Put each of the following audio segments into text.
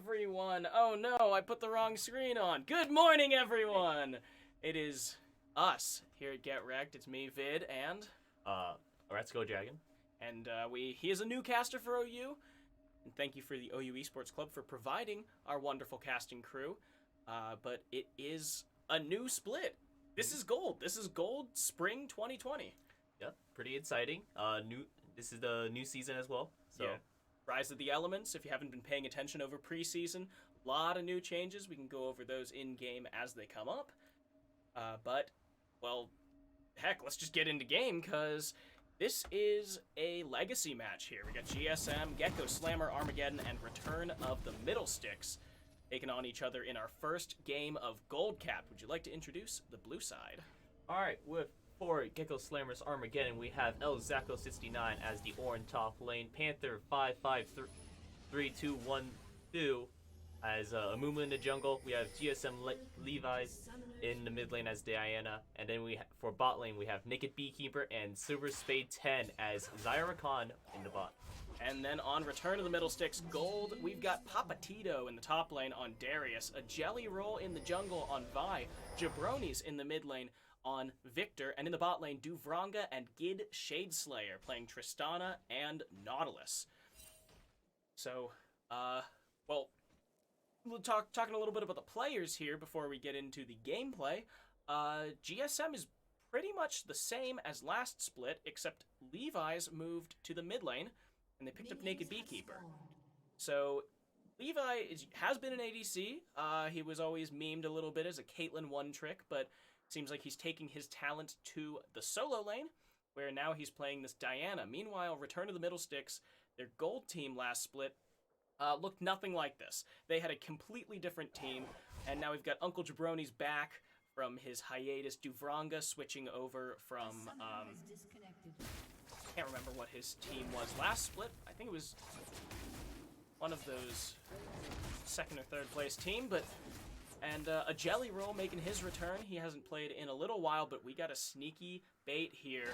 everyone. Oh no, I put the wrong screen on. Good morning, everyone. It is us here at Get Wrecked. It's me, Vid, and Uh, let's go, Dragon. he is a new caster for OU. And thank you for the OU Esports Club for providing our wonderful casting crew. But it is a new split. This is gold. This is gold spring 2020. Yep, pretty exciting. This is the new season as well. So, Yeah. Rise of the Elements, if you haven't been paying attention over preseason, a lot of new changes. We can go over those in-game as they come up. Well, heck, let's just get into game, because this is a legacy match here. We got GSM, Gecko, Slammer, Armageddon, and Return of the Middle Sticks taking on each other in our first game of Gold Cap. Would you like to introduce the blue side? all right, for Gecko Slammers Armageddon, we have El Zacco 69 as the orange top lane, Panther 553-2-1-2 as Amumu in the jungle. We have GSM Levi's in the mid lane as Diana, and then for bot lane we have Naked Beekeeper and Silver Spade 10 as Zyra Khan in the bot. And then on Return of the Middle Sticks Gold, we've got Papatito in the top lane on Darius, a Jelly Roll in the jungle on Vi, Jabronis in the mid lane on Victor, and in the bot lane, Duvranga and Gid Shadeslayer playing Tristana and Nautilus. So, we'll talking a little bit about the players here before we get into the gameplay. GSM is pretty much the same as last split, except Levi's moved to the mid lane, and they picked up Naked Beekeeper. So, Levi has been an ADC. He was always memed a little bit as a Caitlyn one-trick, but seems like he's taking his talent to the solo lane, where now he's playing this Diana. Meanwhile, Return of the Middle Sticks, their gold team last split, looked nothing like this. They had a completely different team, and now we've got Uncle Jabroni's back from his hiatus. Duvranga switching over from, I can't remember what his team was last split. I think it was one of those second or third place team, and a Jelly Roll making his return. He hasn't played in a little while, but we got a sneaky bait here,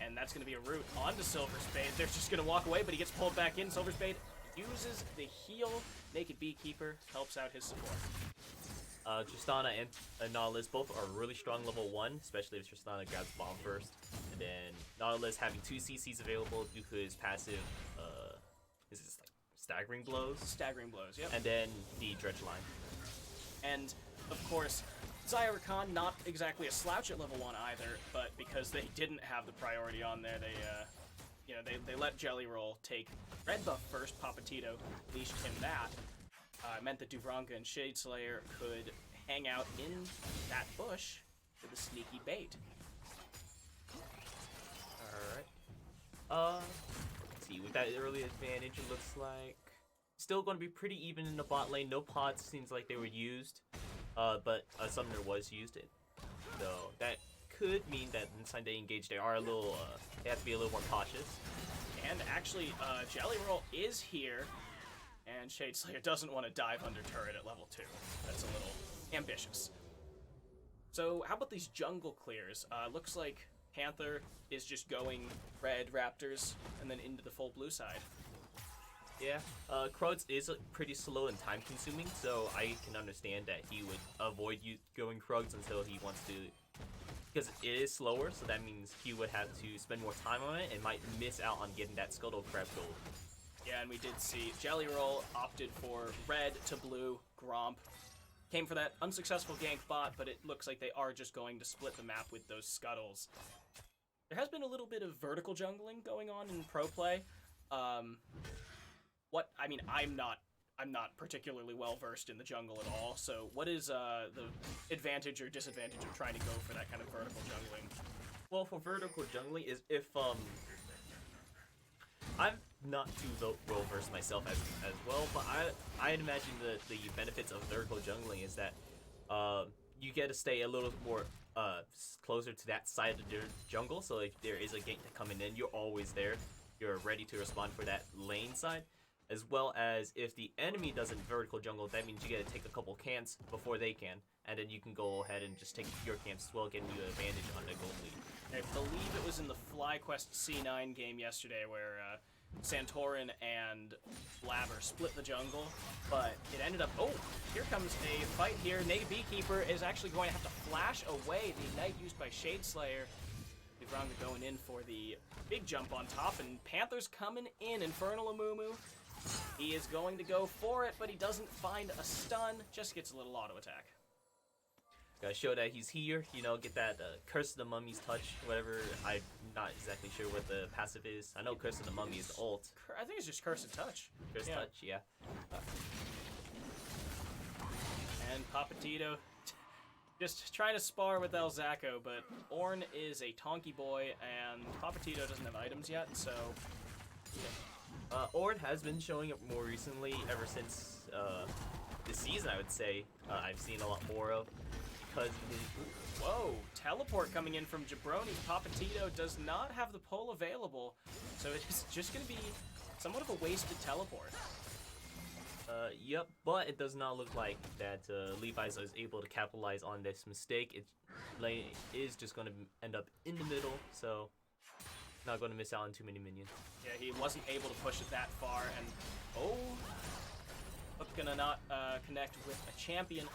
and that's going to be a route onto Silver Spade. They're just going to walk away, but he gets pulled back in. Silver Spade uses the heal. Naked Beekeeper helps out his support. Tristana and Nautilus both are really strong level 1, especially if Tristana grabs bomb first. And then Nautilus having 2 CCs available due to his passive, is this like Staggering Blows? Staggering Blows, yep. And then the Dredge Line. And, of course, Zyra Khan, not exactly a slouch at level 1 either, but because they didn't have the priority on there, they let Jelly Roll take red buff first. Papatito leashed him that. Meant that Duvranga and Shadeslayer could hang out in that bush with a sneaky bait. Alright. Let's see, with that early advantage, it looks like still going to be pretty even in the bot lane. No pods seems like they were used, but a summoner was used. So that could mean that inside they engage, they are a little, they have to be a little more cautious. And actually, Jelly Roll is here, and Shadeslayer doesn't want to dive under turret at level 2. That's a little ambitious. So how about these jungle clears? Looks like Panther is just going red Raptors and then into the full blue side. Yeah, Krugs is pretty slow and time consuming, so I can understand that he would avoid going Krugs until he wants to, because it is slower, so that means he would have to spend more time on it and might miss out on getting that Scuttle Crab gold. Yeah, and we did see Jelly Roll opted for red to blue, Gromp. Came for that unsuccessful gank bot, but it looks like they are just going to split the map with those Scuttles. There has been a little bit of vertical jungling going on in pro play. I'm not particularly well versed in the jungle at all, so what is the advantage or disadvantage of trying to go for that kind of vertical jungling? Well, for vertical jungling is if I'm not too well versed myself as well, but I imagine the benefits of vertical jungling is that you get to stay a little more closer to that side of the jungle, so if there is a gank coming in, you're always there. You're ready to respond for that lane side. As well as if the enemy doesn't vertical jungle, that means you get to take a couple camps before they can, and then you can go ahead and just take your camps as well, getting you an advantage on the gold lead. I believe it was in the FlyQuest C9 game yesterday where Santorin and Blabber split the jungle, but it ended up. Oh, here comes a fight here. Naked Beekeeper is actually going to have to flash away the Ignite used by Shade Slayer. Duvranga going in for the big jump on top, and Panther's coming in. Infernal Amumu. He is going to go for it, but he doesn't find a stun. Just gets a little auto attack. Gotta show that he's here, you know, get that Curse of the Mummy's touch, whatever. I'm not exactly sure what the passive is. I know Curse of the Mummy is the ult. I think it's just Curse of Touch. Curse touch, yeah. And Papatito just trying to spar with El Zacco, but Ornn is a Tonky boy, and Papatito doesn't have items yet, so... Yeah. Ornn has been showing up more recently, ever since this season, I would say. I've seen a lot more of. Because whoa, teleport coming in from Jabroni. Papatito does not have the pull available, so it's just going to be somewhat of a wasted teleport. Yep, but it does not look like that Levi's is able to capitalize on this mistake. It lane is just going to end up in the middle, so not going to miss out on too many minions. Yeah, he wasn't able to push it that far, and oh, gonna not connect with a champion.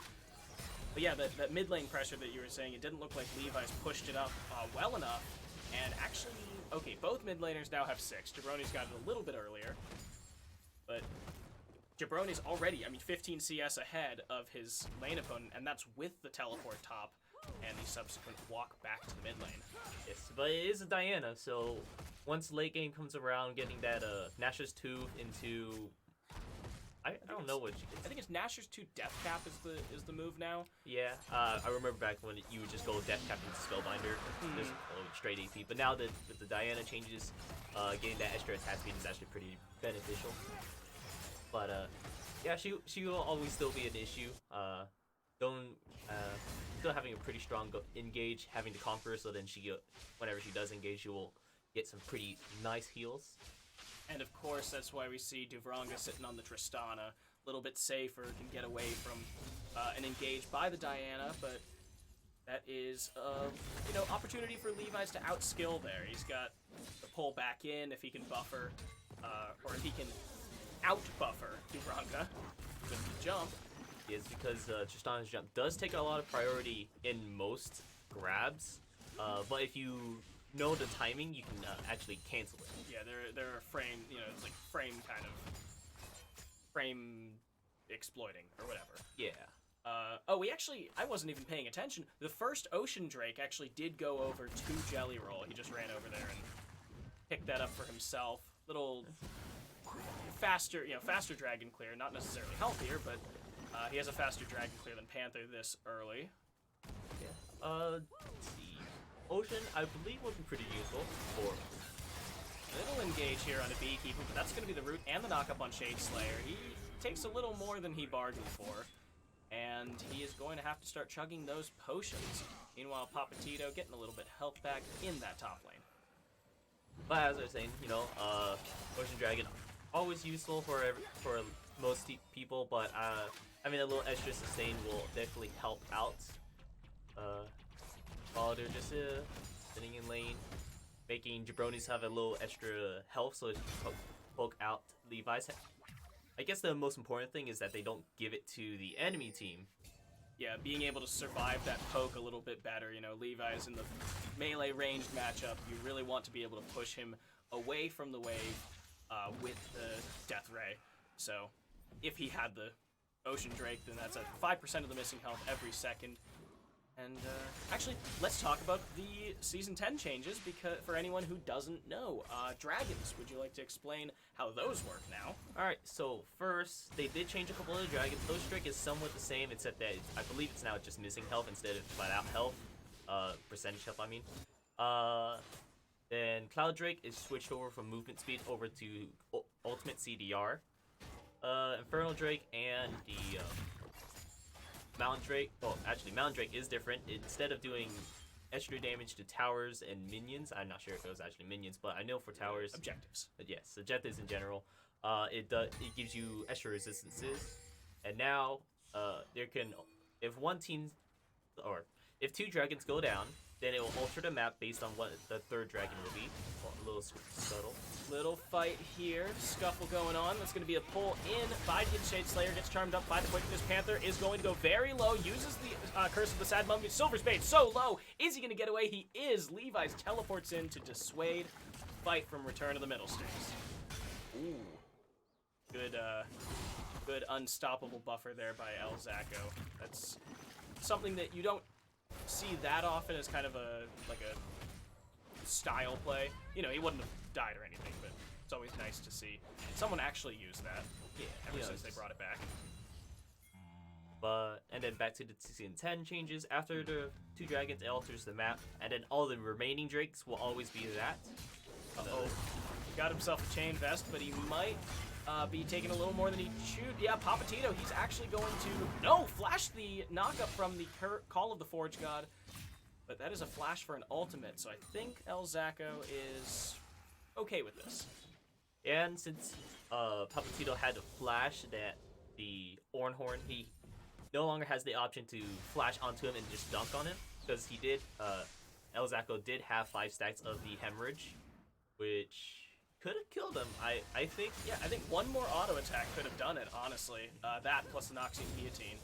But yeah, that mid lane pressure that you were saying, it didn't look like Levi's pushed it up well enough. And actually, okay, both mid laners now have 6. Jabroni's got it a little bit earlier. But Jabroni's already, 15 CS ahead of his lane opponent, and that's with the teleport top and the subsequent walk back to the mid lane. Yes, but it is a Diana, so once late game comes around, getting that Nash's Tooth into... I don't know what I think it's Nashor's 2 Death Cap is the move now. Yeah, I remember back when you would just go Death Cap into Spellbinder, just straight AP. But now that with the Diana changes, getting that extra attack speed is actually pretty beneficial. But yeah, she will always still be an issue. Still having a pretty strong engage, having to conquer, so then whenever she does engage, she will get some pretty nice heals. And of course, that's why we see Duvranga sitting on the Tristana, a little bit safer, can get away from an engage by the Diana, but that is, opportunity for Levi's to outskill there. He's got the pull back in if he can buffer, or if he can out-buffer Duvranga with the jump. Is because Tristana's jump does take a lot of priority in most grabs, but if you know the timing, you can actually cancel it. Yeah, there are frame, it's like frame exploiting or whatever. Yeah. I wasn't even paying attention. The first Ocean Drake actually did go over to Jelly Roll. He just ran over there and picked that up for himself. Little faster Dragon Clear, not necessarily healthier, but he has a faster Dragon Clear than Panther this early. Yeah. Let's see. Ocean, I believe, would be pretty useful for... Little engage here on the Beekeeper, but that's going to be the root and the knockup on Shade Slayer. He takes a little more than he bargained for, and he is going to have to start chugging those potions. Meanwhile, Papatito getting a little bit health back in that top lane. But as I was saying, Ocean Dragon, always useful for most people, but having a little extra sustain will definitely help out. While they're just sitting in lane, making Jabronis have a little extra health so it can poke out Levi's. I guess the most important thing is that they don't give it to the enemy team. Yeah, being able to survive that poke a little bit better. Levi's in the melee ranged matchup. You really want to be able to push him away from the wave with the Death Ray. So if he had the Ocean Drake, then that's at 5% of the missing health every second. And actually, let's talk about the Season 10 changes, because for anyone who doesn't know. Dragons, would you like to explain how those work now? Alright, so first, they did change a couple of the dragons. Ghost Drake is somewhat the same, except that I believe it's now just missing health instead of flat out health. Percentage health, I mean. Then Cloud Drake is switched over from movement speed over to ultimate CDR. Infernal Drake and the... Mountain Drake, Mountain Drake is different. Instead of doing extra damage to towers and minions, I'm not sure if it was actually minions, but I know for towers... Objectives. Yes, objectives in general. It gives you extra resistances. And now, if 2 dragons go down, then it will alter the map based on what the third dragon will be. Well, a little subtle. Little fight here, scuffle going on. That's going to be a pull in by the Shade Slayer. Gets charmed up by the Quickness. Panther is going to go very low. Uses the Curse of the Sad Mummy. Silver Spade so low. Is he going to get away? He is. Levi's teleports in to dissuade fight from Return of the Middle Sticks. Ooh. Good unstoppable buffer there by El Zacco. That's something that you don't see that often as kind of a style play. You know, he wouldn't have died or anything, but it's always nice to see someone actually use that. Yeah, ever since they brought it back. And then back to the season 10 changes. After the 2 dragons, it alters the map, and then all the remaining drakes will always be that. Uh-oh. He got himself a chain vest, but he might be taking a little more than he should. Yeah, Papatito, he's actually going to flash the knockup from the Call of the Forge God. But that is a flash for an ultimate, so I think El Zacco is okay with this. And since Papatito had to flash the Ornhorn, he no longer has the option to flash onto him and just dunk on him, because he did, El Zacco did have 5 stacks of the Hemorrhage, which could have killed him, I think. Yeah, I think one more auto attack could have done it, honestly. That plus the Noxian Guillotine.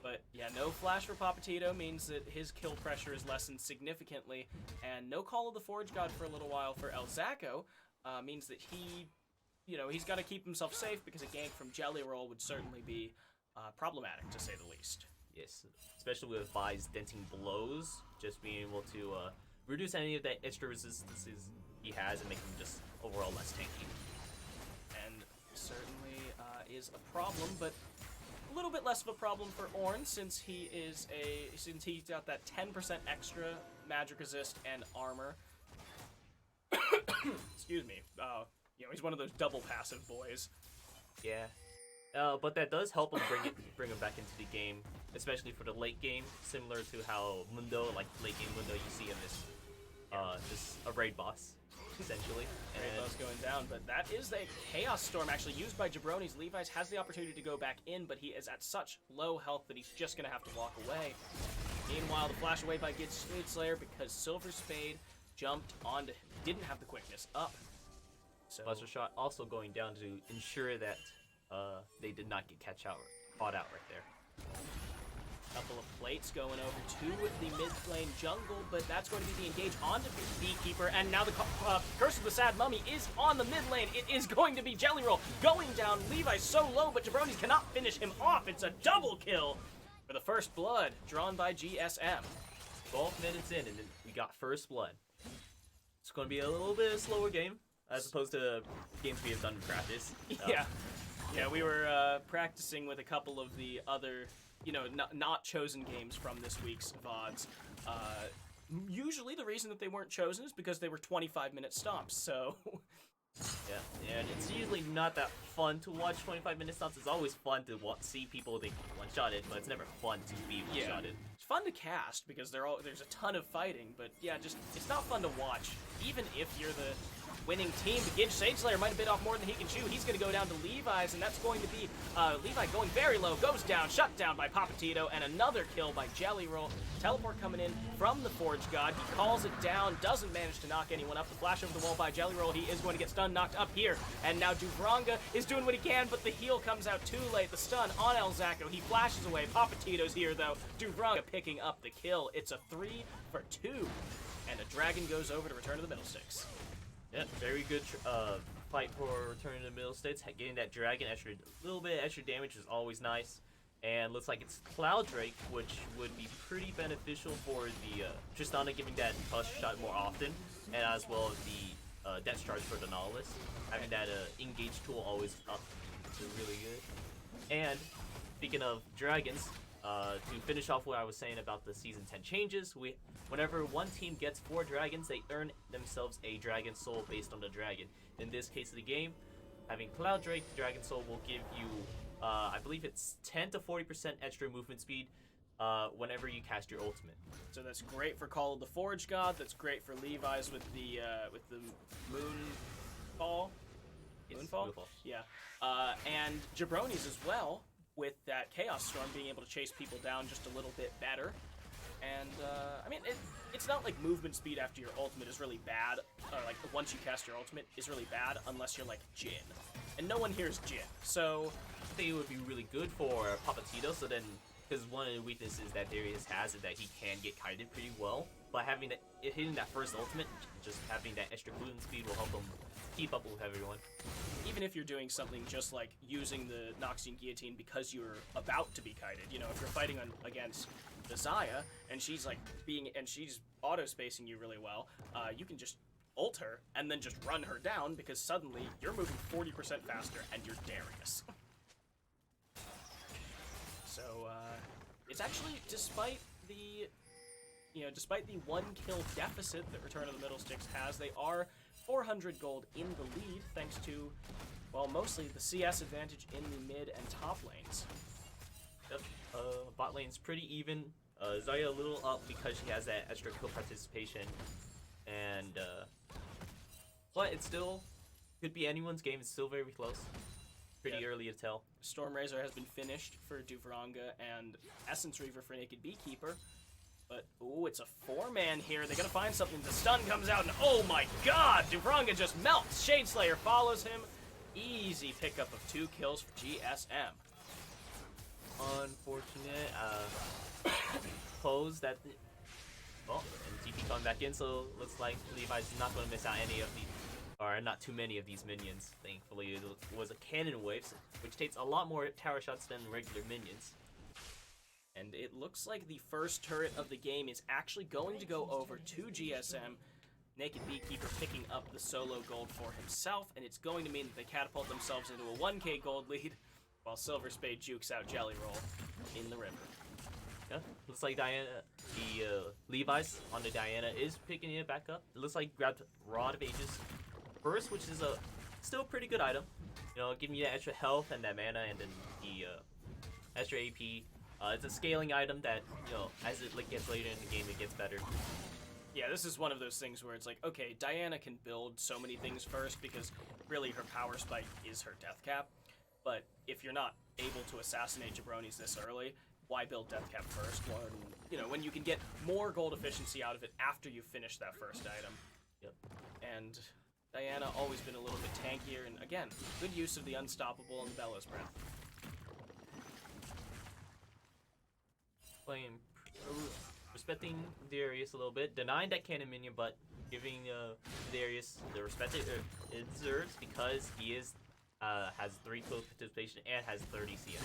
But yeah, no flash for Papatito means that his kill pressure is lessened significantly, and no Call of the Forge God for a little while for El Zacco means that he's got to keep himself safe, because a gank from Jelly Roll would certainly be problematic, to say the least. Yes, especially with Vi's denting blows, just being able to reduce any of that extra resistances he has and make him just overall less tanky. And certainly is a problem, but a little bit less of a problem for Ornn, since he's got that 10% extra magic resist and armor. Excuse me. He's one of those double passive boys. Yeah. But that does help him bring him back into the game, especially for the late game, similar to how Mundo, like late game Mundo, you see in this a raid boss, essentially. Raid boss going down, but that is a Chaos Storm actually used by Jabronis. Levi's has the opportunity to go back in, but he is at such low health that he's just gonna have to walk away. Meanwhile, the flash away by Shade Slayer, because Silver Spade jumped onto him. Didn't have the quickness up. So Buster Shot also going down to ensure that they did not get caught out right there. Couple of plates going over to the mid lane jungle, but that's going to be the engage onto Beekeeper, and now the Curse of the Sad Mummy is on the mid lane. It is going to be Jelly Roll going down. Levi's so low, but Jabronis cannot finish him off. It's a double kill for the first blood, drawn by GSM. 12 minutes in, and then we got first blood. It's going to be a little bit of a slower game, as opposed to games we have done in practice. Yeah, we were practicing with a couple of the other, not chosen games from this week's VODs. Usually the reason that they weren't chosen is because they were 25-minute stomps, so... Yeah, and it's usually not that fun to watch 25-minute stomps. It's always fun to see people they one-shotted, but it's never fun to be one-shotted. It's fun to cast, because there's a ton of fighting, but yeah, it's not fun to watch, even if you're the winning team. The Gidge Sage Slayer might have bit off more than he can chew. He's going to go down to Levi's, and that's going to be Levi going very low, goes down, shut down by Papatito, and another kill by Jelly Roll. Teleport coming in from the Forge God. He calls it down, doesn't manage to knock anyone up. The flash over the wall by Jelly Roll. He is going to get stunned, knocked up here, and now Duvranga is doing what he can, but the heal comes out too late. The stun on El Zacco. He flashes away. Papatito's here, though. Duvranga picking up the kill. It's a 3 for 2, and a dragon goes over to Return to the Middle Sticks. Yeah, very good fight for returning to the Middle States. Getting that dragon extra, little bit of extra damage is always nice. And looks like it's Cloud Drake, which would be pretty beneficial for the Tristana giving that Buster Shot more often, and as well as the Death Charge for the Nautilus. Having that engage tool always up is really good. And speaking of dragons, to finish off what I was saying about the Season 10 changes, whenever one team gets 4 dragons, they earn themselves a Dragon Soul based on the dragon. In this case of the game, having Cloud Drake, Dragon Soul will give you, I believe it's 10 to 40% extra movement speed whenever you cast your ultimate. So that's great for Call of the Forge God. That's great for Levi's with the Moonfall. Moonfall? Yeah. And Jabronis as well, with that Chaos Storm being able to chase people down just a little bit better. And, I mean, it's not like movement speed after your ultimate is really bad, or like once you cast your ultimate is really bad, unless you're like Jin. And no one here is Jin, so... I think it would be really good for Papatito, so then, because one of the weaknesses that Darius has is that he can get kited pretty well, but having that, hitting that first ultimate, just having that extra movement speed will help him keep up with everyone. Even if you're doing something just like using the Noxian Guillotine because you're about to be kited, you know, if you're fighting against the Zaya, and she's like she's auto-spacing you really well, you can just ult her and then just run her down because suddenly you're moving 40% faster and you're Darius. So, it's actually, despite the 1 kill deficit that Return of the Middle Sticks has, they are 400 gold in the lead, thanks to, well, mostly the CS advantage in the mid and top lanes. Yep. Bot lane's pretty even. Zarya a little up because she has that extra kill participation, and but it still could be anyone's game. It's still very close. Pretty early to tell. Storm Razor has been finished for Duvranga and Essence Reaver for Naked Beekeeper. But, ooh, it's a 4-man here. They gotta find something. The stun comes out, and oh my god! Duvranga just melts. Shadeslayer follows him. Easy pickup of 2 kills for GSM. Unfortunate. Pose that. Well, and TP coming back in, so looks like Levi's not gonna miss out any of these. Or not too many of these minions, thankfully. It was a cannon wave, which takes a lot more tower shots than regular minions. And it looks like the first turret of the game is actually going to go over to GSM. Naked Beekeeper picking up the solo gold for himself, and it's going to mean that they catapult themselves into a 1k gold lead, while Silver Spade jukes out Jelly Roll in the river. Yeah, looks like Diana, Levi's on the Diana is picking it back up. It looks like he grabbed Rod of Ages first, which is a still pretty good item. You know, giving you that extra health and that mana, and then the extra AP. It's a scaling item that, you know, as it gets later in the game, it gets better. Yeah, this is one of those things where it's like, okay, Diana can build so many things first because really her power spike is her death cap. But if you're not able to assassinate jabronis this early, why build death cap first? When you can get more gold efficiency out of it after you finish that first item. Yep. And Diana always been a little bit tankier, and again, good use of the Unstoppable and the Bellows Breath. Playing, respecting Darius a little bit, denying that cannon minion, but giving Darius the respect it deserves because he is has 3 kill participation and has 30 CM.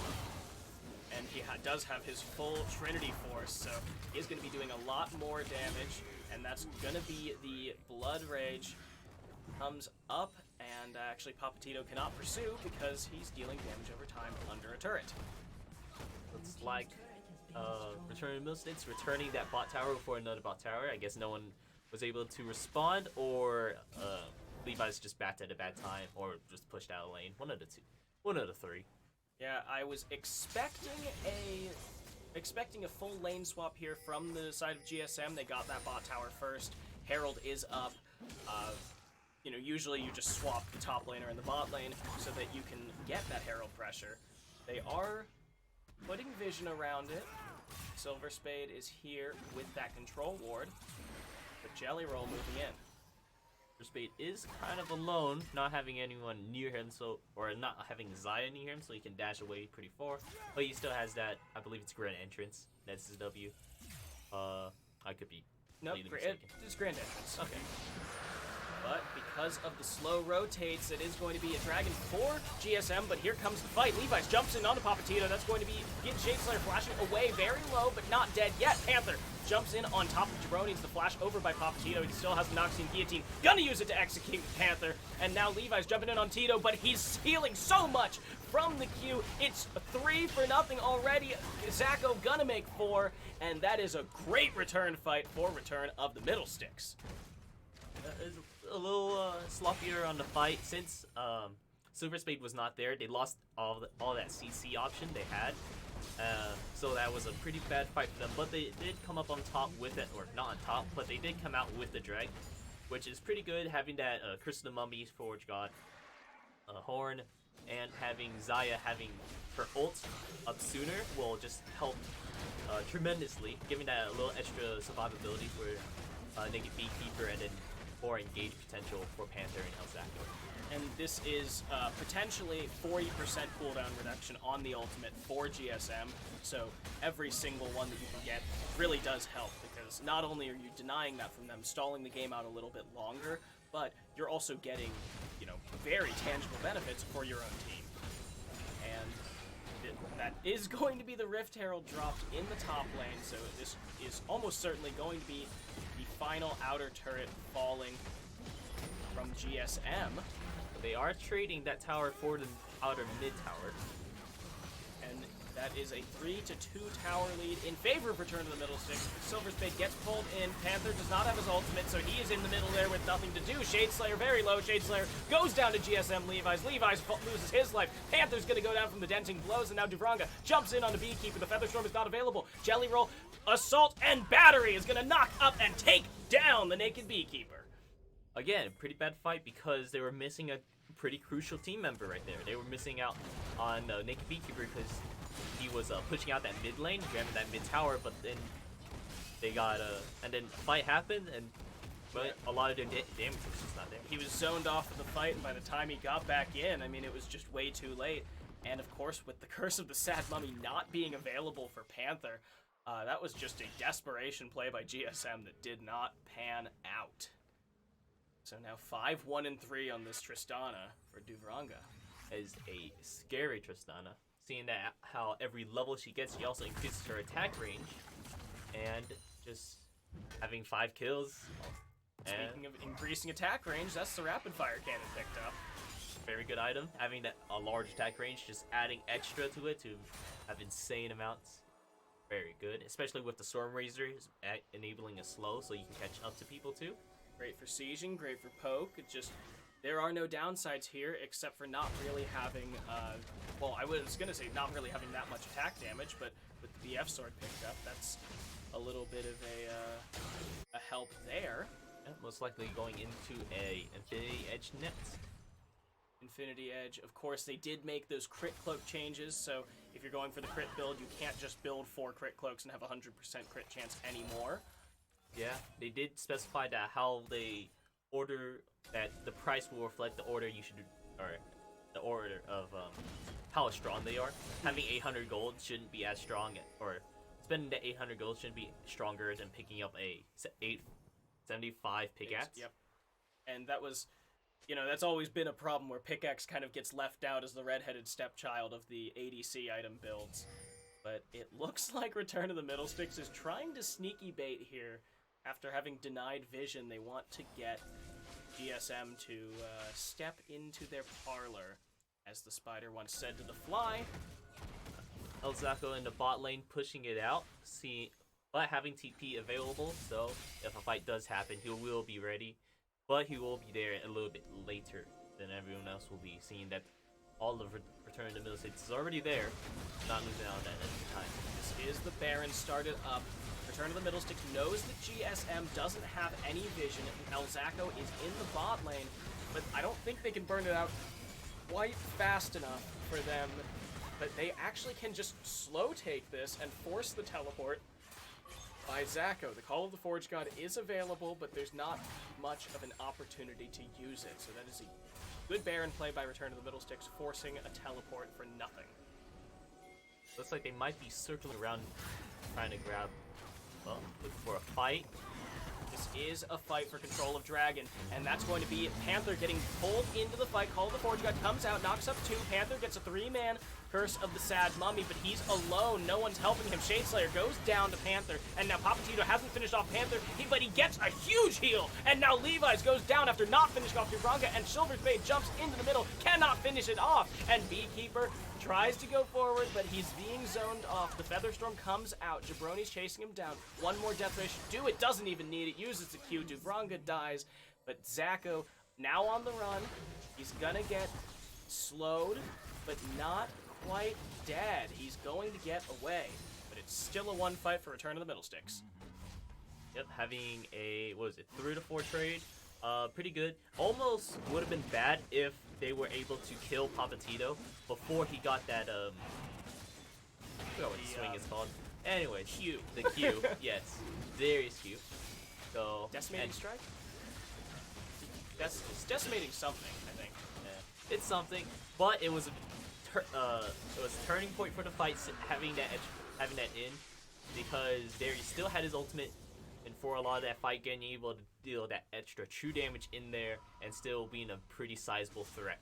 And he does have his full Trinity Force, so he's going to be doing a lot more damage, and that's going to be the Blood Rage. Comes up, and actually Papatito cannot pursue because he's dealing damage over time under a turret. Looks like returning Mill Sticks, returning that bot tower for another bot tower. I guess no one was able to respond, or Levi's just backed at a bad time, or just pushed out of lane. One of the two. One of the three. Yeah, I was expecting a full lane swap here from the side of GSM. They got that bot tower first. Herald is up. Usually you just swap the top laner and the bot lane so that you can get that Herald pressure. They are putting vision around it. Silver Spade is here with that control ward, but Jelly Roll moving in. Silver Spade is kind of alone, not having anyone near him, or not having Zaya near him, so he can dash away pretty far. But he still has that, I believe it's Grand Entrance. That's his W. I could be. Nope, it's Grand Entrance. Okay. But because of the slow rotates, it is going to be a dragon for GSM, but here comes the fight. Levi's jumps in on the Papatito. That's going to be Shadeslayer flashing away very low, but not dead yet. Panther jumps in on top of Jabronis. The flash over by Papatito. He still has the Noxian Guillotine. Gonna use it to execute Panther. And now Levi's jumping in on Tito, but he's healing so much from the Q. It's 3-0 already. Zacho gonna make 4, and that is a great return fight for Return of the Middle Sticks. Is a little sloppier on the fight since Silver Spade was not there. They lost all that CC option they had, so that was a pretty bad fight for them. But they did come up on top with it, or not on top, but they did come out with the drag, which is pretty good. Having that Curse of the Mummy, Forge God, Horn, and having Zaya having her ult up sooner will just help tremendously, giving that a little extra survivability for Naked Beekeeper and then more engage potential for Panther and Elzacco. And this is potentially 40% cooldown reduction on the ultimate for GSM, so every single one that you can get really does help, because not only are you denying that from them, stalling the game out a little bit longer, but you're also getting, you know, very tangible benefits for your own team. And that is going to be the Rift Herald dropped in the top lane, so this is almost certainly going to be the final outer turret falling from GSM. They are trading that tower for the outer mid tower. And that is a 3-2 tower lead in favor of Return to the Middle Sticks. Silver Spade gets pulled in. Panther does not have his ultimate, so he is in the middle there with nothing to do. Shadeslayer very low. Shadeslayer goes down to GSM Levi's. Levi's loses his life. Panther's going to go down from the denting blows, and now Duvranga jumps in on the Beekeeper. The Featherstorm is not available. Jelly Roll, Assault, and Battery is going to knock up and take down the Naked Beekeeper. Again, pretty bad fight because they were missing a pretty crucial team member right there. They were missing out on Naked Beekeeper because he was pushing out that mid lane, jamming that mid tower, but then they got and then fight happened, and but a lot of their damage was just not there. He was zoned off of the fight, and by the time he got back in, I mean, it was just way too late. And of course, with the Curse of the Sad Mummy not being available for Panther, that was just a desperation play by GSM that did not pan out. So now 5-1-3 on this Tristana for Duvranga. Is a scary Tristana, seeing that how every level she gets, she also increases her attack range, and just having 5 kills. Speaking of increasing attack range, that's the rapid fire cannon picked up. Very good item. Having that a large attack range, just adding extra to it to have insane amounts. Very good, especially with the Storm Razor enabling a slow, so you can catch up to people too. Great for sieging, great for poke. It just, there are no downsides here except for not really having, well, I was gonna say not really having that much attack damage, but with the BF sword picked up, that's a little bit of a help there. Yeah, most likely going into a Infinity Edge next. Infinity Edge, of course, they did make those crit cloak changes, so if you're going for the crit build, you can't just build 4 crit cloaks and have a 100% crit chance anymore. Yeah, they did specify that how they order that the price will reflect the order you should, or the order of how strong they are. Having 800 gold shouldn't be as strong, or spending the 800 gold shouldn't be stronger than picking up a 875 pickaxe. Yep, and that was, you know, that's always been a problem where pickaxe kind of gets left out as the redheaded stepchild of the ADC item builds. But it looks like Return to the Middle Sticks is trying to sneaky bait here. After having denied vision, they want to get GSM to step into their parlor, as the spider once said to the fly. Elzacco in the bot lane pushing it out, but having TP available, so if a fight does happen, he will be ready, but he will be there a little bit later than everyone else will be, seeing that all of Return to the Middle Sticks is already there, not losing out on that extra time. This is the Baron started up. Return to the Middle Sticks knows that GSM doesn't have any vision. Elzacco is in the bot lane, but I don't think they can burn it out quite fast enough for them. But they actually can just slow take this and force the teleport by Zacco. The Call of the Forge God is available, but there's not much of an opportunity to use it. So that is a good Baron play by Return to the Middle Sticks, forcing a teleport for nothing. Looks like they might be circling around trying to grab, well, looking for a fight. This is a fight for control of Dragon, and that's going to be Panther getting pulled into the fight. Call of the Forge God comes out, knocks up 2. Panther gets a 3-man Curse of the Sad Mummy, but he's alone. No one's helping him. Shadeslayer goes down to Panther, and now Papatito hasn't finished off Panther, but he gets a huge heal, and now Levi's goes down after not finishing off Duvranga, and Silver Spade jumps into the middle, cannot finish it off, and Beekeeper tries to go forward, but he's being zoned off. The Featherstorm comes out. Jabroni's chasing him down. One more Death Ray should do it. Doesn't even need it. Uses the Q. Duvranga dies, but Zacco now on the run. He's gonna get slowed, but not quite dead. He's going to get away, but it's still a 1 fight for Return to the Middle Sticks. Yep, having a, what is it, 3-4 trade. Pretty good. Almost would have been bad if they were able to kill Papatito before he got that, I forgot what the swing is called. Anyways, Q. the Q, yes, Darius Q. So Decimating and, strike? It's decimating something, I think. it's something, but it was it was a turning point for the fight having that in, because Darius still had his ultimate, and for a lot of that fight, getting able to deal that extra true damage in there and still being a pretty sizable threat.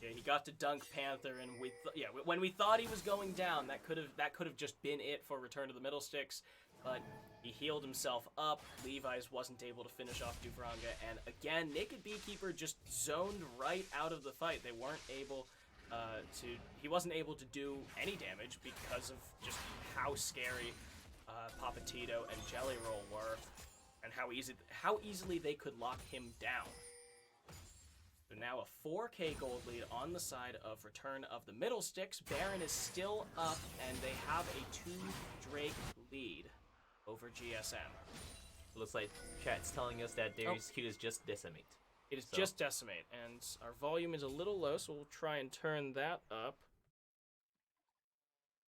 Yeah, he got to dunk Panther, and when we thought he was going down, that could have just been it for Return to the Middle Sticks, but he healed himself up. Levi's wasn't able to finish off Duvranga, and again, Naked Beekeeper just zoned right out of the fight. They weren't able he wasn't able to do any damage because of just how scary Papatito and Jelly Roll were, and how easily they could lock him down. So now a 4K gold lead on the side of Return of the Middle Sticks. Baron is still up, and they have a 2 Drake lead over GSM. It looks like chat's telling us that Darius Q is just Decimate. It is just Decimate, and our volume is a little low, so we'll try and turn that up.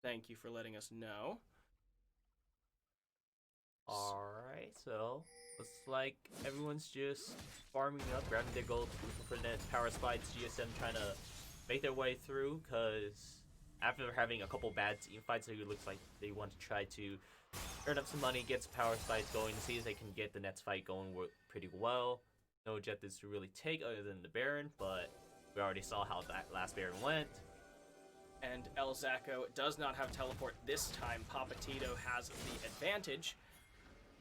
Thank you for letting us know. Alright, so looks like everyone's just farming up, grabbing their gold, looking for the next power spikes. GSM trying to make their way through, because after having a couple bad team fights, it looks like they want to try to earn up some money, get some power spikes going, see if they can get the next fight going pretty well. No objectives to really take other than the Baron, but we already saw how that last Baron went. And El Zacco does not have teleport this time. Papatito has the advantage.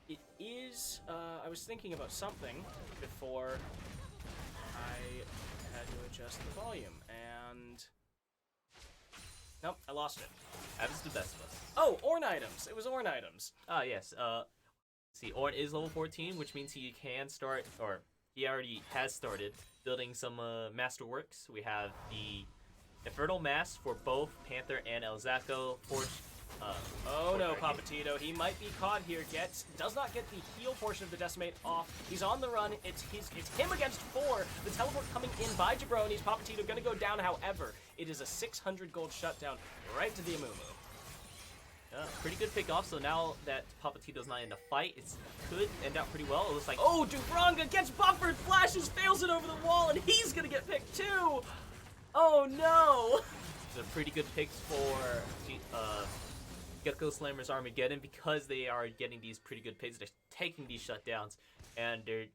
It is, I was thinking about something before I had to adjust the volume, and nope, I lost it. Happens to the best of us. Oh, Ornn items. It was Ornn items. Ah, yes. See, Ornn is level 14, which means he can start, or he already has started building some masterworks. We have the Infernal Mask for both Panther and El Zacco. Oh no, Papatito. He might be caught here. Does not get the heal portion of the Decimate off. He's on the run. It's him against 4. The teleport coming in by Jabronis. Papatito gonna go down, however. It is a 600 gold shutdown right to the Amumu. Pretty good pick off, so now that Papatito's not in the fight, it could end out pretty well. It looks like... Oh, Duvranga gets buffered, flashes, fails it over the wall, and he's gonna get picked too! Oh no! These are pretty good picks for Gecko Slammer's Armageddon, because they are getting these pretty good picks. They're taking these shutdowns, and they're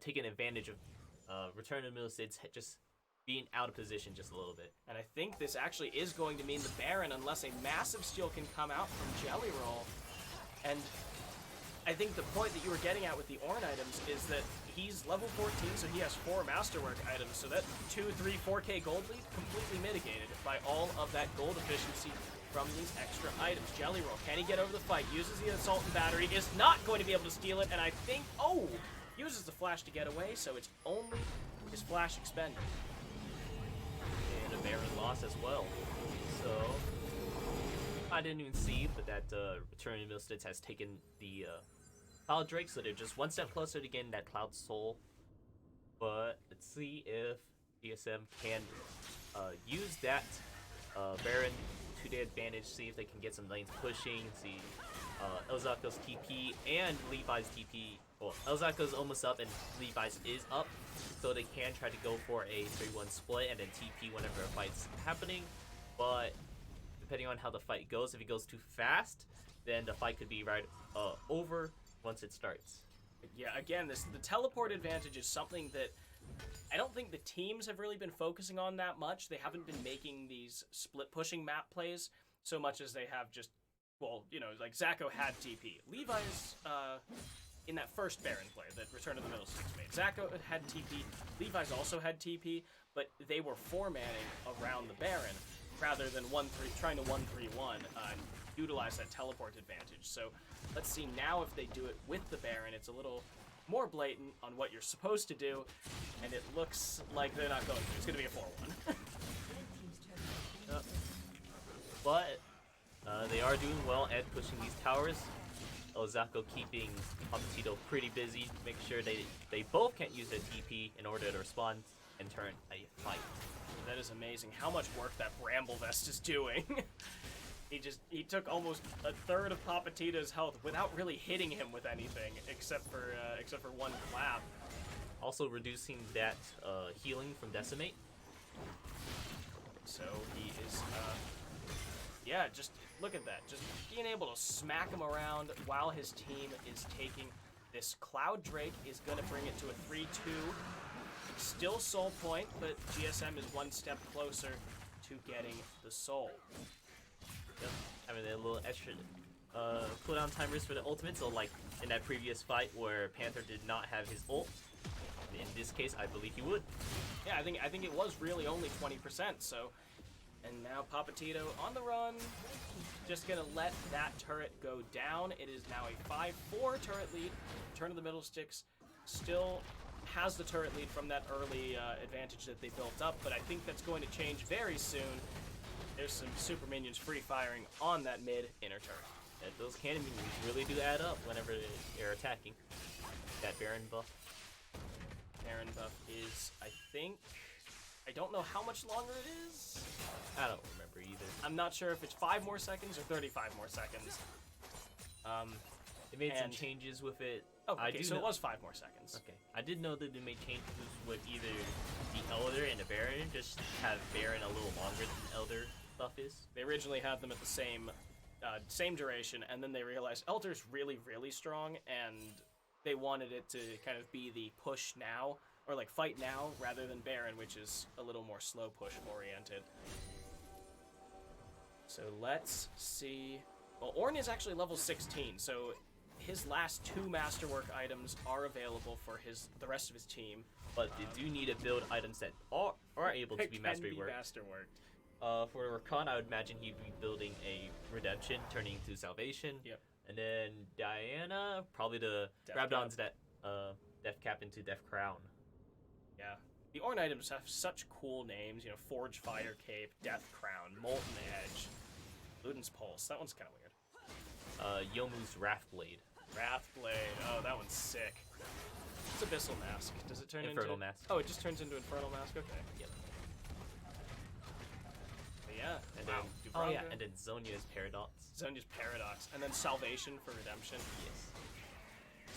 taking advantage of Return to the Middle States just being out of position just a little bit. And I think this actually is going to mean the Baron, unless a massive steal can come out from Jelly Roll. And I think the point that you were getting at with the Ornn items is that he's level 14, so he has 4 Masterwork items, so that 2, 3, 4K gold lead completely mitigated by all of that gold efficiency from these extra items. Jelly Roll, can he get over the fight? Uses the Assault and Battery, is not going to be able to steal it, and I think, uses the Flash to get away, so it's only his Flash expended. And a Baron loss as well. So I didn't even see, but that Return to the Middle States has taken the Cloud Drake, so they're just one step closer to getting that Cloud Soul. But let's see if GSM can use that Baron to their advantage, see if they can get some lanes pushing, see El Zacco's TP and Levi's TP. Well, El Zacco's almost up and Levi's is up, so they can try to go for a 3-1 split and then TP whenever a fight's happening. But depending on how the fight goes, if it goes too fast, then the fight could be right over once it starts. Yeah, again, the teleport advantage is something that I don't think the teams have really been focusing on that much. They haven't been making these split-pushing map plays so much as they have just, well, you know, like Zacco had TP. Levi's, in that first Baron play that Return to the Middle Sticks made, Zacco had TP, Levi's also had TP, but they were 4-manning around the Baron rather than trying to 1-3-1 and utilize that teleport advantage. So let's see now if they do it with the Baron. It's a little more blatant on what you're supposed to do, and it looks like they're not going to. It's going to be a 4-1. But they are doing well at pushing these towers. El Zacco keeping Papatito pretty busy, make sure they both can't use their TP in order to respond and turn a fight. That is amazing how much work that Bramble Vest is doing. He took almost a third of Papatito's health without really hitting him with anything except for one clap. Also reducing that healing from Decimate. So he is, yeah, just look at that. Just being able to smack him around while his team is taking this Cloud Drake is going to bring it to a 3-2. Still soul point, but GSM is one step closer to getting the soul. Yep. Having a little extra cooldown timers for the ultimate, so like in that previous fight where Panther did not have his ult, in this case I believe he would. Yeah, I think it was really only 20%, so... And now Papatito on the run, just gonna let that turret go down. It is now a 5-4 turret lead. Turn of the middle sticks still has the turret lead from that early advantage that they built up, but I think that's going to change very soon. There's some super minions free firing on that mid inner turret. And those cannon minions really do add up whenever they're attacking. That Baron buff. Baron buff is, I think, I don't know how much longer it is. I don't remember either. I'm not sure if it's 5 more seconds or 35 more seconds. They made some changes with it. Oh, okay, so it was 5 more seconds. Okay. I did know that they made changes with either the Elder and the Baron, just have Baron a little longer than the Elder buff is. They originally had them at the same duration, and then they realized Elder's really, really strong, and they wanted it to kind of be the push now, or like fight now, rather than Baron, which is a little more slow push oriented. So let's see. Well, Ornn is actually level 16, so his last 2 masterwork items are available for the rest of his team. But they do need to build items that are able to be mastery-worked. For Rakan, I would imagine he'd be building a Redemption, turning to Salvation. Yep. And then Diana, probably the Rabdon's Death Cap into Death Crown. Yeah. The Ornn items have such cool names, you know, Forge Fire Cape, Death Crown, Molten Edge, Luden's Pulse. That one's kind of weird. Yomu's Wrathblade. Wrathblade. Oh, that one's sick. It's Abyssal Mask. Does it turn Infernal into... Mask. Oh, it just turns into Infernal Mask? Okay. Yep. But yeah. And wow. then, oh yeah, and then Zhonya's Paradox. Zhonya's Paradox. And then Salvation for Redemption. Yes.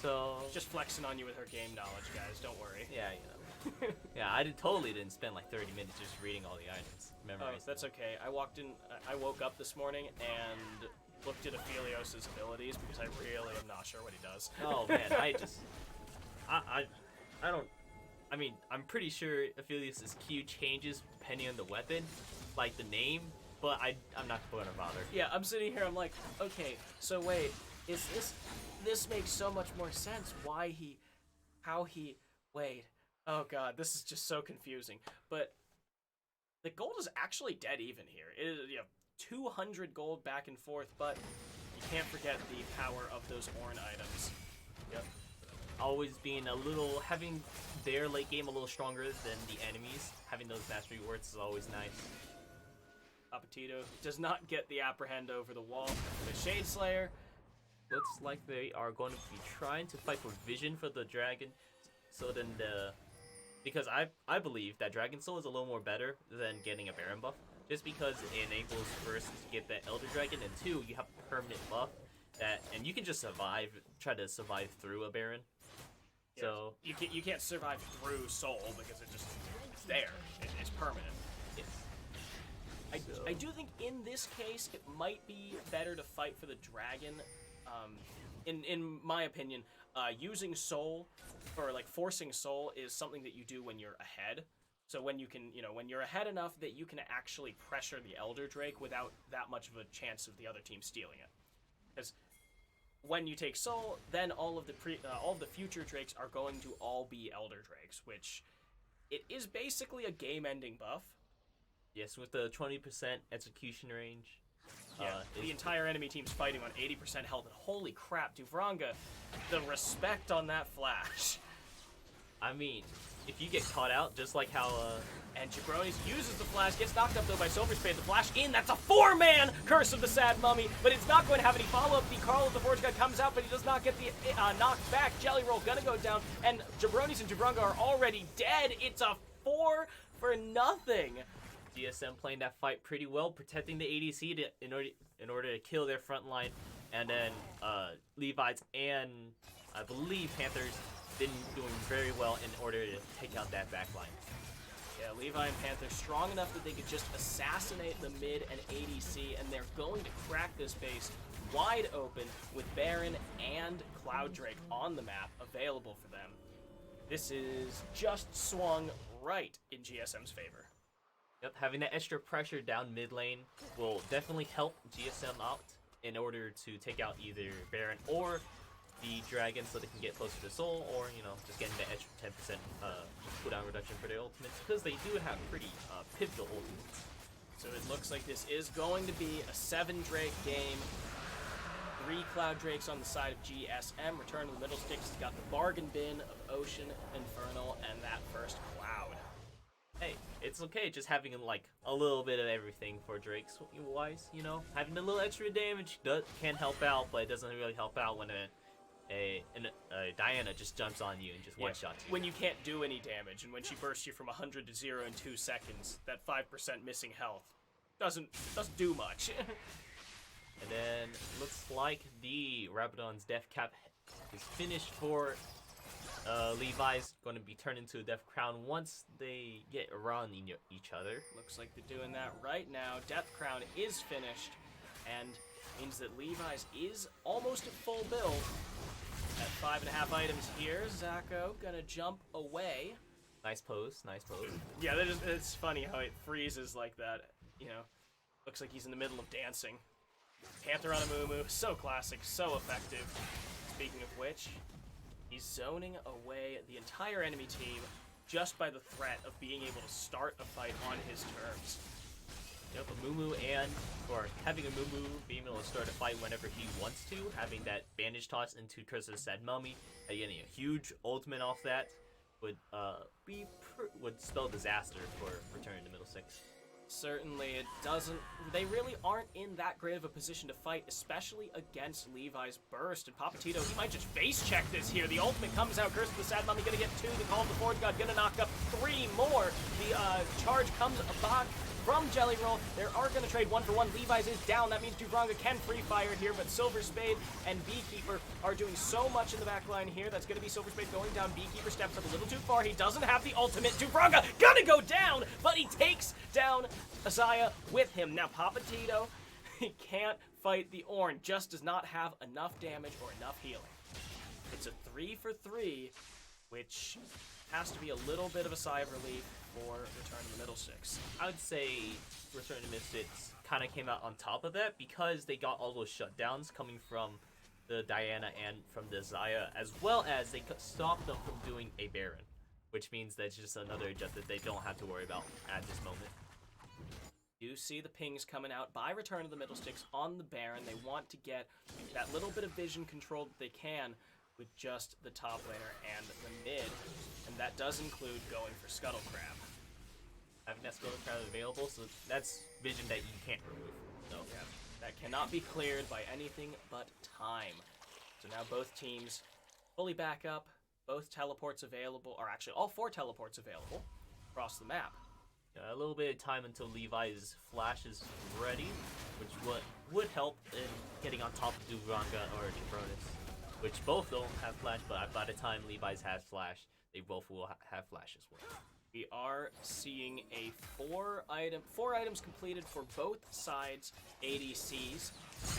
So... Just flexing on you with her game knowledge, guys. Don't worry. Yeah, you know. Yeah, I totally didn't spend like 30 minutes just reading all the items. Oh, that's okay. I woke up this morning and looked at Aphelios' abilities because I really am not sure what he does. Oh man, I don't. I mean, I'm pretty sure Aphelios' Q changes depending on the weapon, like the name, but I'm not going to bother. Yeah, I'm sitting here. I'm like, okay, so wait, is this makes so much more sense? Wait. Oh god, this is just so confusing. But the gold is actually dead even here. It is, you know, 200 gold back and forth, but you can't forget the power of those Ornn items. Yep. Always being having their late game a little stronger than the enemies. Having those mastery words is always nice. Papatito does not get the apprehend over the wall. The Shade Slayer. Looks like they are going to be trying to fight for vision for the dragon. So then because I believe that Dragon Soul is a little more better than getting a Baron buff, just because it enables first to get that Elder Dragon, and 2, you have a permanent buff and you can just try to survive through a Baron. Yes. So you can't survive through Soul because it's there. It's permanent. Yes. I do think in this case it might be better to fight for the dragon. In my opinion, using Soul or like forcing Soul is something that you do when you're ahead. So when you're ahead enough that you can actually pressure the Elder Drake without that much of a chance of the other team stealing it. Because when you take Soul, then all of the future Drakes are going to all be Elder Drakes, which it is basically a game-ending buff. Yes, with the 20% execution range. Yeah, the entire enemy team's fighting on 80% health, and holy crap, Duvranga, the respect on that flash. I mean, if you get caught out, just like how, And Jabronis uses the flash, gets knocked up though by Silver Spade. The flash in, that's a 4-man Curse of the Sad Mummy, but it's not going to have any follow-up. The Carl of the Forge God comes out, but he does not get the knocked back. Jelly Roll gonna go down, and Jabronis and Jabranga are already dead. It's a 4 for nothing. GSM playing that fight pretty well, protecting the ADC in order to kill their front line, and then Levi's and I believe Panthers been doing very well in order to take out that back line. Yeah, Levi and Panther strong enough that they could just assassinate the mid and ADC, and they're going to crack this base wide open with Baron and Cloud Drake on the map available for them. This is just swung right in GSM's favor. Yep, having that extra pressure down mid lane will definitely help GSM out in order to take out either Baron or the Dragon so they can get closer to Soul, or, you know, just getting that extra 10% cooldown reduction for their ultimates, because they do have pretty pivotal ultimates. So it looks like this is going to be a 7 Drake game. 3 Cloud Drakes on the side of GSM. Return to the middle sticks has got the bargain bin of Ocean, Infernal, and that first Cloud. Hey, it's okay just having like a little bit of everything for Drake's wise, you know? Having a little extra damage can help out, but it doesn't really help out when a Diana just jumps on you and just one-shots you. When you can't do any damage, and when she bursts you from 100 to 0 in 2 seconds, that 5% missing health doesn't do much. And then looks like the Rabadon's death cap is finished for Levi's. Going to be turned into a death crown once they get around each other. Looks like they're doing that right now. Death crown is finished, and means that Levi's is almost at full build. At 5.5 items here, Zacho gonna jump away. Nice pose, nice pose. Yeah, it's funny how it freezes like that. You know, looks like he's in the middle of dancing. Panther on a Moo, so classic, so effective. Speaking of which, he's zoning away the entire enemy team just by the threat of being able to start a fight on his terms. Yep, a Moo and, or having a Moo being able to start a fight whenever he wants to, having that bandage toss into Curse of the Sad Mummy, getting a huge ultimate off that would would spell disaster for returning to middle six. Certainly it doesn't. They really aren't in that great of a position to fight, especially against Levi's burst. And Papatito, he might just face check this here. The ultimate comes out. Curse of the Sad Mummy gonna get 2. The Call of the Forge God gonna knock up 3 more. The charge comes back from Jelly Roll. They are going to trade 1 for 1. Levi's is down. That means Duvranga can free fire here, but Silver Spade and Beekeeper are doing so much in the back line here. That's going to be Silver Spade going down. Beekeeper steps up a little too far. He doesn't have the ultimate. Duvranga gonna go down, but he takes down Azaya with him. Now Papatito, he can't fight the Ornn. Just does not have enough damage or enough healing. It's a 3 for 3, which has to be a little bit of a sigh of relief for Return to the Middle Six. I would say Return to Mid Six kind of came out on top of that because they got all those shutdowns coming from the Diana and from the Zaya, as well as they stopped them from doing a Baron, which means that's just another objective they don't have to worry about at this moment. You see the pings coming out by Return to the Middle Six on the Baron. They want to get that little bit of vision control that they can with just the top laner and the mid, and that does include going for Scuttle Crab. Having that Scuttle Crab available, so that's vision that you can't remove. So yeah, that cannot be cleared by anything but time. So now both teams fully back up, both teleports available, or actually all 4 teleports available across the map. A little bit of time until Levi's flash is ready, which would help in getting on top of Duvranga or Jabronis, which both don't have flash, but by the time Levi's has flash, they both will have flash as well. We are seeing a 4 items completed for both sides ADCs,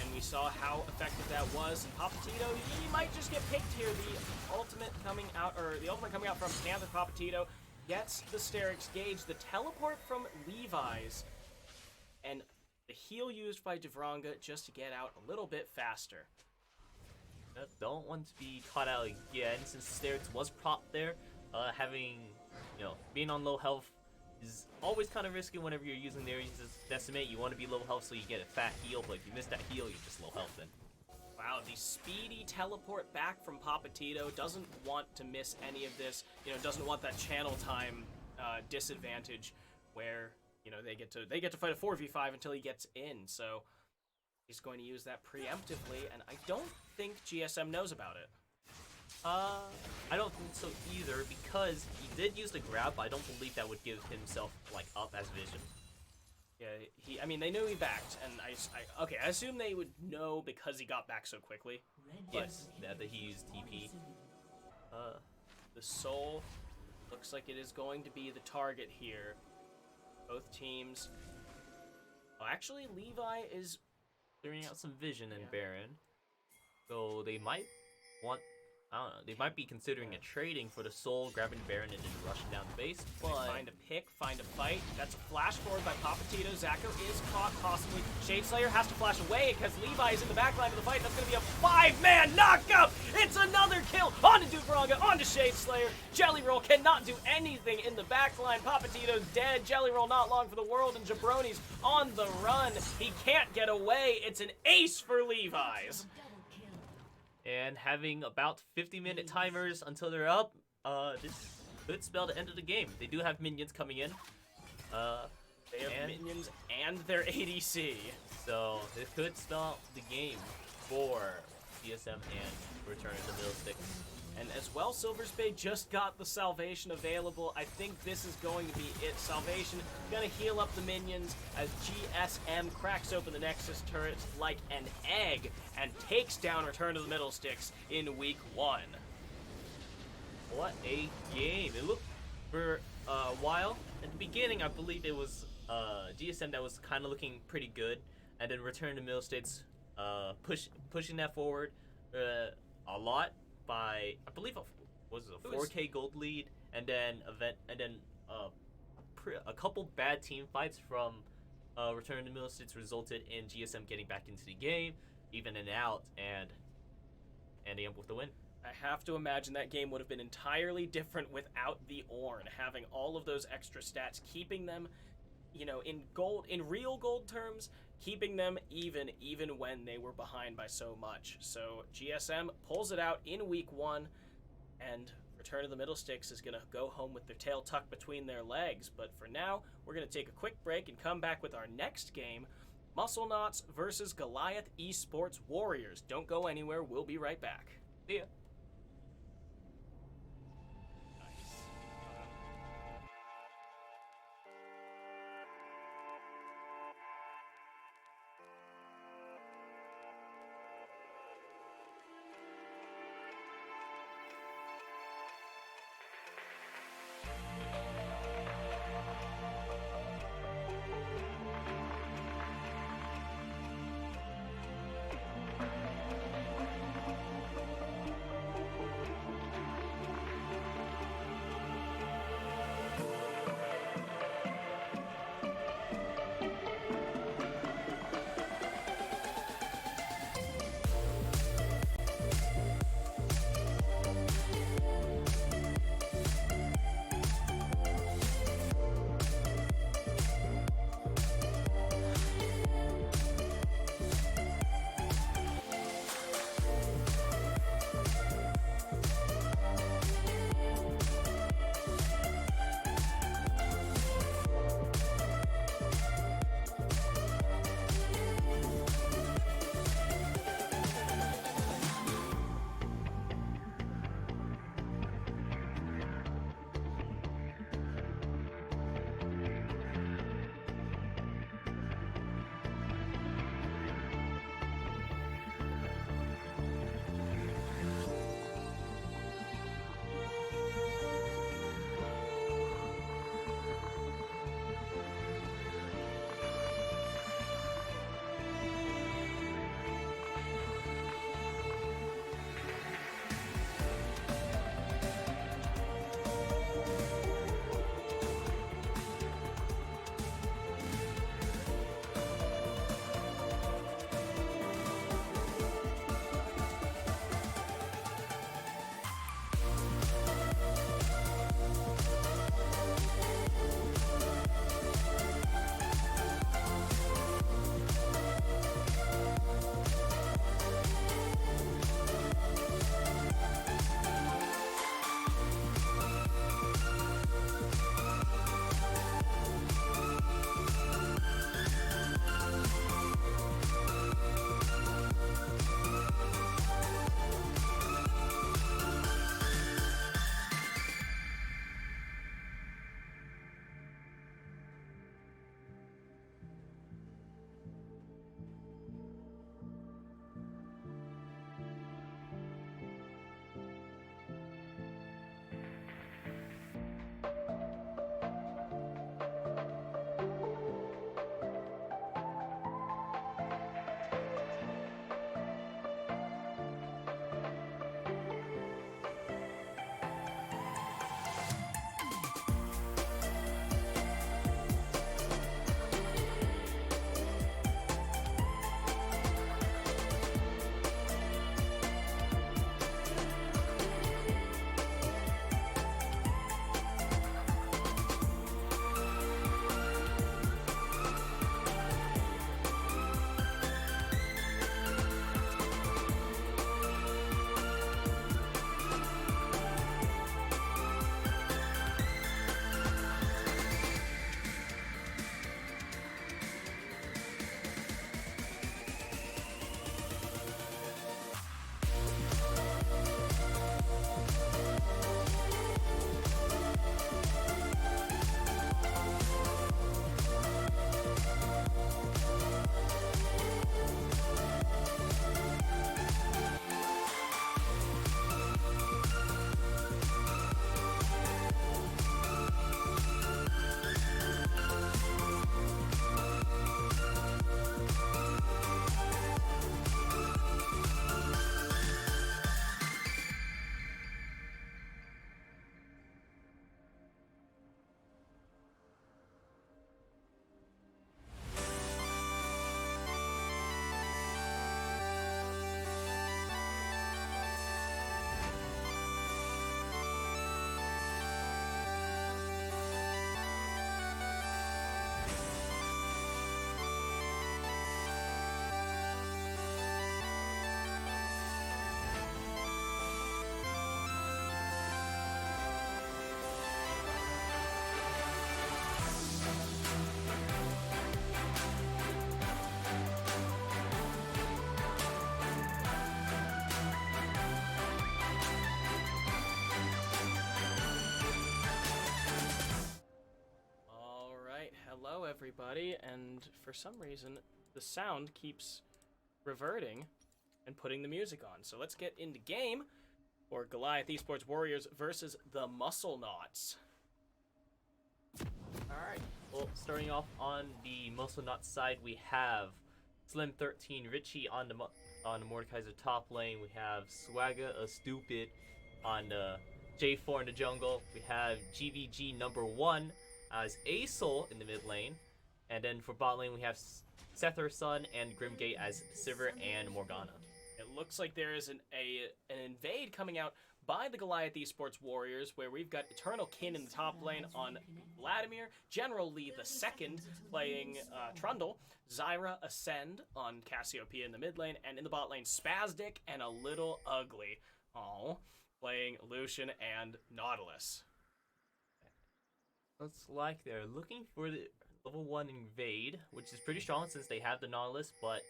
and we saw how effective that was. And Papatito, he might just get picked here. The ultimate coming out from Panther. Papatito gets the Sterix Gauge, the teleport from Levi's, and the heal used by Duvranga just to get out a little bit faster. Don't want to be caught out again since Sterix was propped there. Being on low health is always kind of risky whenever you're using the Ares' Decimate. You want to be low health so you get a fat heal, but if you miss that heal, you're just low health then. Wow, the speedy teleport back from Papatito. Doesn't want to miss any of this. Doesn't want that channel time disadvantage where they get to fight a 4v5 until he gets in. So he's going to use that preemptively, and I don't think GSM knows about it. I don't think so either, because he did use the grab, but I don't believe that would give himself, up as vision. Yeah, I mean, they knew he backed, and okay, I assume they would know because he got back so quickly. Yes, that he used TP. The Soul looks like it is going to be the target here. Both teams. Oh, actually, Levi is Clearing out some vision in Baron. So they might want, I don't know, they might be considering a trading for the Soul, grabbing Baron and then rushing down the base, but... Find a pick, find a fight. That's a flash forward by Papatito. Zacco is caught, possibly. Shadeslayer has to flash away because Levi is in the back line of the fight. That's going to be a 5-man knockup! It's another kill! On to Dubranga, on to Shadeslayer. Jelly Roll cannot do anything in the back line. Papatito's dead. Jelly Roll not long for the world, and Jabroni's on the run. He can't get away. It's an ace for Levi's. And having about 50-minute timers until they're up, this could spell the end of the game. They do have minions coming in. They have minions and their ADC. So this could spell the game for GSM and Return to the Middle Stick. And as well, Silver Spade just got the Salvation available. I think this is going to be it. Salvation gonna heal up the minions as GSM cracks open the Nexus turrets like an egg and takes down Return to the Middle Sticks in week 1. What a game. It looked for a while. At the beginning, I believe it was GSM that was kind of looking pretty good. And then Return to Middle States pushing that forward a lot by, I believe, was it a 4K gold lead, and then a couple bad team fights from Return to Middle States resulted in GSM getting back into the game, even and out, and ending up with the win. I have to imagine that game would have been entirely different without the Ornn, having all of those extra stats, keeping them, you know, in real gold terms, keeping them even when they were behind by so much. So GSM pulls it out in week 1, and Return to the Middle Sticks is going to go home with their tail tucked between their legs. But for now, we're going to take a quick break and come back with our next game, Muscle Knots versus Goliath Esports Warriors. Don't go anywhere. We'll be right back. See ya. everybody, and for some reason, the sound keeps reverting and putting the music on. So let's get into game for Goliath Esports Warriors versus the Muscle Knots. Alright, well, starting off on the Muscle Knot side, we have Slim 13 Richie on the Mordekaiser top lane. We have Swagga a Stupid on the J4 in the jungle. We have GVG number 1 as Asol in the mid lane. And then for bot lane, we have Sethersun and Grimgate as Sivir and Morgana. It looks like there is an invade coming out by the Goliath Esports Warriors, where we've got Eternal Kin in the top lane on Vladimir, General Lee the second playing Trundle, Zyra Ascend on Cassiopeia in the mid lane, and in the bot lane Spazdic and a Little Ugly, playing Lucian and Nautilus. Looks like they're looking for the level 1 invade, which is pretty strong since they have the Nautilus, but...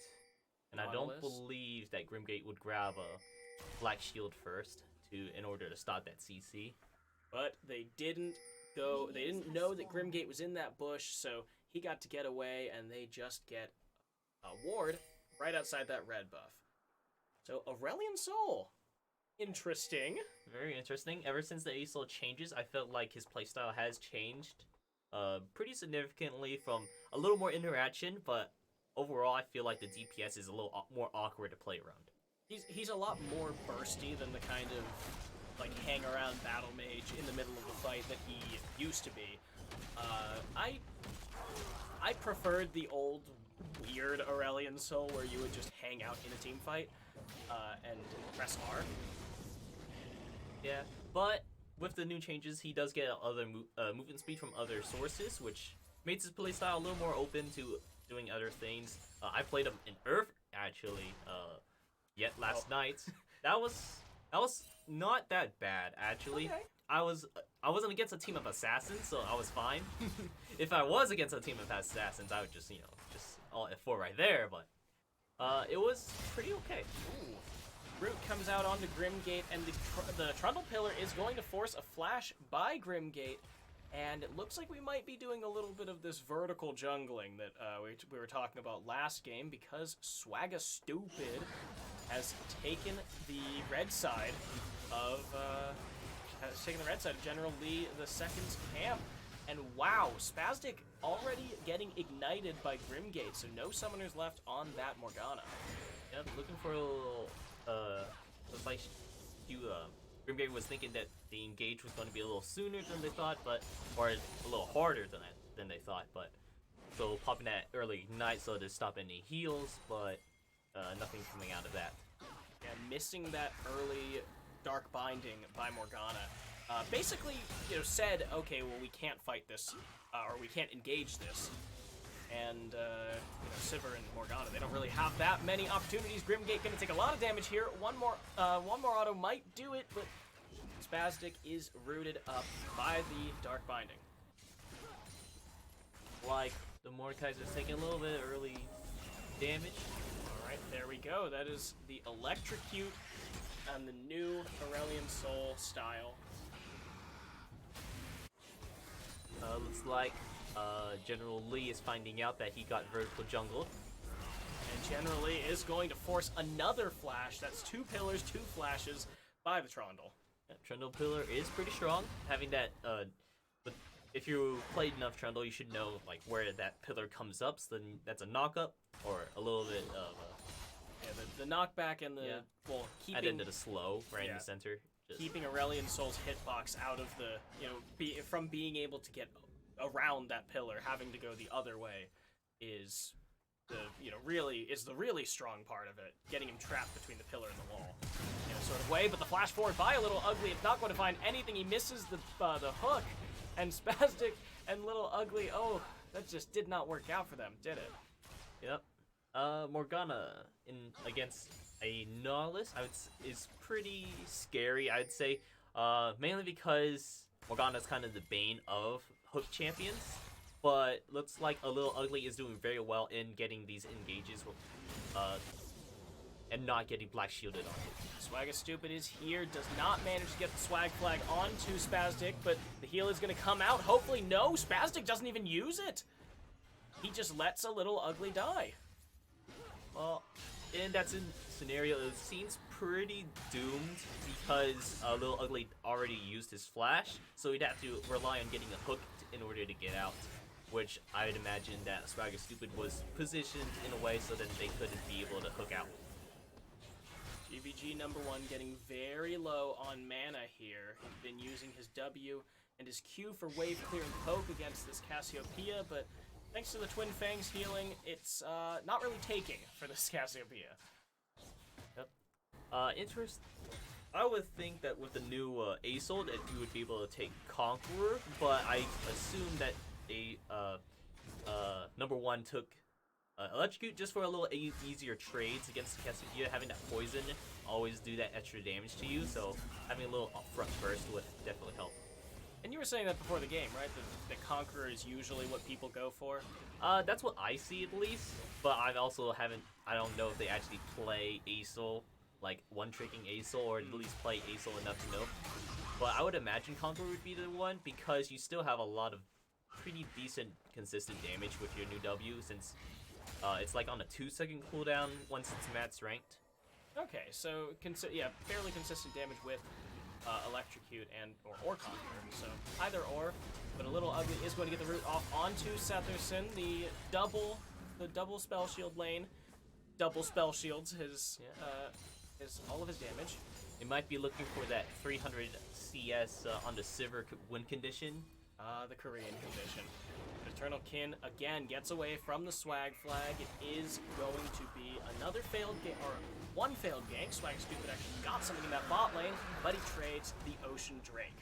And I don't believe that Grimgate would grab a Black Shield first in order to stop that CC. But they didn't know that Grimgate was in that bush, so he got to get away, and they just get a ward right outside that red buff. So Aurelion Sol. Interesting. Very interesting. Ever since the Asol changes, I felt like his playstyle has changed pretty significantly from a little more interaction, but overall, I feel like the DPS is a little more awkward to play around. He's a lot more bursty than the kind of like hang around battle mage in the middle of the fight that he used to be. I preferred the old weird Aurelion Sol where you would just hang out in a team fight and press R. Yeah, but with the new changes, he does get other movement speed from other sources, which makes his playstyle a little more open to doing other things. I played him in Earth actually last night. That was not that bad actually. Okay. I wasn't against a team of assassins, so I was fine. If I was against a team of assassins, I would just all F4 right there, but it was pretty okay. Ooh. Root comes out onto Grimgate, and the Trundle Pillar is going to force a flash by Grimgate. And it looks like we might be doing a little bit of this vertical jungling that we were talking about last game, because Swagga Stupid has taken the red side of General Lee the Second's camp. And wow, Spazdic already getting ignited by Grimgate, so no summoners left on that Morgana. Yep, looking for a little looks like Grimgate was thinking that the engage was going to be a little sooner than they thought, or a little harder than they thought, but so popping that early ignite so to stop any heals, but nothing coming out of that. Yeah, missing that early dark binding by Morgana. Basically, said, okay, well, we can't fight this, or we can't engage this. And Sivir and Morgana, they don't really have that many opportunities. Grimgate gonna take a lot of damage here. One more auto might do it, but Spazdic is rooted up by the Dark Binding. Like the Mordekaiser's taking a little bit of early damage. Alright, there we go. That is the Electrocute and the new Aurelion Sol style. Looks like General Lee is finding out that he got vertical jungle. And General Lee is going to force another flash. That's 2 pillars, 2 flashes by the Trundle. Yeah, Trundle pillar is pretty strong. Having that, but if you played enough Trundle, you should know like where that pillar comes up. So then that's a knock up or a little bit of the knockback and the keeping and into the slow right in the center. Keeping Aurelion Sol's hitbox out of the from being able to get around that pillar, having to go the other way is the really strong part of it. Getting him trapped between the pillar and the wall, sort of way. But the flash forward by a Little Ugly, it's not going to find anything. He misses the hook, and Spazdic and Little Ugly. Oh, that just did not work out for them, did it? Yep. Morgana against a Nautilus is pretty scary, I'd say. Mainly because Morgana's kind of the bane of hook champions, but looks like a Little Ugly is doing very well in getting these engages and not getting black shielded on it. Swagga Stupid is here, does not manage to get the swag flag onto Spazdic, but the heal is going to come out. Hopefully, no, Spazdic doesn't even use it. he just lets a little ugly die. Well, in that scenario, it seems pretty doomed because Little Ugly already used his flash, so he'd have to rely on getting a hook in order to get out, which I'd imagine that Swagger Stupid was positioned in a way so that they couldn't be able to hook out. GVG number 1 getting very low on mana here. He's been using his W and his Q for wave clearing poke against this Cassiopeia, but thanks to the Twin Fangs healing, it's not really taking for this Cassiopeia. Yep. I would think that with the new Aesol that you would be able to take Conqueror, but I assume that number 1 took Electrocute just for a little easier trades against the Cassiopeia. Having that poison always do that extra damage to you, so having a little upfront burst would definitely help. And you were saying that before the game, right? The Conqueror is usually what people go for? That's what I see at least, but I don't know if they actually play Aesol, like one-tricking Aesol, or at least play Aesol enough to know. But I would imagine Conqueror would be the one, because you still have a lot of pretty decent consistent damage with your new W, since it's like on a 2-second cooldown once it's max ranked. Okay, so yeah, fairly consistent damage with Electrocute and or Conqueror. So either or, but a little ugly is going to get the root off onto Setherson. The double spell shield lane, double spell shields his all of his damage. It might be looking for that 300 CS on the Sivir win condition. The Korean condition. Eternal Kin again gets away from the swag flag. It is going to be another failed game, or one failed gank. Swag Stupid actually got something in that bot lane, but he trades the Ocean Drake.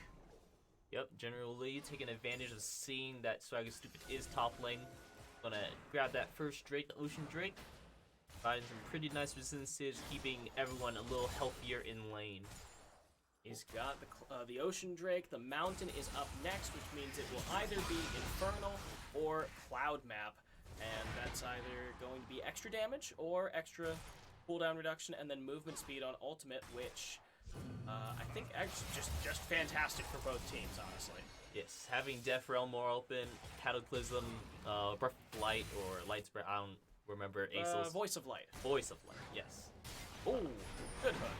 Yep, General Lee taking advantage of seeing that Swag Stupid is top lane. Gonna grab that first Drake, the Ocean Drake. Finding some pretty nice resistances, keeping everyone a little healthier in lane. He's got the Ocean Drake. The Mountain is up next, which means it will either be Infernal or Cloud Map. And that's either going to be extra damage or extra cooldown reduction, and then movement speed on Ultimate, which I think just fantastic for both teams, honestly. Yes, having Death Realm more open, Cataclysm, Breath of Light, or Light Spread, I don't remember Aesol's. Voice of Light. Voice of Light, yes. Ooh, good hook.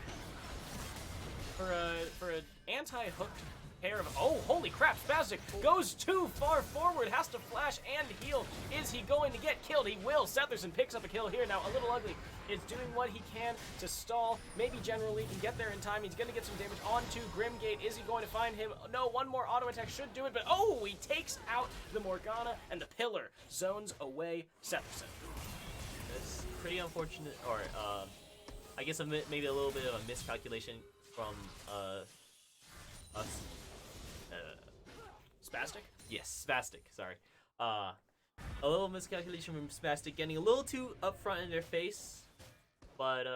For an anti-hooked pair of... Oh, holy crap, Spastic goes too far forward, has to flash and heal. Is he going to get killed? He will. Setherson picks up a kill here. Now, a little ugly is doing what he can to stall. Maybe Generally can get there in time. He's going to get some damage onto Grimgate. Is he going to find him? No, one more auto attack should do it, but oh, he takes out the Morgana, and the Pillar zones away Setherson. It's pretty unfortunate, or I guess maybe a little bit of a miscalculation from us. Spastic? Yes, Spastic, sorry. A little miscalculation from Spastic, getting a little too upfront in their face, but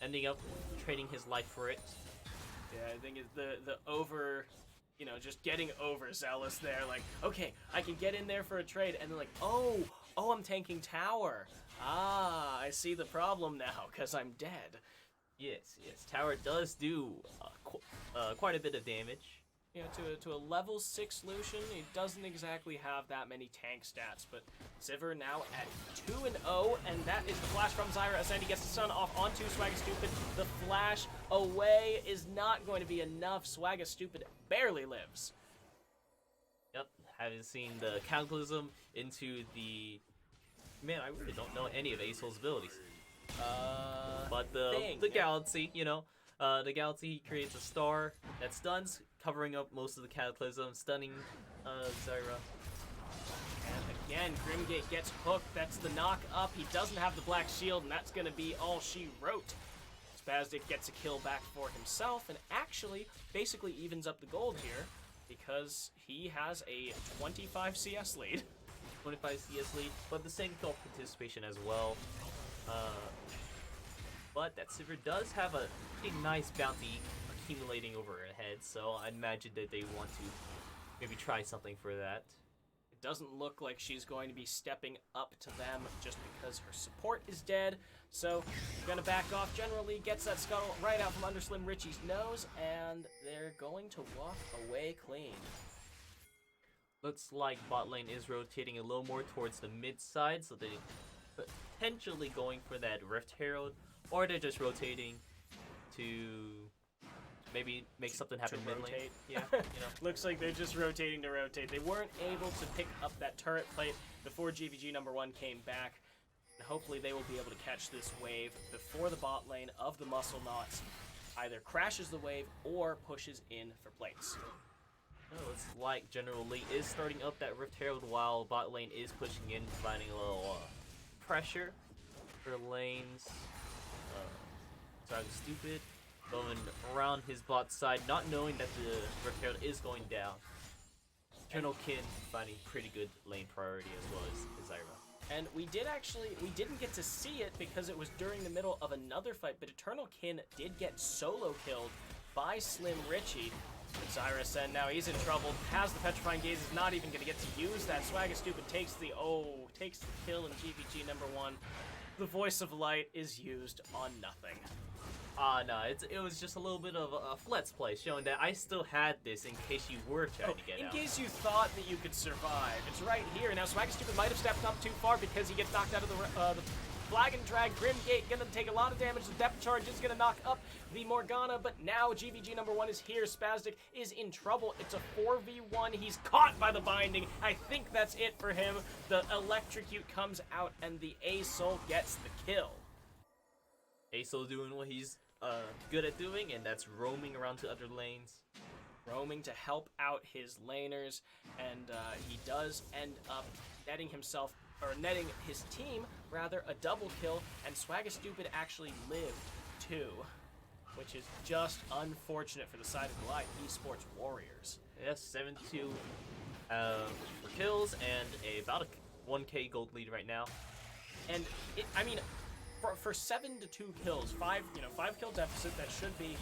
ending up trading his life for it. Yeah, I think it's the over, just getting overzealous there. Like, okay, I can get in there for a trade, and then like, oh, I'm tanking tower. Ah, I see the problem now, because I'm dead. Yes, tower does do quite a bit of damage. To a level 6 Lucian, he doesn't exactly have that many tank stats, but Sivir now at 2-0, and that is the flash from Zyra. Ascendi gets the stun off onto Swagga Stupid. The flash away is not going to be enough. Swagga Stupid barely lives. Yep, having seen the Cataclysm into the... Man, I really don't know any of Aesol's abilities. But the Galaxy, the Galaxy, he creates a star that stuns, covering up most of the Cataclysm, stunning Zyra. And again, Grimgate gets hooked. That's the knock up. He doesn't have the black shield, and that's going to be all she wrote. Spastic gets a kill back for himself, and actually basically evens up the gold here, because he has a 25 CS lead. 25 CS lead, but the same kill participation as well. But that Sivir does have a pretty nice bounty accumulating over her head, so I imagine that they want to maybe try something for that. It doesn't look like she's going to be stepping up to them just because her support is dead, so gonna back off. Generally gets that scuttle right out from under Slim Richie's nose, and they're going to walk away clean. Looks like bot lane is rotating a little more towards the mid side, so they potentially going for that Rift Herald, or they're just rotating to maybe make something happen mid lane. Rotate. Yeah, Looks like they're just rotating to rotate. They weren't able to pick up that turret plate before GVG number 1 came back. And hopefully they will be able to catch this wave before the bot lane of the Muscle Knots either crashes the wave or pushes in for plates. Oh, it's like General Lee is starting up that Rift Herald while bot lane is pushing in, providing a little pressure for lanes. Sorry, I'm stupid. Going around his bot side, not knowing that the Rift Herald is going down. Eternal Kin finding pretty good lane priority as well as Zyra. And we didn't get to see it because it was during the middle of another fight, but Eternal Kin did get solo killed by Slim Richie. And Zyra said now he's in trouble, has the Petrifying Gaze, is not even going to get to use that. Swagastupid takes the kill in GVG number 1. The Voice of Light is used on nothing. No, it was just a little bit of a Let's Play, showing that I still had this in case you were trying to get out. In case you thought that you could survive. It's right here. Now, Swagastupid might have stepped up too far because he gets knocked out of the Flag and Drag. Grim Gate gonna take a lot of damage. The Depth Charge is gonna knock up the Morgana, but now GVG number 1 is here. Spaztic is in trouble. It's a 4v1. He's caught by the binding. I think that's it for him. The Electrocute comes out, and the A-Soul gets the kill. A-Soul doing what he's good at doing, and that's roaming around to other lanes. Roaming to help out his laners, and he does end up netting his team, rather, a double kill, and Swagastupid actually lived too, which is just unfortunate for the side of Goliath Esports Warriors. Yes, 7-2 for kills, and about a 1k gold lead right now. And for 7 to 2 kills, 5 kill deficit, that should be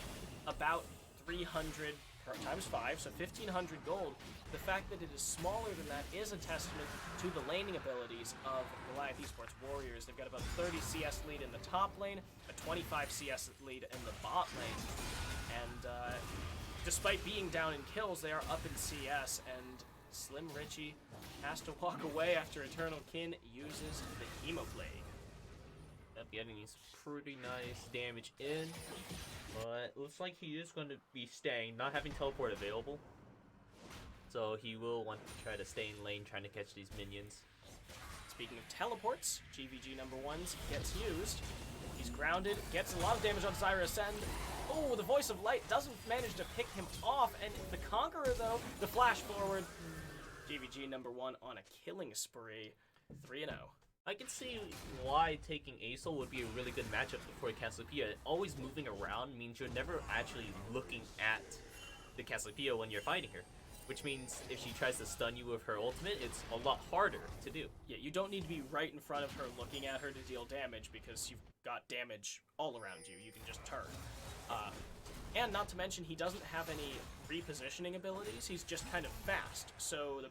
about 300 times 5, so 1,500 gold. The fact that it is smaller than that is a testament to the laning abilities of Goliath Esports Warriors. They've got about 30 CS lead in the top lane, a 25 CS lead in the bot lane, and despite being down in kills, they are up in CS, and Slim Richie has to walk away after Eternal Kin uses the Hemoplague. Yep, getting pretty nice damage in, but looks like he is going to be staying, not having teleport available. So he will want to try to stay in lane, trying to catch these minions. Speaking of teleports, GVG number 1 gets used. He's grounded, gets a lot of damage on Zyra Ascend. Oh, the Voice of Light doesn't manage to pick him off, and the Conqueror, though, the flash forward. GVG number 1 on a killing spree, 3-0. I can see why taking A-Soul would be a really good matchup for Cassiopeia. Always moving around means you're never actually looking at the Cassiopeia when you're fighting her. Which means if she tries to stun you with her ultimate, it's a lot harder to do. Yeah, you don't need to be right in front of her looking at her to deal damage because you've got damage all around you. You can just turn. And not to mention, he doesn't have any repositioning abilities. He's just kind of fast. So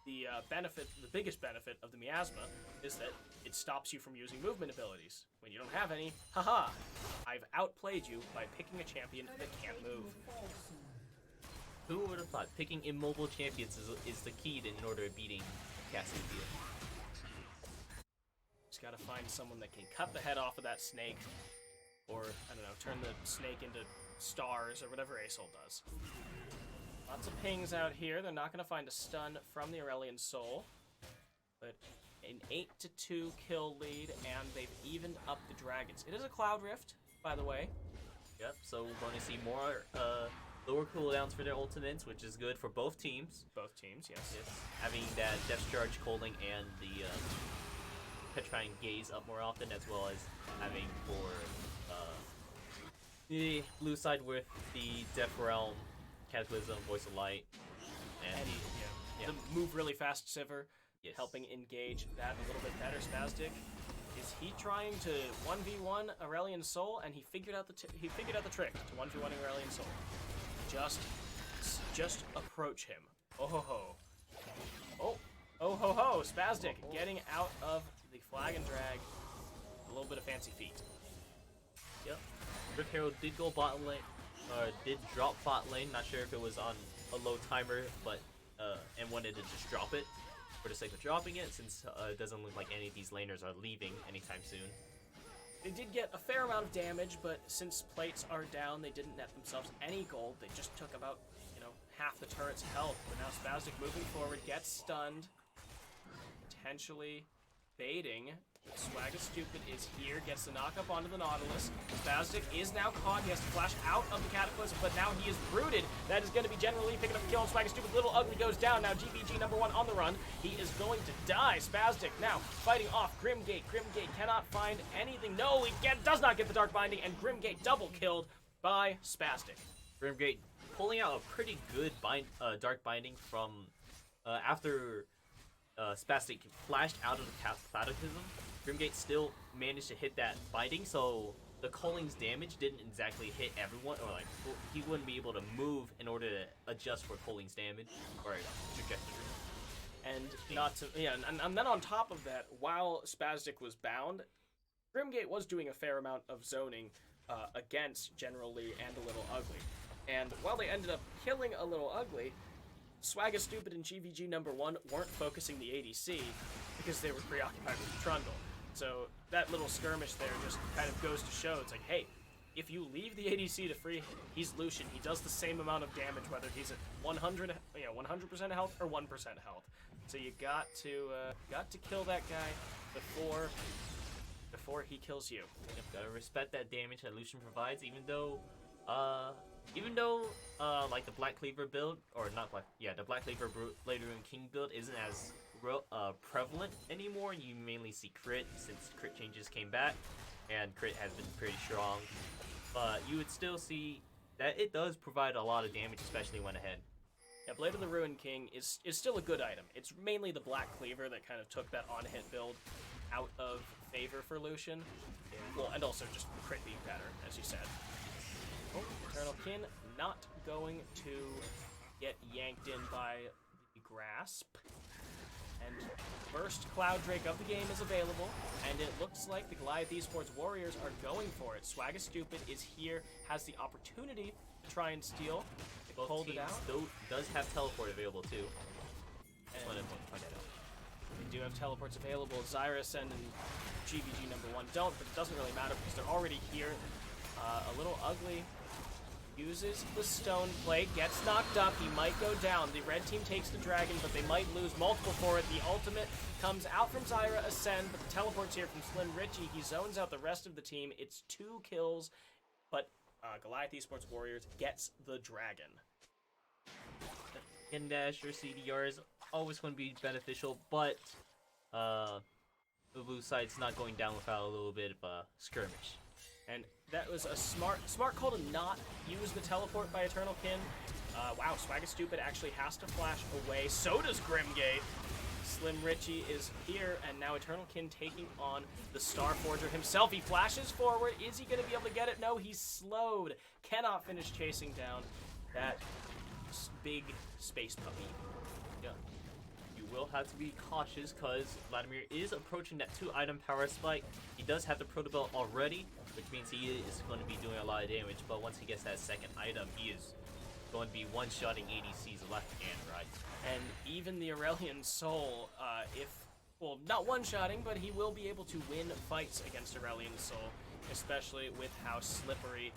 the biggest benefit of the Miasma is that it stops you from using movement abilities. When you don't have any, haha, I've outplayed you by picking a champion that can't move. Who would have thought picking immobile champions is the key in order to beating Cassiopeia? Just gotta find someone that can cut the head off of that snake, or, I don't know, turn the snake into stars, or whatever A-Soul does. Lots of pings out here. They're not gonna find a stun from the Aurelian Soul, but an 8-2 kill lead, and they've evened up the dragons. It is a Cloud Rift, by the way. Yep, so we're going to see more lower cooldowns for their ultimates, which is good for both teams. Both teams, yes. Having that Depth Charge, Colding, and the Petrifying Gaze up more often, as well as having for the blue side with the Death Realm, Cataclysm, Voice of Light, and the move really fast Sivir, yes, helping engage that a little bit better. Spaztic, is he trying to 1v1 Aurelian Soul, and he figured out the trick to 1v1 Aurelian Soul. Just approach him. Oh ho ho. Oh ho ho. Spaztic getting out of the Flag and Drag. A little bit of fancy feet. Yep. Rift Herald did go bot lane, or did drop bot lane. Not sure if it was on a low timer, but and wanted to just drop it for the sake of dropping it, since it doesn't look like any of these laners are leaving anytime soon. They did get a fair amount of damage, but since plates are down, they didn't net themselves any gold. They just took about, half the turret's health. But now Spaztic moving forward, gets stunned, potentially baiting. Swagger Stupid is here, gets the knock up onto the Nautilus. Spaztic is now caught. He has to flash out of the Cataclysm, but now he is rooted. That is going to be generally picking up the kill, and Swagger Stupid Little Ugly goes down. Now GVG #1 on the run. He is going to die. Spaztic now fighting off Grimgate. Grimgate cannot find anything. No, he does not get the Dark Binding, and Grimgate double killed by Spaztic. Grimgate pulling out a pretty good Dark Binding from after Spaztic flashed out of the Cataclysm. Grimgate still managed to hit that binding, so the Colling's damage didn't exactly hit everyone, or like he wouldn't be able to move in order to adjust for Colling's damage or trajectory. And and then on top of that, while Spaztic was bound, Grimgate was doing a fair amount of zoning against General Lee and a Little Ugly. And while they ended up killing a Little Ugly, Swagga Stupid and GVG #1 weren't focusing the ADC because they were preoccupied with Trundle. So that little skirmish there just kind of goes to show, it's like, hey, if you leave the ADC to free, he's Lucian. He does the same amount of damage whether he's at 100% health or 1% health. So you got to kill that guy before he kills you. Yep, gotta respect that damage that Lucian provides, even though like the Black Cleaver build, or not Black, yeah, the Black Cleaver Later Rune King build isn't as prevalent anymore. You mainly see crit, since crit changes came back, and crit has been pretty strong. But you would still see that it does provide a lot of damage, especially when ahead. Yeah, Blade of the Ruined King is still a good item. It's mainly the Black Cleaver that kind of took that on-hit build out of favor for Lucian. Yeah. Well, and also just crit being better, as you said. Oh, Eternal Kin not going to get yanked in by the Grasp. And first Cloud Drake of the game is available, and it looks like the Goliath Esports Warriors are going for it. Swagga Stupid is here, has the opportunity to try and steal. Both pulled teams it out. Does have teleport available too. And they do have teleports available. Xyrus and GVG #1 don't, but it doesn't really matter because they're already here. A Little Ugly uses the Stone Plate, gets knocked up, he might go down. The red team takes the dragon, but they might lose multiple for it. The ultimate comes out from Zyra Ascend, but the teleport's here from Slim Richie. He zones out the rest of the team. It's 2 kills, but Goliath Esports Warriors gets the dragon. In dash or CDR is always going to be beneficial, but the blue side's not going down without a little bit of a skirmish. And that was a smart call to not use the teleport by Eternal Kin. Wow, Swagga Stupid actually has to flash away. So does Grimgate. Slim Richie is here, and now Eternal Kin taking on the Star Forger himself. He flashes forward. Is he going to be able to get it? No, he's slowed. Cannot finish chasing down that big space puppy. Yeah. You will have to be cautious, because Vladimir is approaching that 2-item power spike. He does have the Proto Belt already, which means he is going to be doing a lot of damage, but once he gets that second item, he is going to be one-shotting ADCs left and right. And even the Aurelian Soul, not one-shotting, but he will be able to win fights against Aurelian Soul, especially with how slippery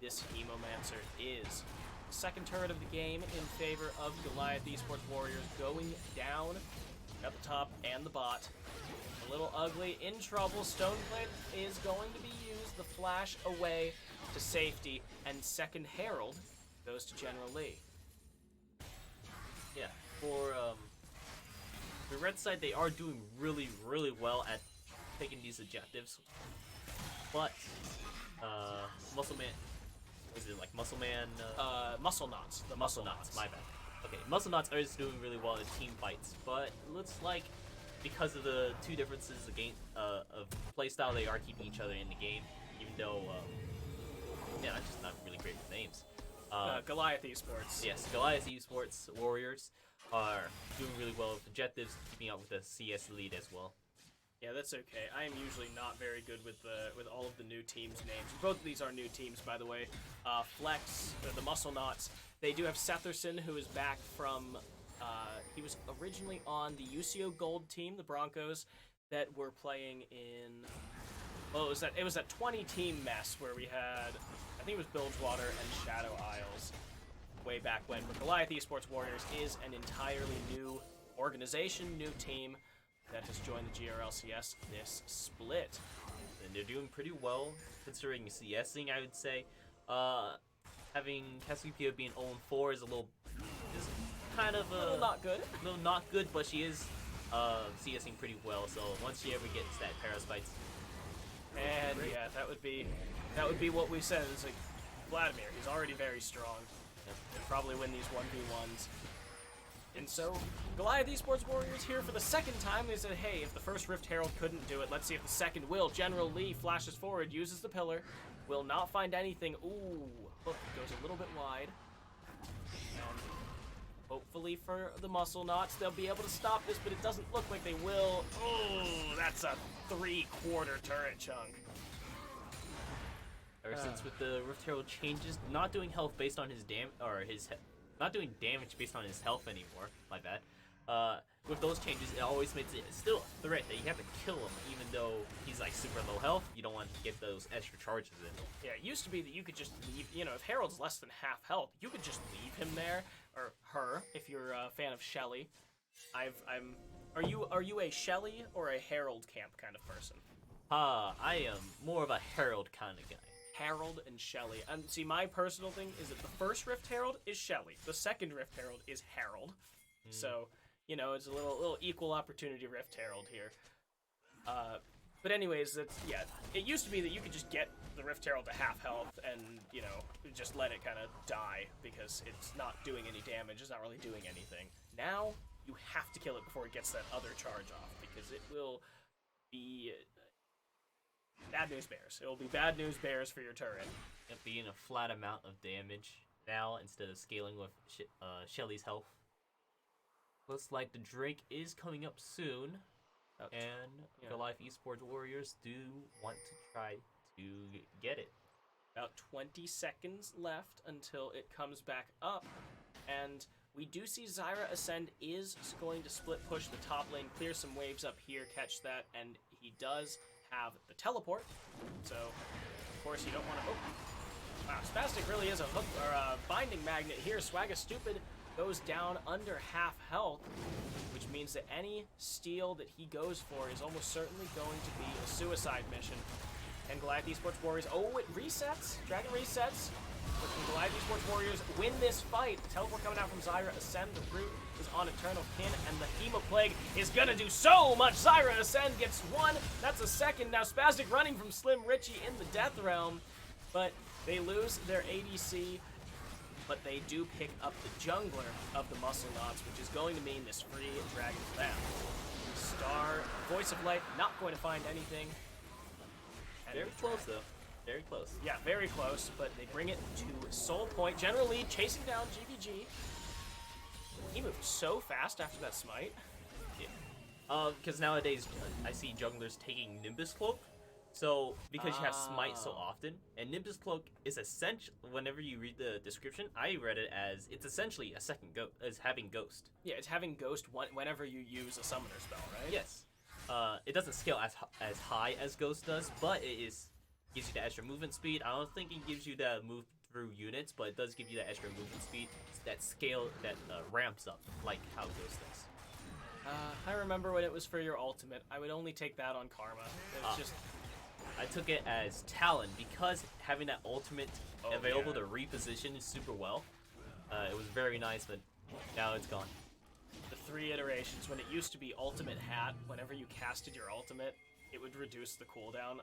this Hemomancer is. Second turret of the game in favor of Goliath Esports Warriors going down at the top and the bot. A Little Ugly in trouble. Stoneblade is going to be used. The flash away to safety, and second Herald goes to General Lee. Yeah, for the red side, they are doing really, really well at taking these objectives, but Muscle Man. Is it like Muscle Man? Muscle Knots. The Muscle Knots, my bad. Okay, Muscle Knots are just doing really well in team fights, but it looks like because of the two differences of playstyle, they are keeping each other in the game, even though, yeah, I'm just not really great with names. Goliath Esports. Yes, Goliath Esports Warriors are doing really well with objectives, keeping up with the CS lead as well. Yeah, that's okay. I am usually not very good with all of the new teams' names. Both of these are new teams, by the way. Flex, the Muscle Knots. They do have Setherson, who is back from He was originally on the UCO Gold team, the Broncos, that were playing in. Well, it was that 20-team mess where we had, I think it was Bilgewater and Shadow Isles way back when. But Goliath Esports Warriors is an entirely new organization, new team that has joined the GRLCS this split. And they're doing pretty well considering CSing, I would say. Having Cassiopeia being 0-4 is kind of A little not good. a little not good, but she is CSing pretty well. So once she ever gets that Paraspites, And yeah, that would be what we said. It's like Vladimir, he's already very strong. He'll probably win these 1v1s. And so, Goliath Esports Warriors here for the second time. They said, hey, if the first Rift Herald couldn't do it, let's see if the second will. General Lee flashes forward, uses the pillar, will not find anything. Ooh, hook goes a little bit wide. And hopefully for the Muscle Knots, they'll be able to stop this, but it doesn't look like they will. Oh, that's a 3/4 turret chunk. ever since with the Rift Herald changes, not doing health based on his not doing damage based on his health anymore. My bad. With those changes, it always makes it still a threat that you have to kill him, even though he's like super low health. You don't want to get those extra charges in. Yeah, it used to be that you could just leave. You know, if Harold's less than half health, you could just leave him there, or her, if you're a fan of Shelly. Are you a Shelly or a Harold camp kind of person? I am more of a Herald kind of guy. Harold and Shelly. And see, my personal thing is that the first Rift Herald is Shelly. The second Rift Herald is Harold. So, you know, it's a little equal opportunity Rift Herald here. But anyways, it used to be that you could just get the Rift Herald to half health and, you know, just let it kind of die because it's not doing any damage. It's not really doing anything. Now, you have to kill it before it gets that other charge off because it will be bad news bears. It will be bad news bears for your turret. It being a flat amount of damage now instead of scaling with Shelly's health. Looks like the Drake is coming up soon, and Goliath Esports Warriors do want to try to get it. About 20 seconds left until it comes back up, and we do see Zyra Ascend is going to split push the top lane, clear some waves up here, catch that, and he does have the teleport, so of course you don't want to. Oh, wow, Spastic really is a hook or a binding magnet here. Swagga Stupid goes down under half health, which means that any steal that he goes for is almost certainly going to be a suicide mission. And Goliath Esports Warriors, oh, it resets. Dragon resets. But can Goliath Esports Warriors win this fight? The teleport coming out from Zyra Ascend. The root is on Eternal Kin, and the Hemoplague is gonna do so much. Zyra Ascend gets one. That's a second. Now Spastic running from Slim Richie in the Death Realm, but they lose their ADC. But they do pick up the jungler of the Muscle Knots, which is going to mean this free dragon for them. Star, Voice of Light, not going to find anything. And very close, though. Very close. Yeah, very close, but they bring it to Soul Point. General Lee chasing down GVG. He moved so fast after that smite. Yeah. Because nowadays, I see junglers taking Nimbus Cloak. So, because you have Smite so often, and Nimbus Cloak is essential. Whenever you read the description, I read it as it's essentially a second ghost, as having Ghost. Yeah, it's having Ghost whenever you use a summoner spell, right? Yes. It doesn't scale as high as Ghost does, but gives you the extra movement speed. I don't think it gives you that move through units, but it does give you that extra movement speed, that scale that ramps up, like how Ghost does. I remember when it was for your ultimate. I would only take that on Karma. It was just. I took it as Talon because having that ultimate available to reposition super well. It was very nice, but now it's gone. The 3 iterations, when it used to be Ultimate Hat, whenever you casted your ultimate, it would reduce the cooldown,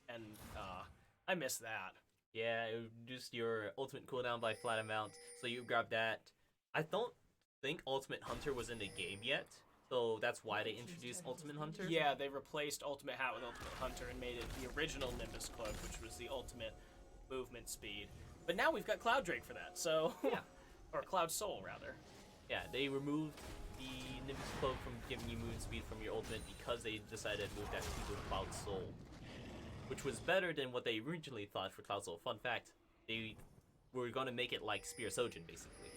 and I miss that. Yeah, it reduced your ultimate cooldown by flat amount, so you grab that. I don't think Ultimate Hunter was in the game yet. So that's why they introduced Ultimate Hunter? Yeah, they replaced Ultimate Hat with Ultimate Hunter and made it the original Nimbus Cloak, which was the ultimate movement speed. But now we've got Cloud Drake for that, so... Yeah. Or Cloud Soul, rather. Yeah, they removed the Nimbus Cloak from giving you movement speed from your ultimate because they decided to move that to the Cloud Soul. Which was better than what they originally thought for Cloud Soul. Fun fact, they were going to make it like Spear Sojin, basically.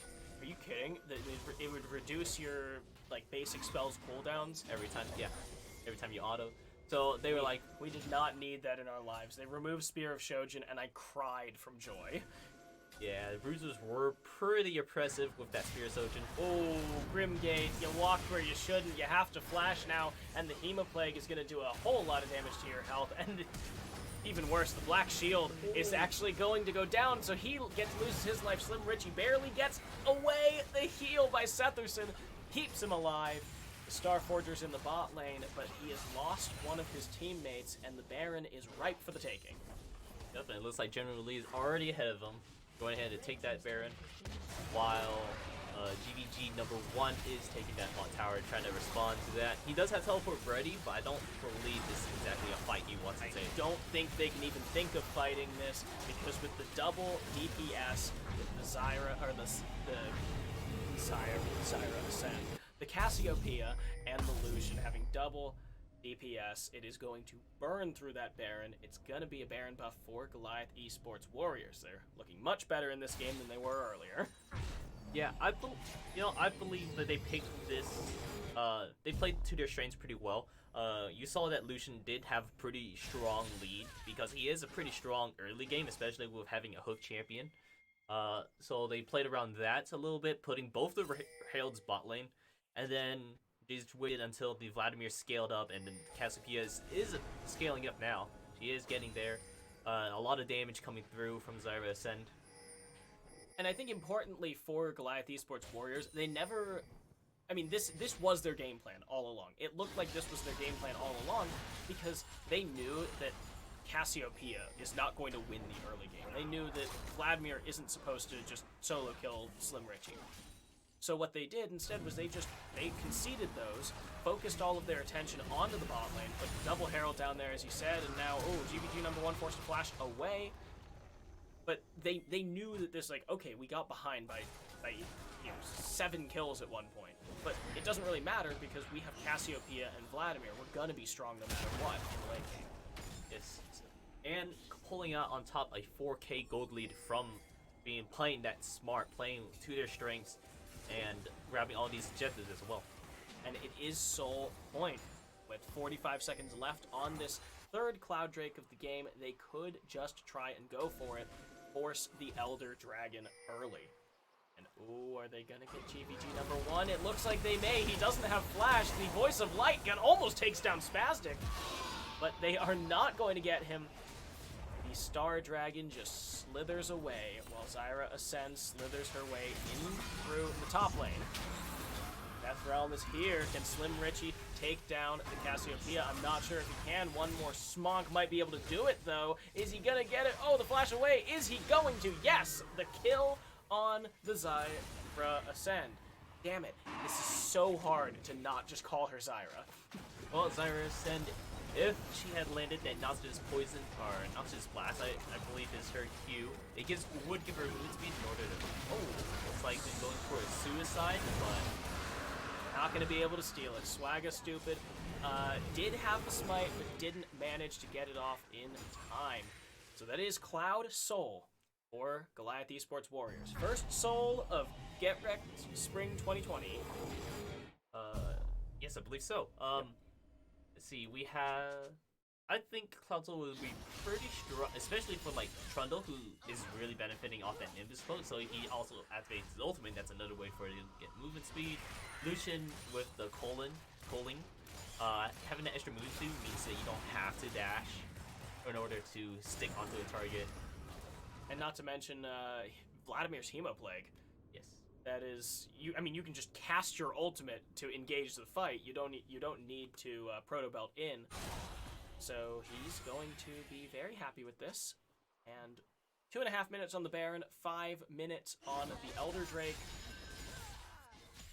Are you kidding? That it would reduce your like basic spells cooldowns every time. Yeah, every time you auto. So they were like, we did not need that in our lives. They removed Spear of Shojin, and I cried from joy. yeah, the bruisers were pretty oppressive with that Spear Sojin. Oh, Grimgate, you walked where you shouldn't. You have to flash now, and the Hemoplague is going to do a whole lot of damage to your health. And even worse, the Black Shield is actually going to go down, so he loses his life. Slim Richie barely gets away. The heal by Setherson keeps him alive. The Starforger's in the bot lane, but he has lost one of his teammates, and the Baron is ripe for the taking. Yep, and it looks like General Lee is already ahead of him, going ahead to take that Baron, while GVG #1 is taking that bot tower, trying to respond to that. He does have teleport ready, but I don't believe this is exactly a fight he wants to take. I don't think they can even think of fighting this, because with the double DPS, with the Zyra, or the Zyra Ascend, the Cassiopeia and the Lucian having double DPS, it is going to burn through that Baron. It's going to be a Baron buff for Goliath Esports Warriors. They're looking much better in this game than they were earlier. Yeah, I believe that they picked this. They played to their strengths pretty well. You saw that Lucian did have a pretty strong lead because he is a pretty strong early game, especially with having a hook champion. So they played around that a little bit, putting both the Herald's bot lane, and then they just waited until the Vladimir scaled up, and then Cassiopeia is scaling up now. She is getting there. A lot of damage coming through from Zyra Ascend. And I think importantly for Goliath Esports Warriors, they never... I mean, this was their game plan all along. It looked like this was their game plan all along because they knew that Cassiopeia is not going to win the early game. They knew that Vladimir isn't supposed to just solo kill Slim Richie. So what they did instead was they conceded those, focused all of their attention onto the bot lane, put the double Herald down there as you said, and now, GVG #1 forced to flash away. But they knew that this, like, okay, we got behind by 7 kills at one point. But it doesn't really matter because we have Cassiopeia and Vladimir. We're gonna be strong no matter what in the late game. Yes. And pulling out on top a 4K gold lead from playing that smart, playing to their strengths, and grabbing all these objectives as well. And it is Soul Point. With 45 seconds left on this third Cloud Drake of the game, they could just try and go for it, force the Elder Dragon early. And are they gonna get GVG #1? It looks like they may. He doesn't have flash. The Voice of Light gun almost takes down Spastic, but they are not going to get him. The Star Dragon just slithers away while Zyra Ascend slithers her way in through the top lane. Death Realm is here. Can Slim Richie take down the Cassiopeia? I'm not sure if he can. One more Smonk might be able to do it, though. Is he gonna get it? Oh, the flash away. Is he going to? Yes! The kill on the Zyra Ascend. Damn it. This is so hard to not just call her Zyra. Well, Zyra Ascend, if she had landed that Noxus Poison, or Noxus Blast, I believe is her Q, it would give her movement speed in order to... looks like they're going for a suicide, but... not going to be able to steal it. Swagga stupid. Did have the smite, but didn't manage to get it off in time. So that is Cloud Soul for Goliath Esports Warriors. First Soul of Get Wrecked Spring 2020. Yes, I believe so. Let's see, we have... I think Cloud Soul will be pretty strong, especially for like Trundle, who is really benefiting off that Nimbus code, so he also activates his ultimate. That's another way for him to get movement speed. Lucian with the calling, having that extra move speed means that you don't have to dash in order to stick onto a target. And not to mention Vladimir's Hemoplague. Yes. That is, you can just cast your ultimate to engage the fight. You don't need to proto belt in. So he's going to be very happy with this. And 2.5 minutes on the Baron, 5 minutes on the Elder Drake.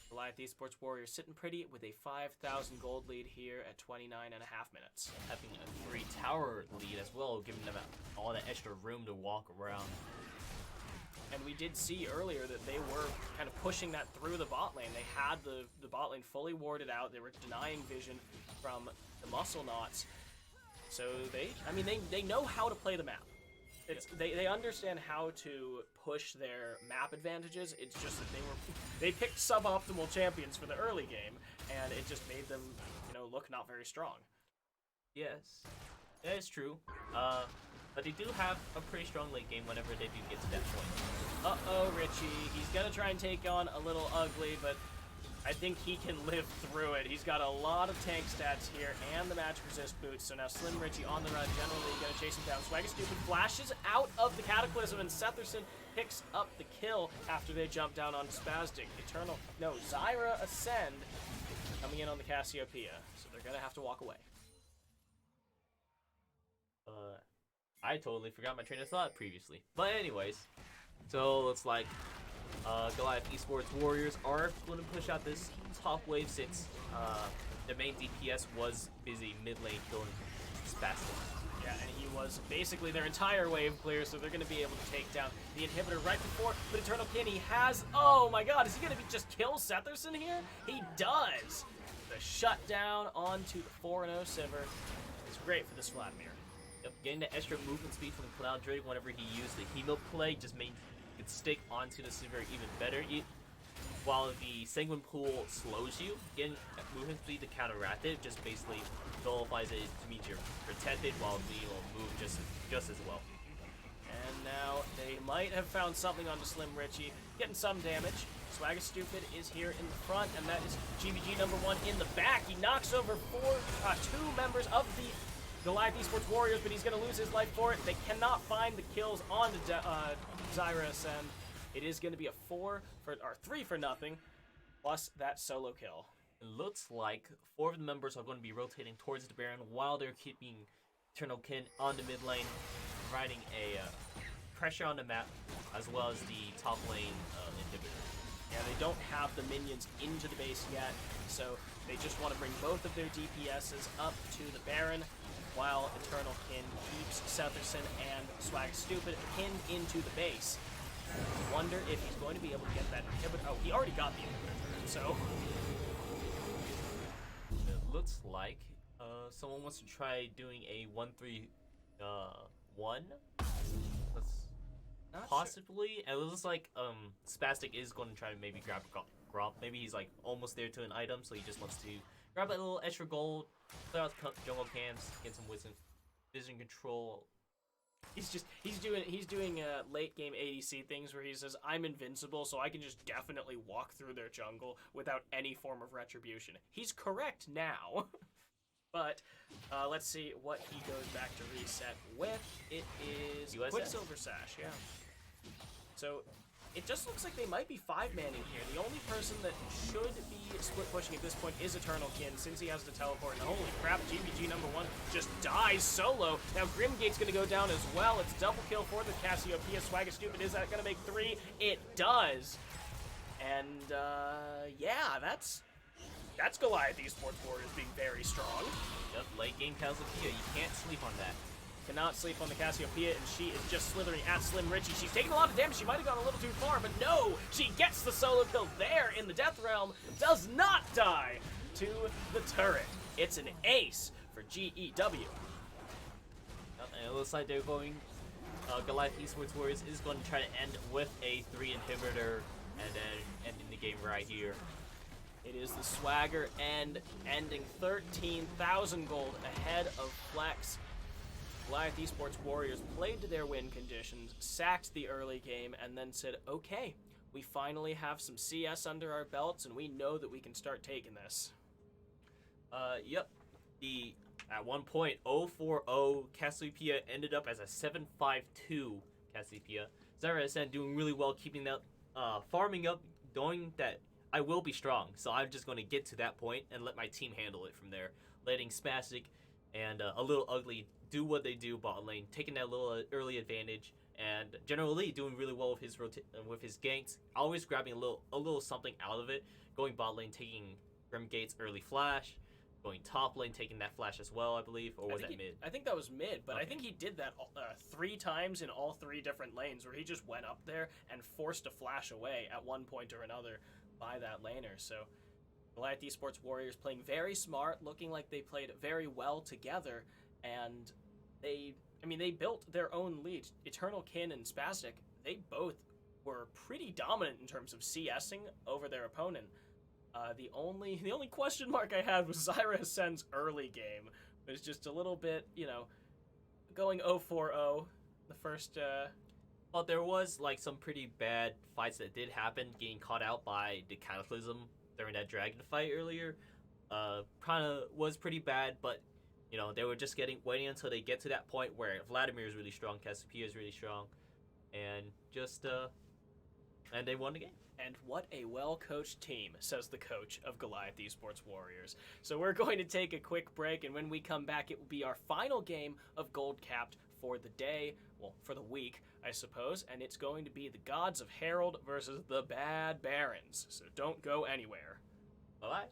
Goliath Esports Warriors sitting pretty with a 5,000 gold lead here at 29.5 minutes. Having a free tower lead as well, giving them all that extra room to walk around. And we did see earlier that they were kind of pushing that through the bot lane. They had the bot lane fully warded out. They were denying vision from the Muscle Knots. So they know how to play the map. They understand how to push their map advantages. It's just that they picked suboptimal champions for the early game, and it just made them, look not very strong. Yes, that is true. But they do have a pretty strong late game whenever they do get to that point. Uh-oh, Richie. He's gonna try and take on a little ugly, but I think he can live through it. He's got a lot of tank stats here and the magic resist boots. So now Slim Richie on the run, generally gonna chase him down. Swagger Stupid flashes out of the Cataclysm, and Setherson picks up the kill after they jump down on Spastic. Zyra Ascend coming in on the Cassiopeia. So they're gonna have to walk away. I totally forgot my train of thought previously. But anyways, so looks like Goliath Esports Warriors are going to push out this top wave since the main DPS was busy mid lane killing Spastic. Yeah, and he was basically their entire wave clear, so they're going to be able to take down the inhibitor right before. But Eternal Kin, he has... Oh my god, is he going to just kill Setherson here? He does! The shutdown onto the 4-0 Sivir is great for this Vladimir. Yep, getting the extra movement speed from Cloud Drake whenever he used the Hemo play just made it stick onto the Sivir even better. While the Sanguine Pool slows you, getting movement speed to counteract it just basically nullifies it to mean you're protected while you move just as well. And now they might have found something on the Slim Richie, getting some damage. Swagger Stupid is here in the front, and that is GVG #1 in the back. He knocks over two members of the Goliath Esports Warriors, but he's going to lose his life for it. They cannot find the kills on the Zyra Ascend. It is going to be a 3 for nothing, plus that solo kill. It looks like 4 of the members are going to be rotating towards the Baron while they're keeping Eternal Kin on the mid lane, providing a pressure on the map, as well as the top lane inhibitor. Yeah, they don't have the minions into the base yet, so they just want to bring both of their DPSs up to the Baron, while Eternal Kin keeps Setherson and Swag Stupid pinned into the base. Wonder if he's going to be able to get that inhibitor. Oh, he already got the inhibitor, so... It looks like someone wants to try doing a 1-3-1. Possibly. Sure. And it looks like Spastic is going to try to maybe grab Gromp. Maybe he's like almost there to an item, so he just wants to grab a little extra gold, clear out jungle camps, get some vision control. He's doing late game ADC things where he says, I'm invincible, so I can just definitely walk through their jungle without any form of retribution. He's correct now. But let's see what he goes back to reset with. It is USS? Quicksilver Sash, yeah. So it just looks like they might be 5-manning here. The only person that should be split pushing at this point is Eternal Kin, since he has the teleport. And holy crap, GVG #1 just dies solo. Now Grimgate's going to go down as well. It's double kill for the Cassiopeia. Swagger Stupid, is that going to make 3? It does. And yeah, that's Goliath Esports Warriors being very strong. Yep, late game Cassiopeia, you can't sleep on that. Cannot sleep on the Cassiopeia, and she is just slithering at Slim Richie. She's taking a lot of damage. She might have gone a little too far, but no! She gets the solo kill there in the Death Realm. Does not die to the turret. It's an ace for GEW. Yep, and it looks like they're going... Goliath Esports Warriors is going to try to end with a 3 inhibitor, and then ending the game right here. It is the Swagger end, ending 13,000 gold ahead of Flex. Goliath Esports Warriors played to their win conditions, sacked the early game, and then said, okay, we finally have some CS under our belts, and we know that we can start taking this. Yep. At one point, 0-4-0 Cassiopeia ended up as a 7-5-2 Cassiopeia. Zyra Ascend doing really well, keeping that, farming up, knowing that I will be strong, so I'm just going to get to that point and let my team handle it from there. Letting Spastic and a little ugly do what they do bot lane, taking that little early advantage, and General Lee doing really well with his ganks, always grabbing a little something out of it, going bot lane, taking Grimgate's early flash, going top lane, taking that flash as well, I believe, or was that mid? I think that was mid, but okay. I think he did that 3 times in all 3 different lanes, where he just went up there and forced a flash away at one point or another by that laner. So Goliath Esports Warriors playing very smart, looking like they played very well together, and they I mean, they built their own lead. Eternal Kin and Spastic, they both were pretty dominant in terms of CSing over their opponent. The only question mark I had was Zyra Hassan's early game. It was just a little bit, going 0-4-0 the first. Well, there was like some pretty bad fights that did happen, getting caught out by the Cataclysm during that dragon fight earlier. Kind of was pretty bad, but they were just waiting until they get to that point where Vladimir is really strong, Cassiopeia is really strong, and and they won the game. And what a well-coached team, says the coach of Goliath Esports Warriors. So we're going to take a quick break, and when we come back, it will be our final game of Gold Capped for the day, well, for the week, I suppose, and it's going to be the Gods of Herald versus the Bad Barons. So don't go anywhere. Bye-bye.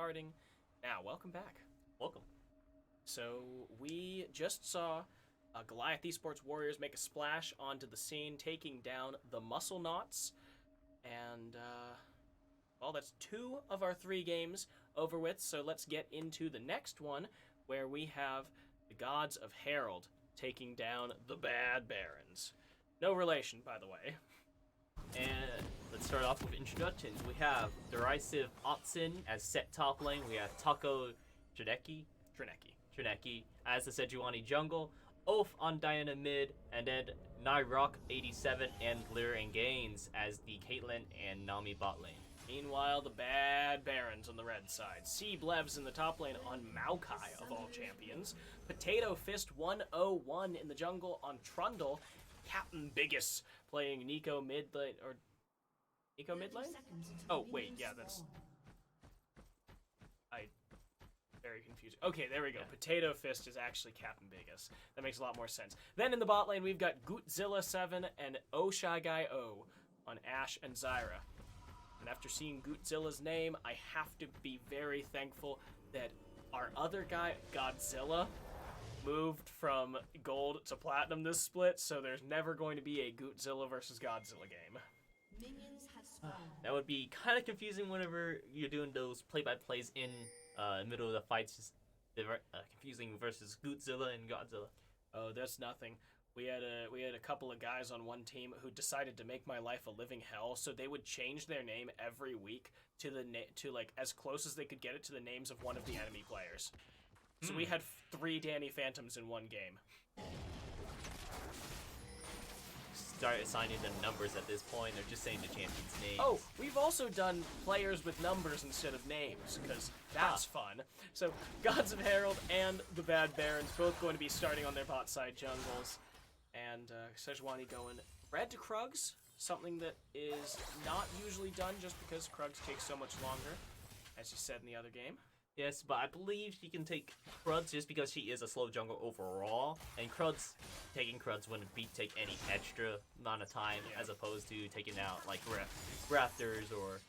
starting now. Welcome back. Welcome. So we just saw Goliath Esports Warriors make a splash onto the scene, taking down the Muscle Knots. And, well, that's 2 of our 3 games over with. So let's get into the next one, where we have the Gods of Herald taking down the Bad Barons. No relation, by the way. And let's start off with introductions. We have Derisive Otson as set top lane. We have Taco Trineki as the Sejuani jungle. Oath on Diana mid, and then Nyrock 87 and Glitter and Gaines as the Caitlyn and Nami bot lane. Meanwhile, the Bad Barons on the red side. Blevs in the top lane on Maokai, of all champions. Potato Fist 101 in the jungle on Trundle. Captain Biggest playing Nico mid lane, or Nico mid lane? Oh, wait, yeah, that's... Very confusing. Okay, there we go. Yeah. Potato Fist is actually Captain Biggest. That makes a lot more sense. Then in the bot lane, we've got Gootzilla 7 and Shy Guy O on Ashe and Zyra. And after seeing Gootzilla's name, I have to be very thankful that our other guy, Godzilla, moved from gold to platinum this split, so there's never going to be a Gootzilla versus Godzilla game. That would be kind of confusing whenever you're doing those play-by-plays in the middle of the fights. Just confusing versus Gootzilla and Godzilla. Oh, that's nothing. We had a couple of guys on one team who decided to make my life a living hell, so they would change their name every week to like as close as they could get it to the names of one of the enemy players. So we had 3 Danny Phantoms in one game. Start assigning them numbers at this point. They're just saying the champion's names. Oh, we've also done players with numbers instead of names, because that's fun. So, Gods of Herald and the Bad Barons both going to be starting on their bot side jungles. And Sejuani going red to Krugs, something that is not usually done just because Krugs takes so much longer, as you said in the other game. Yes, but I believe she can take Kruds just because she is a slow jungle overall, and taking Kruds wouldn't take any extra amount of time as opposed to taking out like Raptors or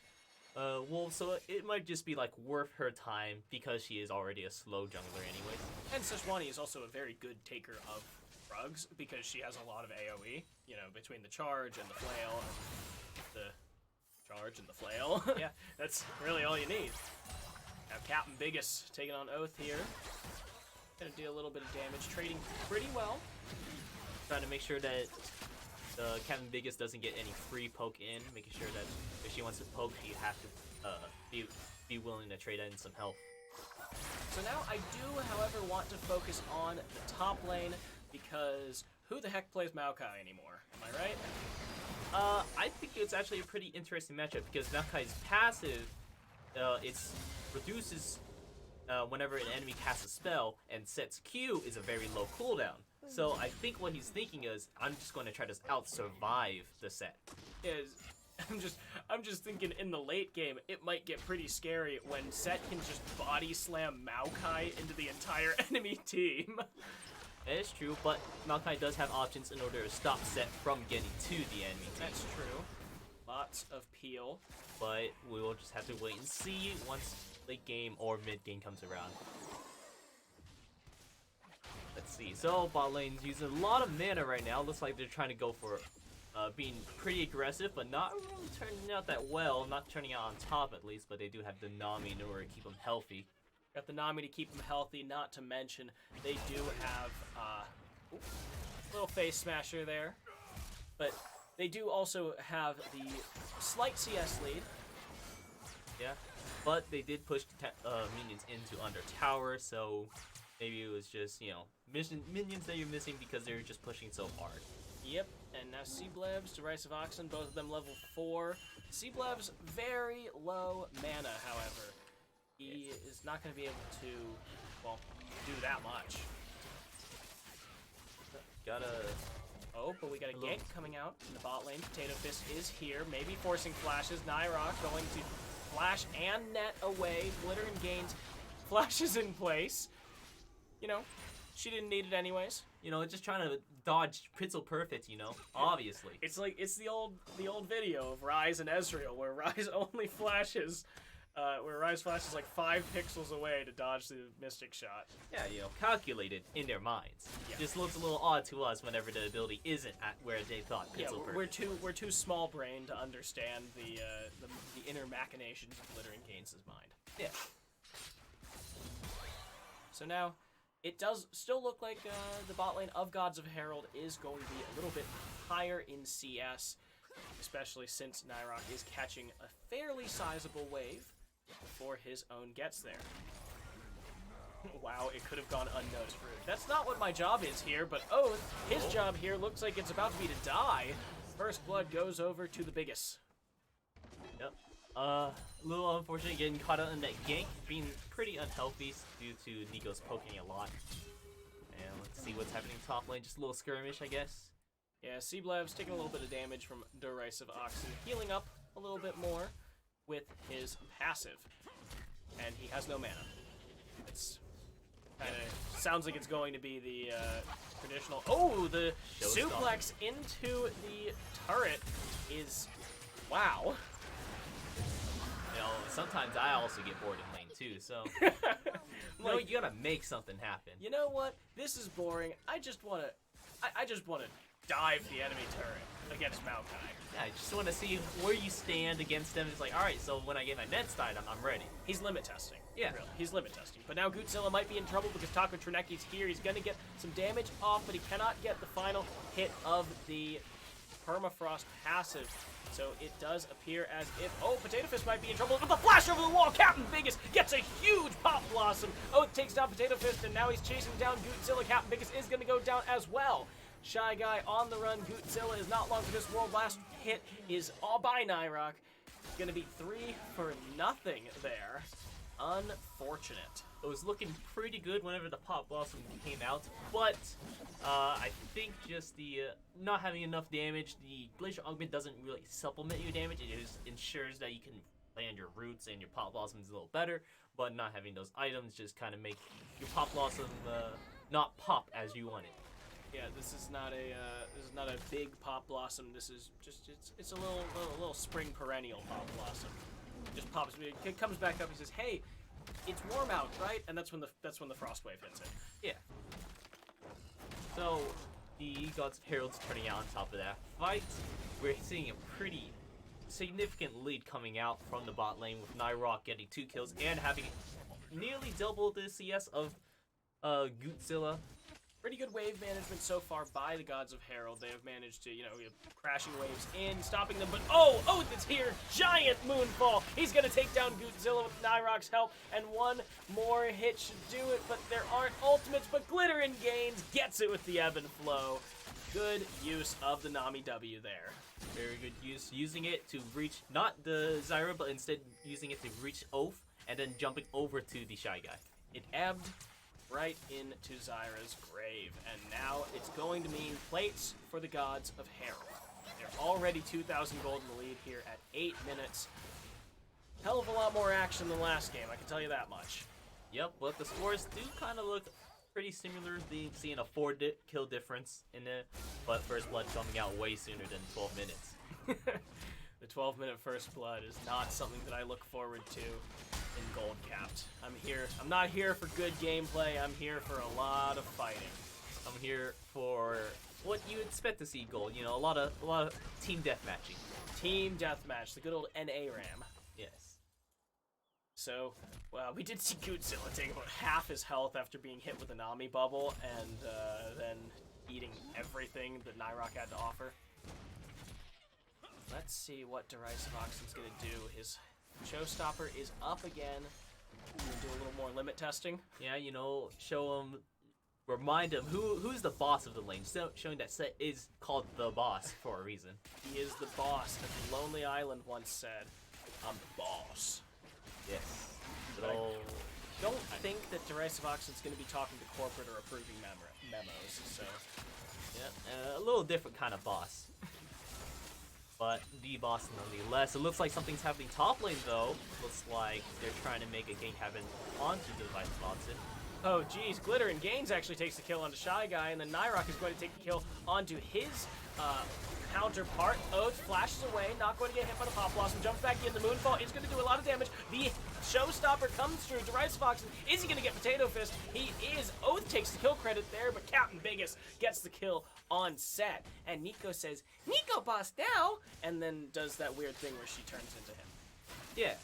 Wolves, so it might just be like worth her time because she is already a slow jungler anyways. And Sejuani is also a very good taker of Krugs because she has a lot of AoE, you know, between the charge and the flail, and the charge and the flail. Yeah, that's really all you need. Have Captain Biggest taking on Oath here. Gonna do a little bit of damage, trading pretty well. Trying to make sure that the Captain Biggest doesn't get any free poke in, making sure that if she wants to poke, she has to be willing to trade in some health. So now I do, however, want to focus on the top lane because who the heck plays Maokai anymore? Am I right? I think it's actually a pretty interesting matchup because Maokai's passive, it's reduces whenever an enemy casts a spell, and sets Q is a very low cooldown. So I think what he's thinking is, I'm just going to try to out-survive the set. I'm just thinking in the late game, it might get pretty scary when Set can just body slam Maokai into the entire enemy team. That is true, but Maokai does have options in order to stop Set from getting to the enemy team. That's true. Lots of peel. But we will just have to wait and see once late game or mid game comes around. Let's see. So bot lane's using a lot of mana right now. Looks like they're trying to go for being pretty aggressive, but not really turning out that well. Not turning out on top at least, but they do have the Nami in order to keep them healthy. Got the Nami to keep them healthy, not to mention they do have little face smasher there. But they do also have the slight CS lead. Yeah, but they did push minions into under tower, so maybe it was just, you know, minions that you're missing because they're just pushing so hard. Yep, and now Blevs, Derisive Oxen, both of them level 4. Blevs very low mana, however. He is not going to be able to, well, do that much. Oh, but we got a gank coming out in the bot lane. Potato Fist is here, maybe forcing flashes. Nyrock going to flash and net away. Glitter and Gaines flashes in place. You know, she didn't need it anyways. You know, just trying to dodge Pixel Perfect, you know, obviously. It's like, it's the old video of Ryze and Ezreal, where Ryze only flashes where Rise Flash is like 5 pixels away to dodge the Mystic Shot. Yeah, you know, calculated in their minds. Yeah. Just looks a little odd to us whenever the ability isn't at where they thought Yeah, Pixel we're too small brained to understand the inner machinations of Glittering Gaines' mind. Yeah. So now, it does still look like the bot lane of Gods of Herald is going to be a little bit higher in CS, especially since Nyrok is catching a fairly sizable wave before his own gets there. Wow, it could have gone unnoticed. That's not what my job is here, but oh, his job here looks like it's about to be to die. First blood goes over to the biggest. Yep. A little unfortunate getting caught out in that gank, being pretty unhealthy due to Nico's poking a lot. And let's see what's happening top lane. Just a little skirmish, I guess. Yeah, Cblev's taking a little bit of damage from Derisive Oxen, healing up a little bit more with his passive. And he has no mana. It's kind of sounds like it's going to be the traditional. Oh, the suplex into the turret is wow. You know, sometimes I also get bored in lane too, so you gotta make something happen. You know what? This is boring. I just wanna dive the enemy turret against Maokai. Yeah, I just want to see where you stand against them. It's like, all right, so when I get my Nets died, I'm ready. He's limit testing. Yeah. Really. He's limit testing. But now Goodzilla might be in trouble because Taco Trineki's here. He's going to get some damage off, but he cannot get the final hit of the Permafrost passive. So it does appear as if, oh, Potato Fist might be in trouble. With the flash over the wall, Captain Biggest gets a huge Pop Blossom. Oh, it takes down Potato Fist, and now he's chasing down Goodzilla. Captain Biggest is going to go down as well. Shy Guy on the run. Goodzilla is not long for this world. Last hit is all by Nyrok. It's going to be 3 for nothing there. Unfortunate. It was looking pretty good whenever the Pop Blossom came out, but I think just the not having enough damage, the Glacial Augment doesn't really supplement your damage. It just ensures that you can land your roots and your Pop Blossoms a little better, but not having those items just kind of make your Pop Blossom not pop as you want it. Yeah, this is not a big Pop Blossom. This is just it's a little spring perennial Pop Blossom. Just pops. It comes back up. He says, "Hey, it's warm out, right?" And that's when the frost wave hits it. Yeah. So the Gods of Herald's turning out on top of that fight. We're seeing a pretty significant lead coming out from the bot lane with Nyrok getting 2 kills and having nearly double the CS of Goodzilla. Pretty good wave management so far by the Gods of Herald. They have managed to, crashing waves in, stopping them, but oh, it's here! Giant Moonfall! He's gonna take down Goodzilla with Nyrok's help, and one more hit should do it, but there aren't ultimates, but Glittering Gaines gets it with the Ebb and Flow. Good use of the Nami W there. Very good use, using it to reach, not the Zyra, but instead using it to reach Oath, and then jumping over to the Shy Guy. It ebbed right into Zyra's grave, and now it's going to mean plates for the Gods of Herald. They're already 2,000 gold in the lead here at 8 minutes. Hell of a lot more action than last game, I can tell you that much. Yep, but the scores do kind of look pretty similar, seeing a 4-kill difference in it, but First Blood coming out way sooner than 12 minutes. The 12-minute First Blood is not something that I look forward to in Gold Capped. I'm not here for good gameplay. I'm here for a lot of fighting. I'm here for what you expect to see Gold. You know, a lot of team deathmatching. Team deathmatch, the good old NA RAM. Yes. So, well, we did see Goodzilla take about half his health after being hit with a Nami bubble, and then eating everything that Nyrok had to offer. Let's see what Derisive Oxen's gonna do. His Showstopper is up again. We're gonna do a little more limit testing. Yeah, show him, remind him who's the boss of the lane. So, showing that Set is called the boss for a reason. He is the boss, as Lonely Island once said. I'm the boss. Yes. But I don't think that Derisive Oxen's gonna be talking to corporate or approving memos. So, yeah, a little different kind of boss. But the boss nonetheless. It looks like something's happening top lane though. Looks like they're trying to make a gank happen onto the Device Watson. Oh geez, Glittering Gaines actually takes the kill onto Shy Guy, and then Nyrok is going to take the kill onto his counterpart. Oath flashes away, not going to get hit by the Pop Blossom, jumps back in. The Moonfall is going to do a lot of damage. The Showstopper comes through. Derisive Oxen, is he going to get Potato Fist? He is. Oath takes the kill credit there, but Captain Biggest gets the kill on set. And Nico says, Nico boss now! And then does that weird thing where she turns into him. Yeah.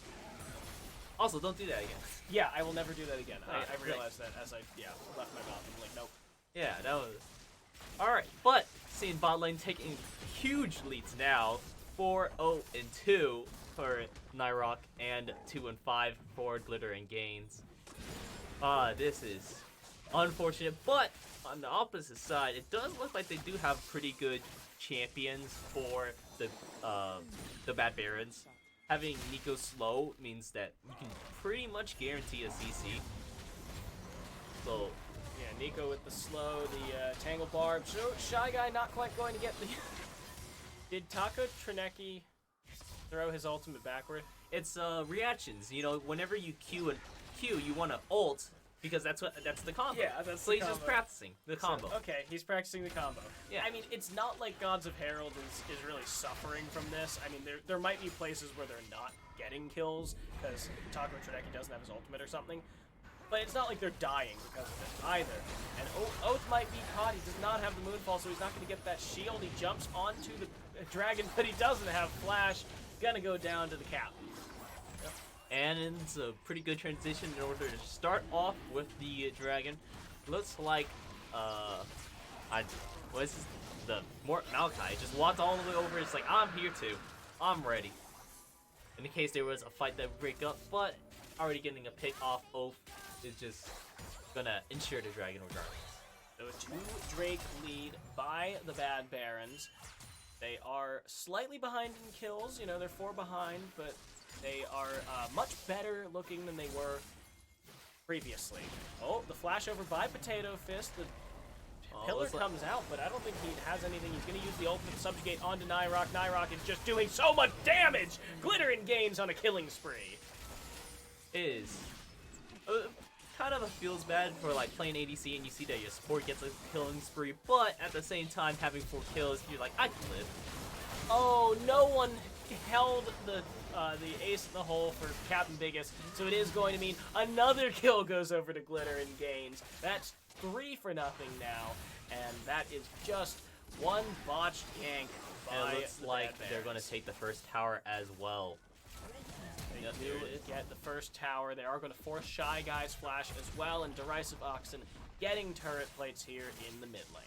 Also, don't do that again. Yeah, I will never do that again. I Right. realized that as I, left my mouth. I'm like, nope. Yeah, that was... Alright, but seeing bot lane taking huge leads now, 4-0-2 for Nyrock and 2-5 for Glitter and Gains. This is unfortunate, but on the opposite side, it does look like they do have pretty good champions for the Bad Barons. Having Nico slow means that you can pretty much guarantee a CC. So, yeah, Nico with the slow, the Tangle Barb. Shy Guy not quite going to get the... Did Taco Trineki throw his ultimate backward? it's reactions. You know, whenever you Q, you want to ult because that's the combo. Yeah, that's so the he's combo. just practicing the combo. So, okay, he's practicing the combo. Yeah. I mean, it's not like Gods of Herald is really suffering from this. I mean, there might be places where they're not getting kills because Taco Trineki doesn't have his ultimate or something. But it's not like they're dying because of it either. And Oath might be caught. He does not have the Moonfall, so he's not going to get that shield. He jumps onto the dragon, but he doesn't have Flash. Gonna go down to the cap. And it's a pretty good transition in order to start off with the dragon. Looks like Malachi just walked all the way over. It's like, I'm here too. I'm ready. In the case there was a fight that would break up, but already getting a pick off Oath is just gonna ensure the dragon regardless. So 2 Drake lead by the Bad Barons. They are slightly behind in kills. You know, they're 4 behind, but they are much better looking than they were previously. Oh, the flash over by Potato Fist. The pillar comes out, but I don't think he has anything. He's going to use the ultimate subjugate onto Nyrock. Nyrock is just doing so much damage! Glitter and Gains on a killing spree. Is kind of feels bad for like playing ADC and you see that your support gets a killing spree, but at the same time having 4 kills, you're like, I can live. Oh, no one held the ace in the hole for Captain Biggest, so it is going to mean another kill goes over to Glitter and Gains. That's 3 for nothing now, and that is just one botched gank by And it looks the like Bad they're going Barons. to take the first tower as well. They do get the first tower. They are going to force Shy Guy's flash as well, and Derisive Oxen getting turret plates here in the mid lane.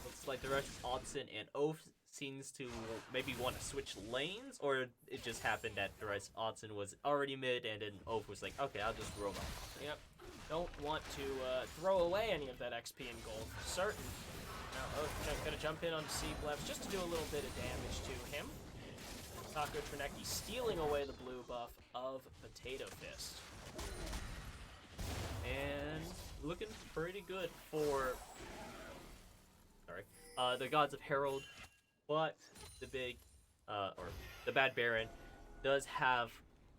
Looks like the rest of Oxen and Oath seems to maybe want to switch lanes, or it just happened that Derisive Oxen was already mid and then Oath was like, okay, I'll just roam up. Yep. Don't want to throw away any of that XP and gold for certain. Now Oath going to jump in on C-Blevs just to do a little bit of damage to him. Taco Trineki stealing away the blue buff of Potato Fist. And looking pretty good for the Gods of Herald, but the Bad Baron does have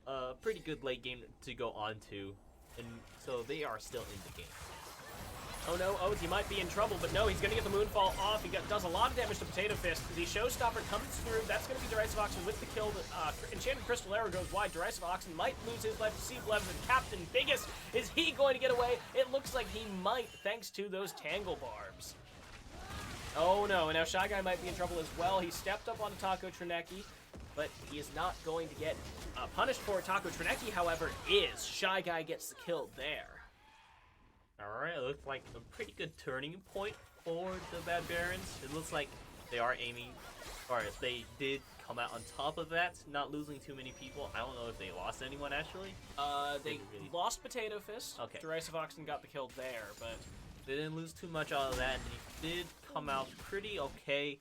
a pretty good late game to go on to, and so they are still in the game. Oh no, Oath, he might be in trouble, but no, he's going to get the Moonfall off. He does a lot of damage to Potato Fist. The Showstopper comes through. That's going to be Derisive Oxen with the kill. Enchanted Crystal Arrow goes wide. Derisive Oxen might lose his life to C-Blevs, and Captain Biggest, is he going to get away? It looks like he might, thanks to those Tangle Barbs. Oh no, and now Shy Guy might be in trouble as well. He stepped up onto Taco Trineki, but he is not going to get punished for it. Taco Trineki, however, is. Shy Guy gets the kill there. Alright, it looks like a pretty good turning point for the Bad Barons. It looks like they are aiming, or if they did come out on top of that, not losing too many people. I don't know if they lost anyone actually. They lost Potato Fist. Okay. Derisive Oxen got the kill there, but they didn't lose too much out of that, and he did come out pretty okay.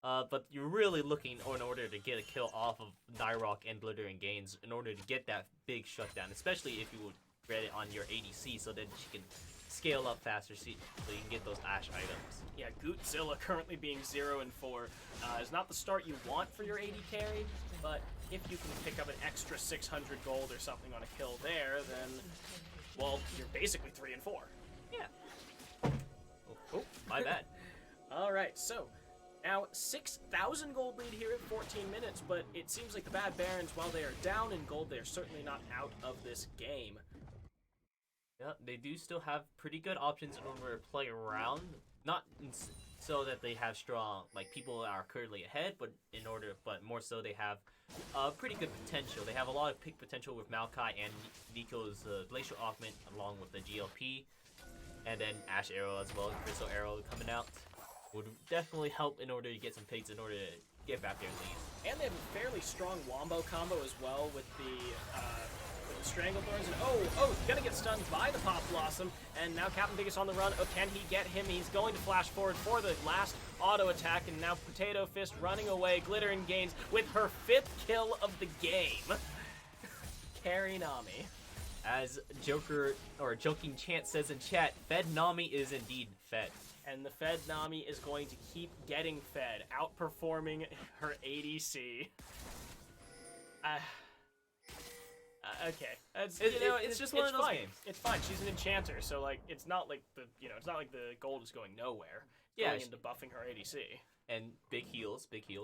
But you're really looking in order to get a kill off of Nyrock and Glitter and Gains in order to get that big shutdown, especially if you would get it on your ADC so that she can scale up faster so you can get those Ash items. yeah, Gootzilla currently being 0 and 4 is not the start you want for your AD carry, but if you can pick up an extra 600 gold or something on a kill there, then, well, you're basically 3 and 4. Yeah. Oh, my bad. Alright, so Now, 6,000 gold lead here at 14 minutes, but it seems like the Bad Barons, while they are down in gold, they are certainly not out of this game. Yeah, they do still have pretty good options in order to play around. Not so that they have strong, like, people are currently ahead, but more so they have pretty good potential. They have a lot of pick potential with Maokai and Nico's Glacial Augment, along with the GLP, and then Ash Arrow as well, Crystal Arrow coming out. Would definitely help in order to get some picks in order to get back their lead. And they have a fairly strong Wombo combo as well with the Stranglethorns. And gonna get stunned by the Pop Blossom. And now Captain Biggest on the run. Oh, can he get him? He's going to flash forward for the last auto attack. And now Potato Fist running away. Glitter and Gains with her 5th kill of the game. Carry Nami. As Joking Chant says in chat, Fed Nami is indeed fed. And the fed Nami is going to keep getting fed, outperforming her ADC. Okay, it's just one of those games. It's fine. She's an enchanter, so like it's not like the gold is going nowhere. Yeah, going into buffing her ADC. And big heals. Huge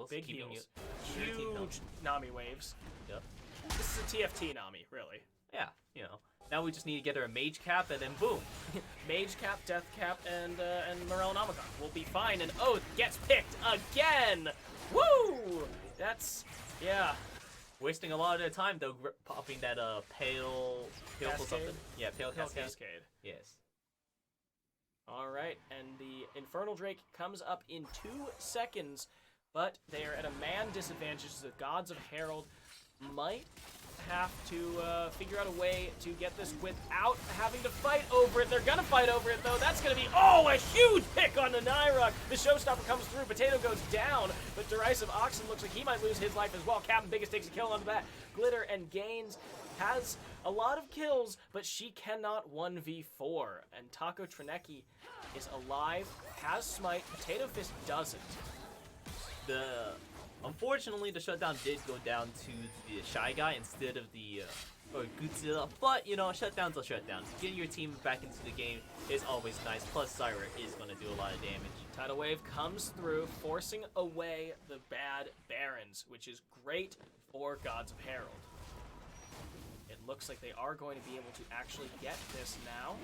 Nami waves. Yep. This is a TFT Nami, really. Yeah, Now we just need to get her a mage cap, and then boom. Mage cap, death cap, and Morellonomicon will be fine. And Oath gets picked again! Woo! That's, yeah. Wasting a lot of their time, though, popping that pale something. Yeah, pale Cascade. Yes. Alright, and the Infernal Drake comes up in 2 seconds, but they are at a man disadvantage. The Gods of Herald might have to figure out a way to get this without having to fight over it. They're gonna fight over it, though. That's gonna be, a huge pick on the Nyrok. The Showstopper comes through. Potato goes down, but Derisive Oxen looks like he might lose his life as well. Captain Biggest takes a kill onto that. Glitter and Gains has a lot of kills, but she cannot 1v4. And Taco Trineki is alive, has Smite. Potato Fist doesn't. Unfortunately, the shutdown did go down to the Shy Guy instead of the Godzilla, but shutdown's a shutdown. Getting your team back into the game is always nice, plus Syra is going to do a lot of damage. Tidal Wave comes through, forcing away the Bad Barons, which is great for Gods of Herald. It looks like they are going to be able to actually get this now.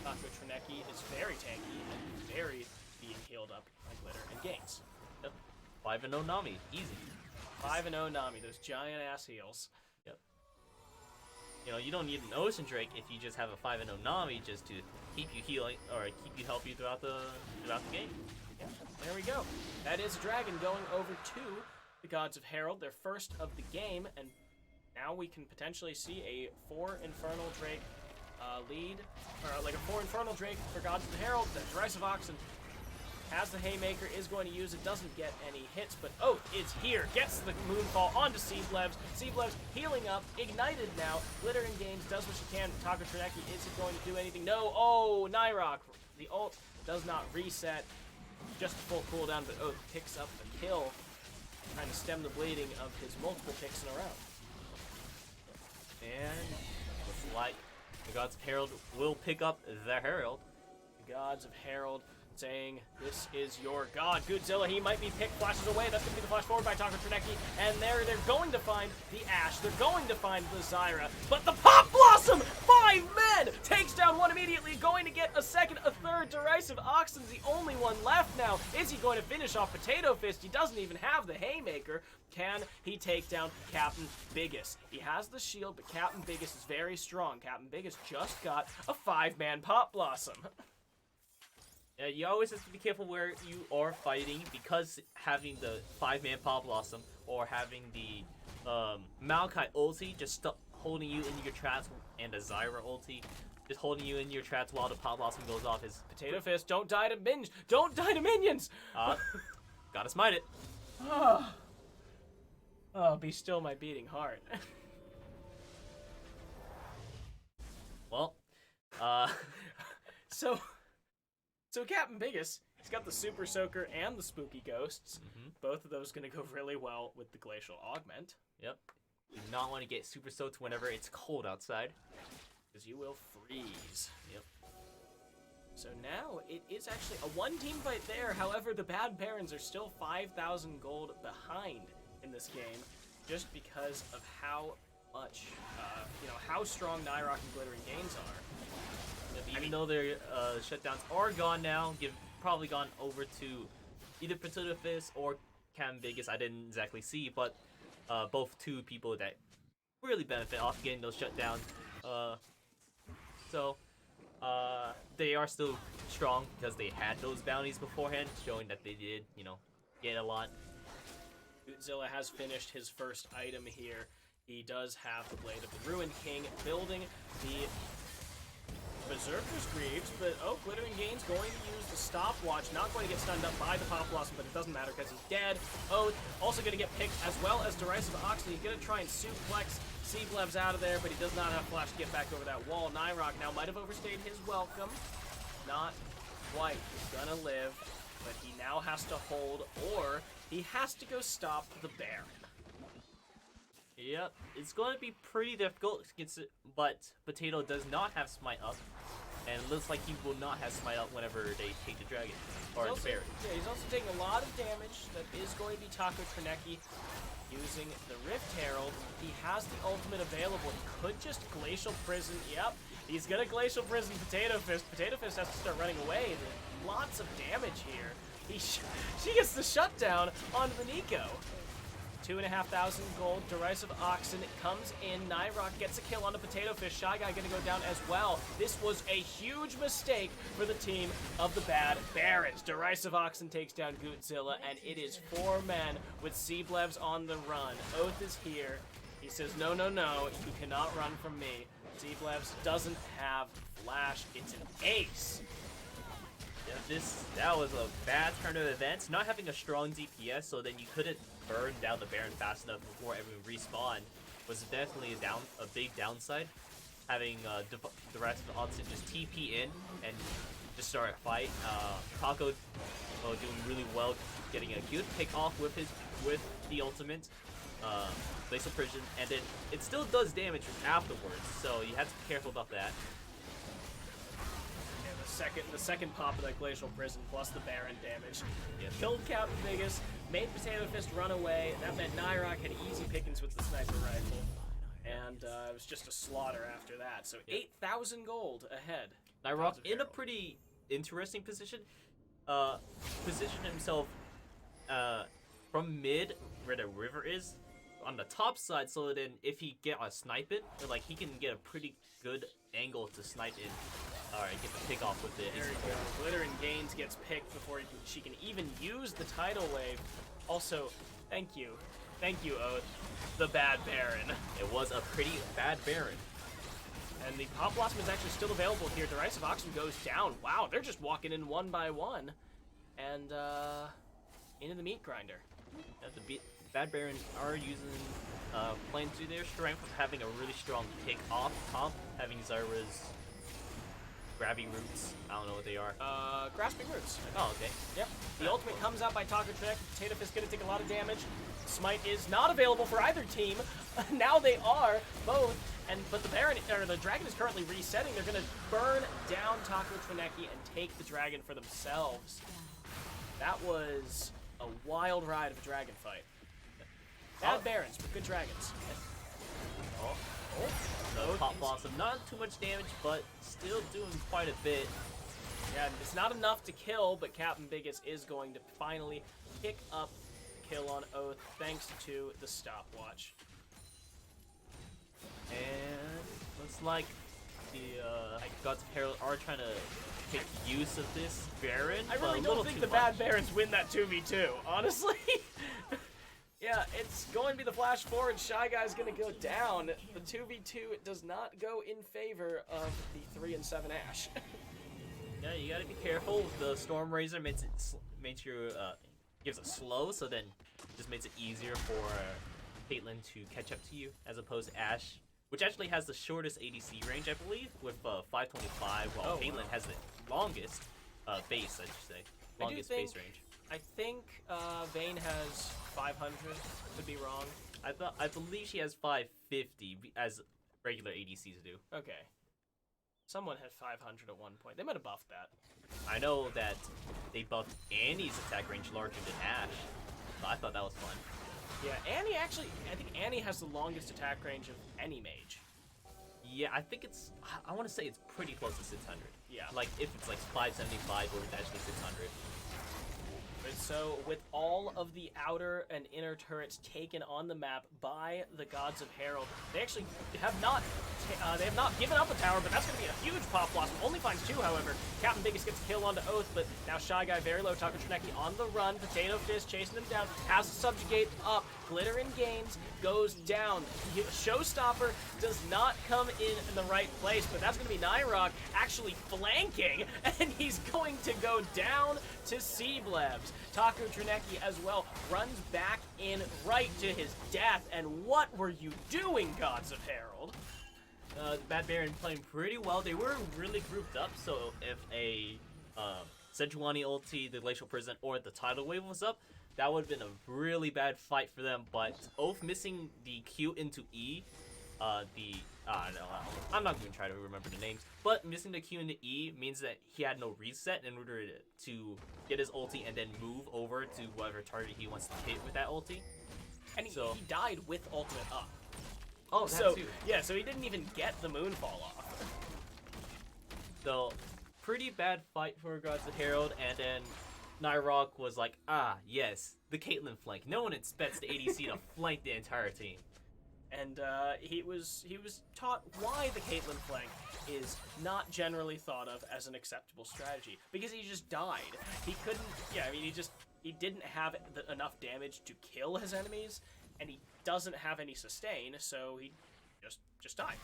Taco Trineki is very tanky and very being healed up by Glitter and Gains. 5-0 Nami, easy. 5-0 Nami, those giant ass heals. Yep. You don't need an Ocean Drake if you just have a 5-0 Nami just to keep you healing or help you throughout the game. Yeah, there we go. That is Dragon going over to the Gods of Herald, their first of the game, and now we can potentially see a 4 Infernal Drake lead, or like a 4 Infernal Drake for Gods of the Herald. The Derisive Oxen has the Haymaker, is going to use it, doesn't get any hits, but Oath is here, gets the Moonfall onto Seablevs. Seablevs healing up, ignited now. Glitter and Gains does what she can. Taco Trineki, is it going to do anything? No, Nyrok. The ult does not reset, just a full cooldown, but Oath picks up the kill, trying to stem the bleeding of his multiple picks in a row. And looks like the Gods of Herald will pick up the Herald. The Gods of Herald saying, this is your god. Godzilla, he might be picked, flashes away. That's going to be the flash forward by Taco Trineki. And they're going to find the Ashe. They're going to find the Zyra. But the Pop Blossom, 5 men, takes down one immediately, going to get a second, a third. Derisive Oxen's the only one left now. Is he going to finish off Potato Fist? He doesn't even have the Haymaker. Can he take down Captain Biggest? He has the shield, but Captain Biggest is very strong. Captain Biggest just got a 5-man Pop Blossom. Yeah, you always have to be careful where you are fighting, because having the 5-man Pop Blossom or having the Maokai ulti just holding you in your traps, and the Zyra ulti just holding you in your traps while the Pop Blossom goes off is... Potato Fist, don't die to minions! Don't die to minions! Gotta smite it. Oh, be still my beating heart. Well, So Captain Biggest, he's got the Super Soaker and the Spooky Ghosts. Mm-hmm. Both of those going to go really well with the Glacial Augment. Yep. You do not want to get super soaked whenever it's cold outside, because you will freeze. Yep. So now it is actually a one-team fight there. However, the Bad Barons are still 5,000 gold behind in this game, just because of how much, how strong Nyrock and Glittering Gains are. Even though their shutdowns are gone now, probably gone over to either Potato Fist or Cam Vegas. I didn't exactly see, but both two people that really benefit off getting those shutdowns. So they are still strong because they had those bounties beforehand, showing that they did, get a lot. Godzilla has finished his first item here. He does have the Blade of the Ruined King, building the Berserker's Greaves, but Glittering Gain's going to use the stopwatch, not going to get stunned up by the Pop Blossom, but it doesn't matter because he's dead. Oath also going to get picked, as well as Derisive Oxen. He's going to try and suplex Seablev's out of there, but he does not have flash to get back over that wall. Nyrock now might have overstayed his welcome. Not quite. He's gonna live, but he now has to hold, or he has to go stop the Baron. Yep, it's going to be pretty difficult, but Potato does not have Smite up, and it looks like he will not have Smite up whenever they take the Dragon, or the Baron. Yeah, he's also taking a lot of damage. That is going to be Taco Trineki using the Rift Herald. He has the ultimate available. He could just Glacial Prison. Yep, he's going to Glacial Prison Potato Fist. Potato Fist has to start running away. There's lots of damage here. She gets the shutdown onto the Nico. 2,500 gold. Derisive Oxen comes in. Nyrock gets a kill on the Potato Fish. Shy Guy gonna go down as well. This was a huge mistake for the team of the Bad Barons. Derisive Oxen takes down Goodzilla, and it is 4 men with Seablevs on the run. Oath is here. He says, no, no, no, you cannot run from me. Seablevs doesn't have flash. It's an ace. Yeah, that was a bad turn of events. Not having a strong DPS, so then you couldn't burn down the Baron fast enough before everyone respawned, was definitely a big downside. Having the rest of the Oxen just TP in and just start a fight. Taco doing really well, getting a good pick off with the ultimate. Glacial Prison, and then it still does damage afterwards, so you have to be careful about that. The second pop of that Glacial Prison plus the Baron damage. Yes. Killed Captain Vegas, made Potato Fist run away. That meant Nyrock had easy pickings with the sniper rifle. And it was just a slaughter after that. So 8,000 gold ahead. Nyrock in a pretty interesting position. Position himself from mid, where the river is, on the top side, so then if he get a snipe it, he can get a pretty good angle to snipe in. Alright, get the pick off with it. There you go. Glittering Gains gets picked before she can even use the tidal wave. Also, thank you, Oath, the Bad Baron. It was a pretty bad Baron. And the Pop Blossom is actually still available here. Derisive Oxen goes down. Wow, they're just walking in one by one. And into the Meat Grinder. The Bad Baron are playing to their strength of having a really strong pick off comp, having Zyra's Grabby Roots. I don't know what they are. Grasping Roots. Oh, okay. Yep. The ultimate comes out by Taco Trick. Potato Fist gonna take a lot of damage. Smite is not available for either team. Now they are both. But the dragon is currently resetting. They're gonna burn down Taco Trineki and take the dragon for themselves. That was a wild ride of a dragon fight. Bad Barons, but good dragons. No Pop Blossom, not too much damage, but still doing quite a bit. Yeah, it's not enough to kill, but Captain Biggest is going to finally pick up kill on Oath thanks to the stopwatch. And looks like the Gods of Herald are trying to make use of this Baron. I really don't think the Bad Barons win that 2v2, honestly. Yeah, it's going to be the flash forward. Shy Guy's going to go down. The 2v2 does not go in favor of the 3 and 7 Ashe. Yeah, you got to be careful. The Storm Razor gives it slow, so then just makes it easier for Caitlyn to catch up to you, as opposed to Ashe, which actually has the shortest ADC range, I believe, with 525, while Caitlyn has the longest base, I should say. Longest base range. I think Vayne has 500. Could be wrong. I believe she has 550 as regular ADCs do. Okay. Someone had 500 at one point. They might have buffed that. I know that they buffed Annie's attack range larger than Ash, so I thought that was fun. Yeah, Annie actually, I think Annie has the longest attack range of any mage. Yeah, I think I want to say it's pretty close to 600. Yeah. Like, if it's like 575 or it's actually 600. And so, with all of the outer and inner turrets taken on the map by the Gods of Herald, they actually have not given up a tower, but that's going to be a huge pop blossom. Only finds 2, however. Captain Biggest gets a kill onto Oath, but now Shy Guy very low. Taco Trineki on the run. Potato Fist chasing him down. Has to subjugate up. Glittering Games goes down. Showstopper does not come in the right place, but that's going to be Nyrok actually flanking, and he's going to go down to Seablebs. Taco Trineki as well runs back in right to his death, and what were you doing, Gods of Herald? The Bad Baron playing pretty well. They were really grouped up, so if a Sejuani ulti, the Glacial Prison, or the Tidal Wave was up, that would have been a really bad fight for them. But Oath missing the Q into E, no, I'm not going to try to remember the names, but missing the Q into E means that he had no reset in order to get his ulti and then move over to whatever target he wants to hit with that ulti. And he died with ultimate up. Oh, so too. Yeah, so he didn't even get the Moonfall off. So, pretty bad fight for Gods of Herald, and then Nyrok was like, yes, the Caitlyn flank. No one expects the ADC to flank the entire team. And he was taught why the Caitlyn flank is not generally thought of as an acceptable strategy, because he just died. He couldn't. Yeah, I mean, he didn't have enough damage to kill his enemies, and he doesn't have any sustain, so he just died.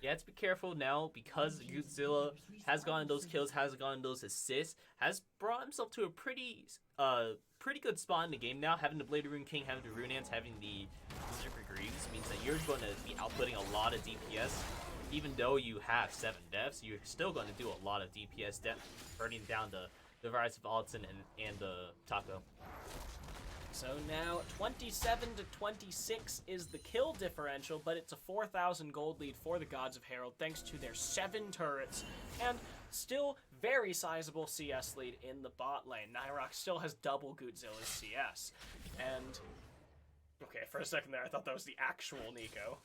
You have to be careful now because Godzilla has gotten those kills, has gotten those assists, has brought himself to a pretty good spot in the game now. Having the Blade Rune King, having the Rune Ants, having the Berserker Greaves means that you're going to be outputting a lot of DPS. Even though you have 7 deaths, you're still going to do a lot of DPS, burning down the Rise of Alton and the Taco. So now 27 to 26 is the kill differential, but it's a 4,000 gold lead for the Gods of Herald thanks to their 7 turrets and still very sizable CS lead in the bot lane. Nyrok still has double Gootzilla's CS. And okay, for a second there I thought that was the actual Nico.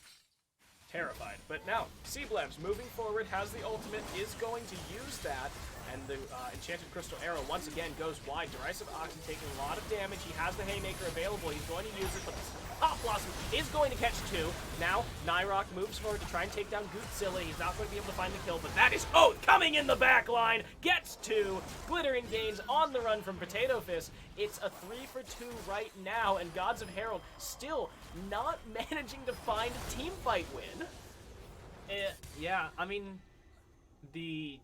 Terrified. But now, Seablebs moving forward, has the ultimate, is going to use that, and the Enchanted Crystal Arrow once again goes wide. Derisive Oxen taking a lot of damage. He has the Haymaker available. He's going to use it, but Pop Blossom is going to catch 2. Now, Nyrok moves forward to try and take down Gootzilla. He's not going to be able to find the kill, but that is Oath coming in the back line. Gets 2. Glittering Gains on the run from Potato Fist. It's a 3 for 2 right now, and Gods of Herald still not managing to find a team fight win. Yeah, I mean, the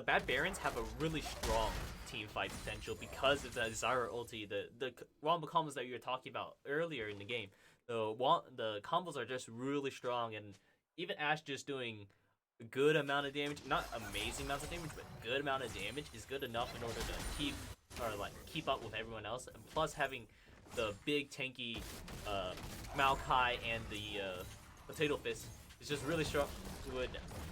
Bad Barons have a really strong team fight potential because of the Zyra ulti, the wombo combos that you were talking about earlier in the game. The combos are just really strong, and even Ash just doing a good amount of damage, not amazing amounts of damage, but good amount of damage is good enough in order to keep up with everyone else. And plus having the big tanky Maokai and the Potato Fist is just really strong, would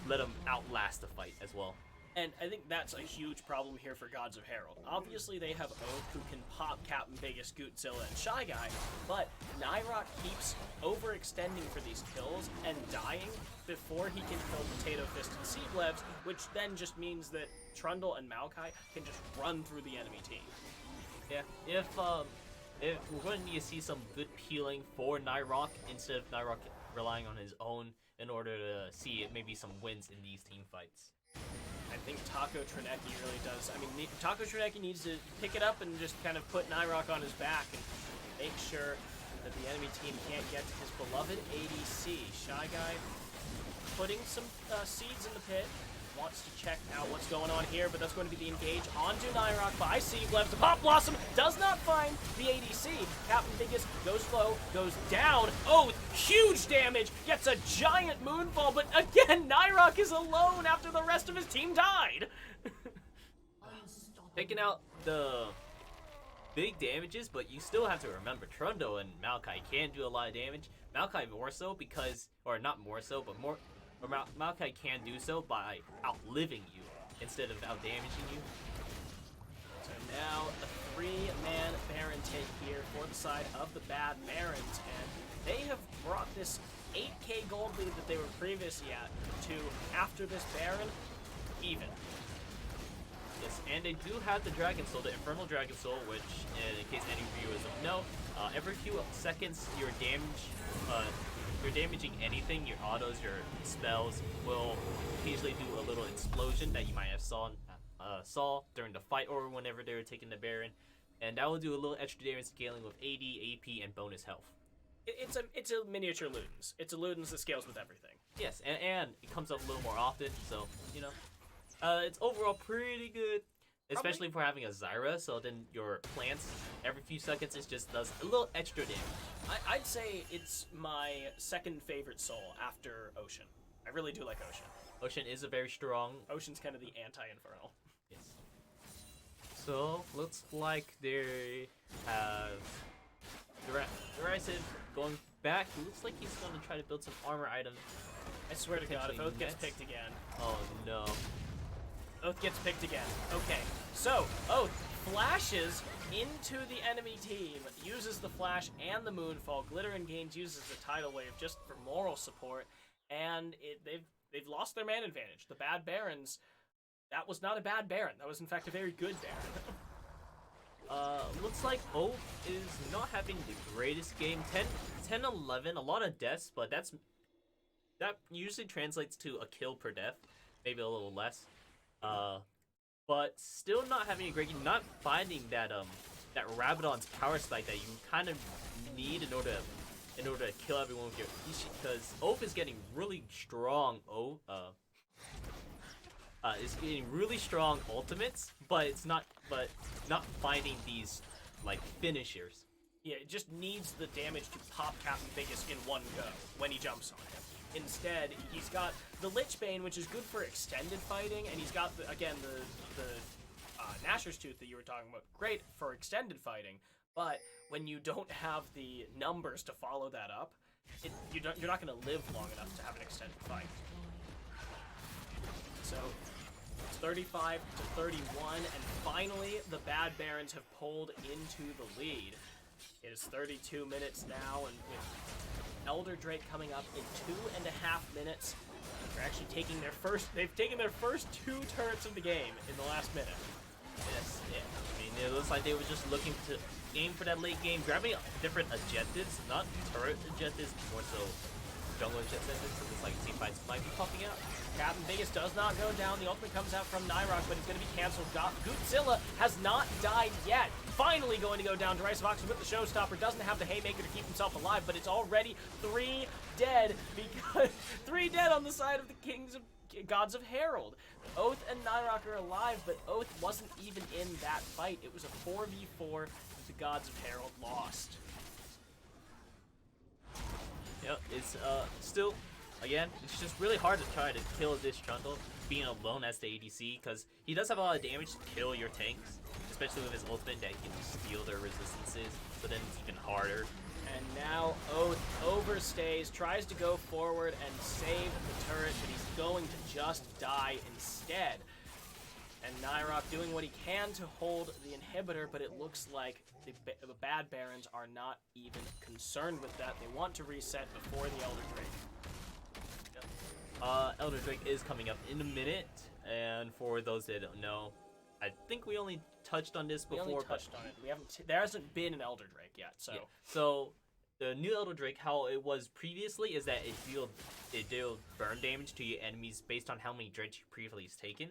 let him outlast the fight as well. And I think that's a huge problem here for Gods of Herald. Obviously, they have Oath who can pop Captain Biggest, Gootzilla, and Shy Guy, but Nyrok keeps overextending for these kills and dying before he can kill Potato Fist and Seablebs, which then just means that Trundle and Maokai can just run through the enemy team. Yeah, if we're going to need to see some good peeling for Nyrok instead of Nyrok relying on his own in order to see maybe some wins in these team fights. I think Taco Trineki really does. I mean, Taco Trineki needs to pick it up and just kind of put Nyrok on his back and make sure that the enemy team can't get to his beloved ADC. Shy Guy putting some seeds in the pit. Wants to check out what's going on here, but that's going to be the engage onto Nyrok by Seablebs. The Pop Blossom does not find the ADC. Captain Biggest goes low, goes down. Oh, huge damage. Gets a giant Moonfall, but again, Nyrok is alone after the rest of his team died. Taking out the big damages, but you still have to remember Trundle and Maokai can do a lot of damage. Maokai more so because, or not more so, but more, or Maokai can do so by outliving you instead of outdamaging you. So now a 3-man Baron take here for the side of the Bad Barons, and they have brought this 8k gold lead that they were previously at to, after this Baron, even. Yes, and they do have the Dragon Soul, the Infernal Dragon Soul, which, in case any viewers don't know, every few seconds you're damaging anything, your autos, your spells will occasionally do a little explosion that you might have saw during the fight or whenever they were taking the Baron, and that will do a little extra damage scaling with AD, AP, and bonus health. It's a miniature Ludens. It's a Ludens that scales with everything. Yes, and it comes up a little more often, so, you know, it's overall pretty good, especially for having a Zyra, so then your plants, every few seconds, it just does a little extra damage. I'd say it's my second favorite soul after Ocean. I really do like Ocean. Ocean is a very strong... Ocean's kind of the anti-Infernal. Yes. So, looks like they have Derisive going back. Looks like he's going to try to build some armor items. I swear to God, if Oath gets picked again. Oh no. Oath gets picked again. Okay, so Oath flashes into the enemy team, uses the flash and the moonfall. Glitter and Gains uses the tidal wave just for moral support, and they've lost their man advantage. The Bad Barons, that was not a bad Baron. That was in fact a very good Baron. Looks like Oath is not having the greatest game. 10-11, a lot of deaths, but that usually translates to a kill per death, maybe a little less. But still not having a great game, not finding that Rabadon's power spike that you kind of need in order to kill everyone with your Ishi, because Oath is getting really strong. Is getting really strong ultimates, but not finding these like finishers. Yeah, it just needs the damage to pop Captain Biggest in one go when he jumps on him. Instead, he's got the Lich Bane, which is good for extended fighting, and he's got, again, the Nashor's Tooth that you were talking about. Great for extended fighting, but when you don't have the numbers to follow that up, you're not going to live long enough to have an extended fight. So, it's 35 to 31, and finally, the Bad Barons have pulled into the lead. It is 32 minutes now, and with Elder Drake coming up in 2.5 minutes. They're actually taking they've taken their first 2 turrets of the game in the last minute. Yes, yeah. I mean, it looks like they were just looking to aim for that late game, grabbing different objectives, not turret objectives, more so jungle objectives, so it's like team fights might be popping out. Captain Biggest does not go down. The ultimate comes out from Nyrok, but it's going to be canceled. Godzilla has not died yet. Finally going to go down. Derisive Oxen with the showstopper. Doesn't have the haymaker to keep himself alive, but it's already 3 dead, because 3 dead on the side of the Gods of Herald. Oath and Nyrok are alive, but Oath wasn't even in that fight. It was a 4v4 that the Gods of Herald lost. Yep, it's still, again, it's just really hard to try to kill this Trundle being alone as the ADC, because he does have a lot of damage to kill your tanks, especially with his ultimate that can steal their resistances, so then it's even harder. And now Oath overstays, tries to go forward and save the turret, but he's going to just die instead. And Nyrok doing what he can to hold the inhibitor, but it looks like the Bad Barons are not even concerned with that. They want to reset before the Elder Drake. Yep. Elder Drake is coming up in a minute, and for those that don't know, I think we only touched on this before. We only touched on it. We haven't. There hasn't been an Elder Drake yet, so. Yeah. So the new Elder Drake, how it was previously, is that it deals burn damage to your enemies based on how many dredge you previously taken.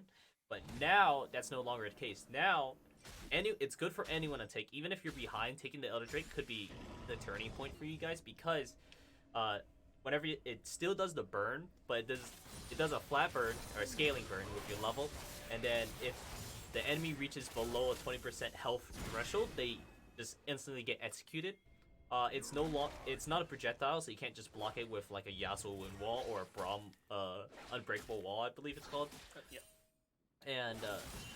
But now that's no longer the case. Now, it's good for anyone to take, even if you're behind. Taking the Elder Drake could be the turning point for you guys, because whenever it still does the burn, but it does a flat burn or a scaling burn with your level, and then if the enemy reaches below a 20% health threshold, they just instantly get executed. It's not a projectile, so you can't just block it with like a Yasuo wind wall or a Braum unbreakable wall, I believe it's called. Yeah. And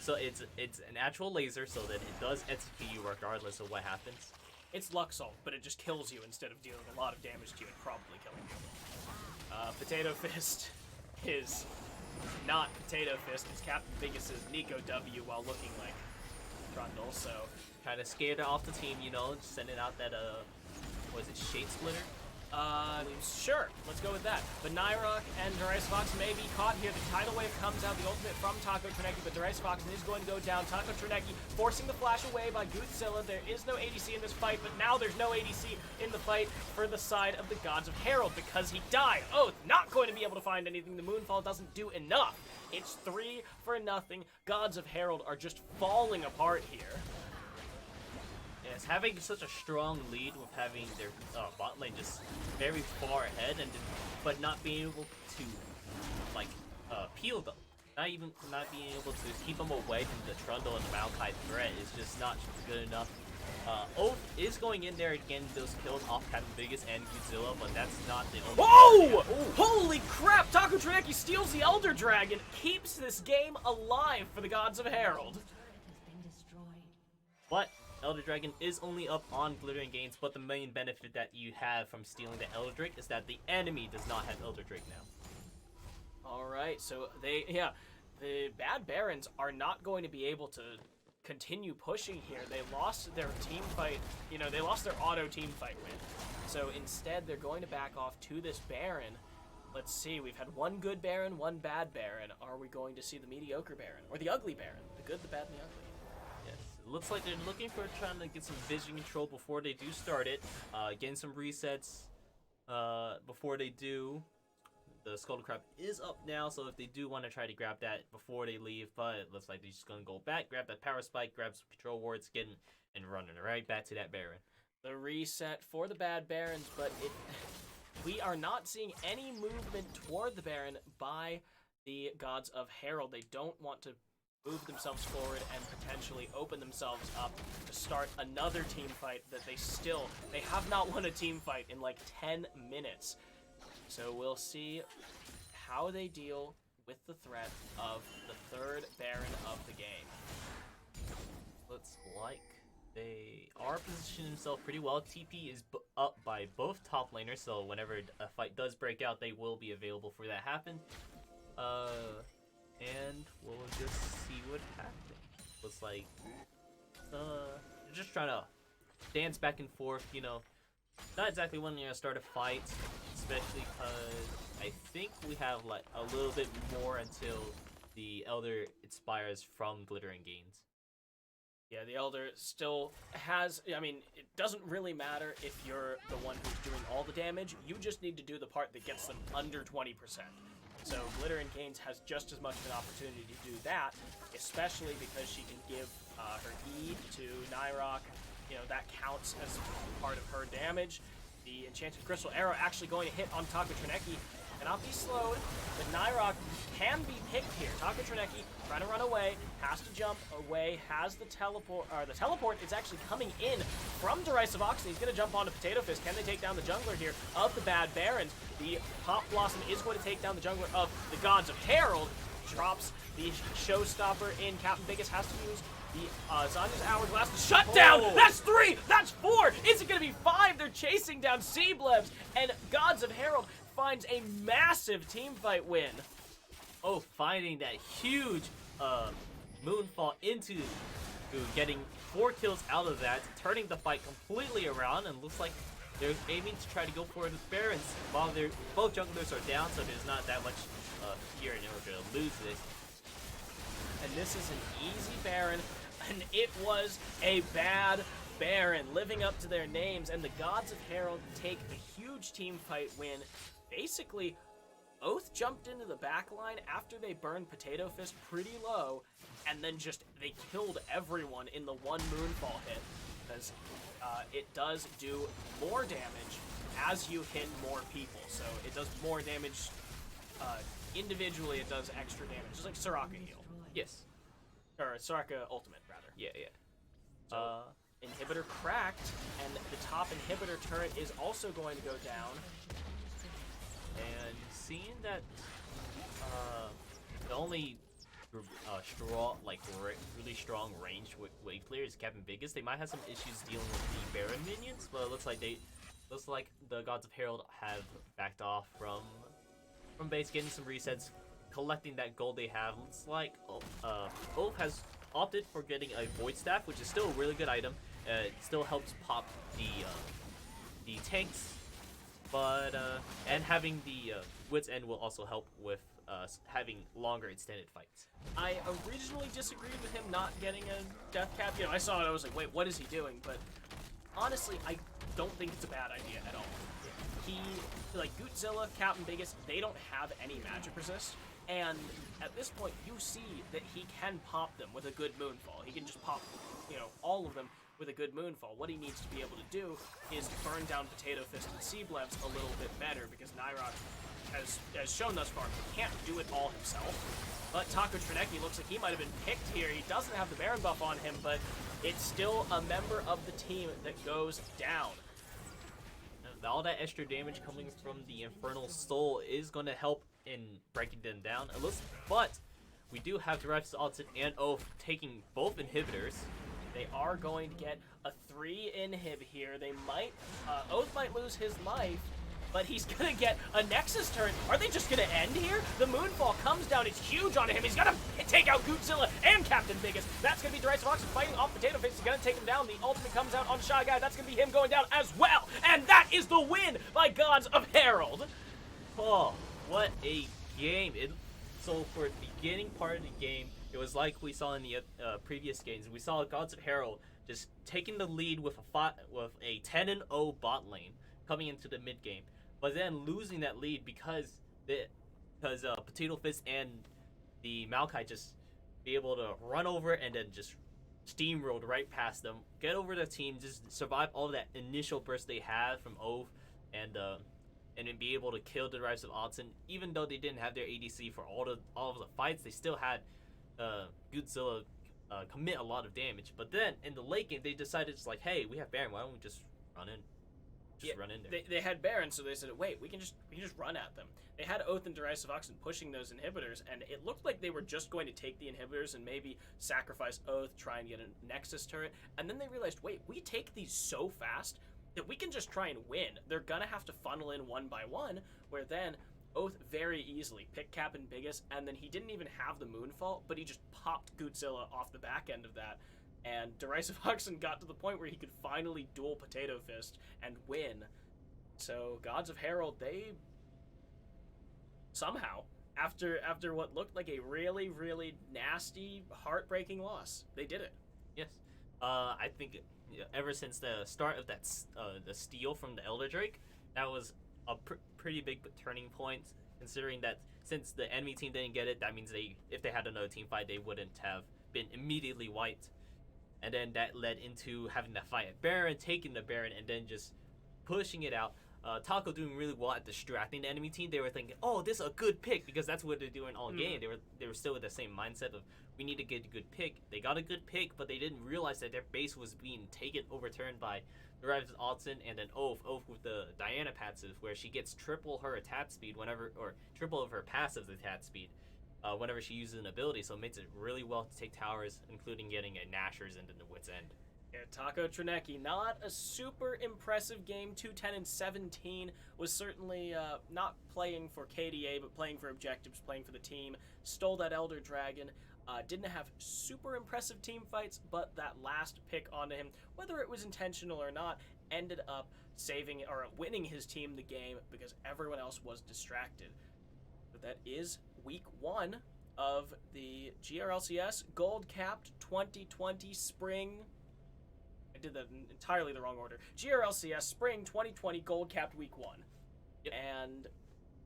so it's an actual laser, so that it does execute you regardless of what happens. It's Luxalt, but it just kills you instead of dealing a lot of damage to you and probably killing you. Potato Fist is not Potato Fist. It's Captain Biggus's Nico W while looking like Trundle. So Kind of scared her off the team, you know, sending out that was it Shade Splitter? Sure, let's go with that. But Nyrock and Darius Fox may be caught here. The tidal wave comes out, the ultimate from Taco Trineki, but Darius Fox is going to go down. Taco Trineki forcing the flash away by Godzilla. There is no ADC in this fight, but now there's no ADC in the fight for the side of the Gods of Herald because he died. Oath not going to be able to find anything. The Moonfall doesn't do enough. It's 3-0. Gods of Herald are just falling apart here. Yes, having such a strong lead with having their bot lane just very far ahead, but not being able to like peel them, not being able to keep them away from the Trundle and the Maokai threat is just not good enough. Oath is going in there again, those kills off Captain Biggest and Godzilla, but that's not the only. Oh! Holy crap! Taco Trineki steals the Elder Dragon, keeps this game alive for the Gods of Herald. But Elder Dragon is only up on Glittering Gains, but the main benefit that you have from stealing the Elder Drake is that the enemy does not have Elder Drake now. Alright, so the Bad Barons are not going to be able to continue pushing here. They lost their team fight, they lost their auto team fight win. So instead, they're going to back off to this Baron. Let's see, we've had one good Baron, one bad Baron. Are we going to see the mediocre Baron? Or the ugly Baron? The good, the bad, and the ugly? Looks like they're looking for trying to get some vision control before they do start it. Getting some resets before they do. The Scalded Crab is up now, so if they do want to try to grab that before they leave, but it looks like they're just going to go back, grab that Power Spike, grab some Control Wards, and running right back to that Baron. The reset for the Bad Barons, but we are not seeing any movement toward the Baron by the Gods of Herald. They don't want to move themselves forward and potentially open themselves up to start another team fight that they have not won a team fight in like 10 minutes. So we'll see how they deal with the threat of the third Baron of the game. Looks like they are positioning themselves pretty well. TP is up by both top laners, so whenever a fight does break out, they will be available for that happen. And we'll just see what happens. Looks like they're just trying to dance back and forth, not exactly when you're gonna start a fight, especially because I think we have like a little bit more until the Elder expires from Glittering Gains. Yeah, the Elder still has, it doesn't really matter if you're the one who's doing all the damage, you just need to do the part that gets them under 20%. So Glittering Gains has just as much of an opportunity to do that, especially because she can give her E to Nyrock. That counts as part of her damage. The Enchanted Crystal Arrow actually going to hit on Taco Trineki. Cannot be slowed, but Nyrock can be picked here. Taco Trineki trying to run away, has to jump away, has the teleport, the teleport is actually coming in from Darius Vox, and he's going to jump onto Potato Fist. Can they take down the jungler here of the Bad Barons? The Pop Blossom is going to take down the jungler of the Gods of Herald. Drops the showstopper in. Captain Biggest has to use the Zanya's Hourglass to shut down. That's 3. That's 4. Is it going to be 5? They're chasing down Seablebs, and Gods of Herald finds a massive team fight win. Oh, finding that huge Moonfall into getting 4 kills out of that, turning the fight completely around, and looks like they're aiming to try to go for the Barons while both junglers are down, so there's not that much fear in order to lose this. And this is an easy Baron, and it was a bad Baron, living up to their names, and the Gods of Herald take a huge team fight win. Basically, Oath jumped into the back line after they burned Potato Fist pretty low, and then they killed everyone in the one Moonfall hit, because it does do more damage as you hit more people. So it does more damage individually, it does extra damage, just like Soraka heal. Yes. Or Soraka ultimate, rather. Yeah. So, inhibitor cracked, and the top inhibitor turret is also going to go down. And seeing that the only really strong range wave player is Captain Biggest, they might have some issues dealing with the Baron minions, but it looks like the Gods of Herald have backed off from from base, getting some resets, collecting that gold they have. Looks like Wolf has opted for getting a Void Staff, which is still a really good item. It still helps pop the tanks, but and having the Wit's End will also help with having longer extended fights. I originally disagreed with him not getting a death cap. You know, I saw it, I was like, wait, what is he doing? But honestly, I don't think it's a bad idea at all. He, like Godzilla, Captain Biggest, they don't have any magic resist. And at this point, you see that he can pop them with a good Moonfall. He can just pop, you know, all of them with a good Moonfall. What he needs to be able to do is burn down Potato Fist and Seablevs a little bit better, because Nyrock has shown thus far he can't do it all himself. But Taco Trineki looks like he might have been picked here. He doesn't have the Baron buff on him, but it's still a member of the team that goes down. All that extra damage coming from the Infernal Soul is going to help in breaking them down. But we do have Direct Alton and Oath taking both inhibitors. They are going to get a 3 inhib here. They might, Oath might lose his life, but he's gonna get a Nexus turn. Are they just gonna end here? The Moonfall comes down, it's huge on him. He's gonna take out Godzilla and Captain Biggest. That's gonna be Darius Fox fighting off Potato Face. He's gonna take him down. The ultimate comes out on Shy Guy. That's gonna be him going down as well. And that is the win by Gods of Herald. Oh, what a game. So for the beginning part of the game, it was like we saw in the previous games. We saw Gods of Herald just taking the lead with a 10-0 bot lane coming into the mid game, but then losing that lead because Potato Fist and the Maokai just be able to run over and then just steamrolled right past them, get over the team, just survive all of that initial burst they had from Oath, and then be able to kill the Rise of Alton. Even though they didn't have their ADC for all of the fights, they still had Godzilla commit a lot of damage. But then in the late game, they decided, it's like, hey, we have Baron, why don't we just run in? Run in there. They had Baron, so they said, wait, we can just run at them. They had Oath and Derisive Oxen pushing those inhibitors, and it looked like they were just going to take the inhibitors and maybe sacrifice Oath, try and get a Nexus turret, and then they realized, wait, we take these so fast that we can just try and win. They're gonna have to funnel in one by one, where then Oath very easily picked Captain Biggest, and then he didn't even have the Moonfall, but he just popped Godzilla off the back end of that. And Derisive Oxen got to the point where he could finally duel Potato Fist and win. So Gods of Herald, they somehow, after what looked like a really, really nasty, heartbreaking loss, they did it. Yes. I think ever since the start of that the steal from the Elder Drake, that was a pretty big turning point, considering that since the enemy team didn't get it, that means if they had another team fight, they wouldn't have been immediately wiped. And then that led into having that fight at Baron, taking the Baron, and then just pushing it out. Taco doing really well at distracting the enemy team. They were thinking, oh, this is a good pick, because that's what they're doing all game. They were still with the same mindset of, we need to get a good pick. They got a good pick, but they didn't realize that their base was being overturned by the Rise of Alton and then Oath with the Diana passive, where she gets triple her attack speed or triple of her passive attack speed whenever she uses an ability, so it makes it really well to take towers, including getting a Nashor's and then the Wit's End. Yeah, Taco Trineki, not a super impressive game. 2-10-17 was certainly not playing for KDA, but playing for objectives, playing for the team. Stole that Elder Dragon. Didn't have super impressive team fights, but that last pick onto him, whether it was intentional or not, ended up saving or winning his team the game because everyone else was distracted. But that is week 1 of the GRLCS Gold-Capped 2020 Spring. I did that in entirely the wrong order. GRLCS Spring 2020 Gold-Capped week 1. Yep. And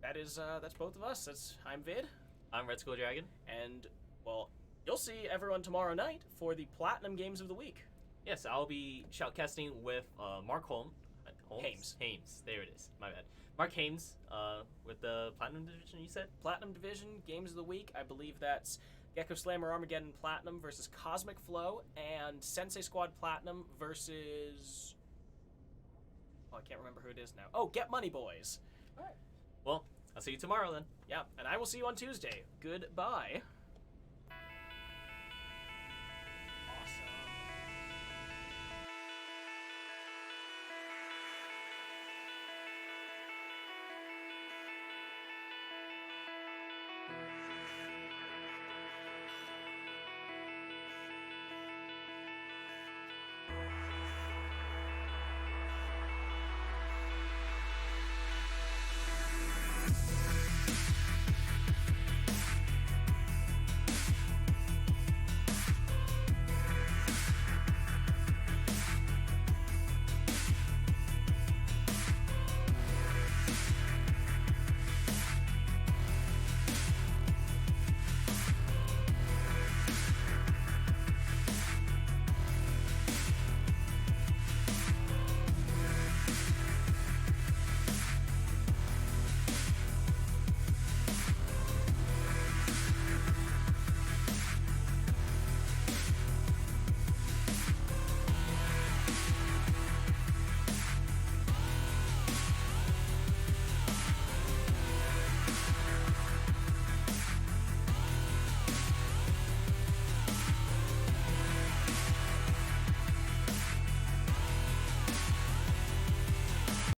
that is that's both of us. I'm Vid. I'm Red Skull Dragon. And, well, you'll see everyone tomorrow night for the Platinum Games of the Week. Yes, I'll be shoutcasting with Mark Hames. There it is. My bad. Mark Hames with the Platinum Division, you said? Platinum Division Games of the Week. I believe that's Gecko Slammer Armageddon Platinum versus Cosmic Flow, and Sensei Squad Platinum versus... Oh, I can't remember who it is now. Oh, Get Money Boys. All right. Well, I'll see you tomorrow then. Yeah, and I will see you on Tuesday. Goodbye.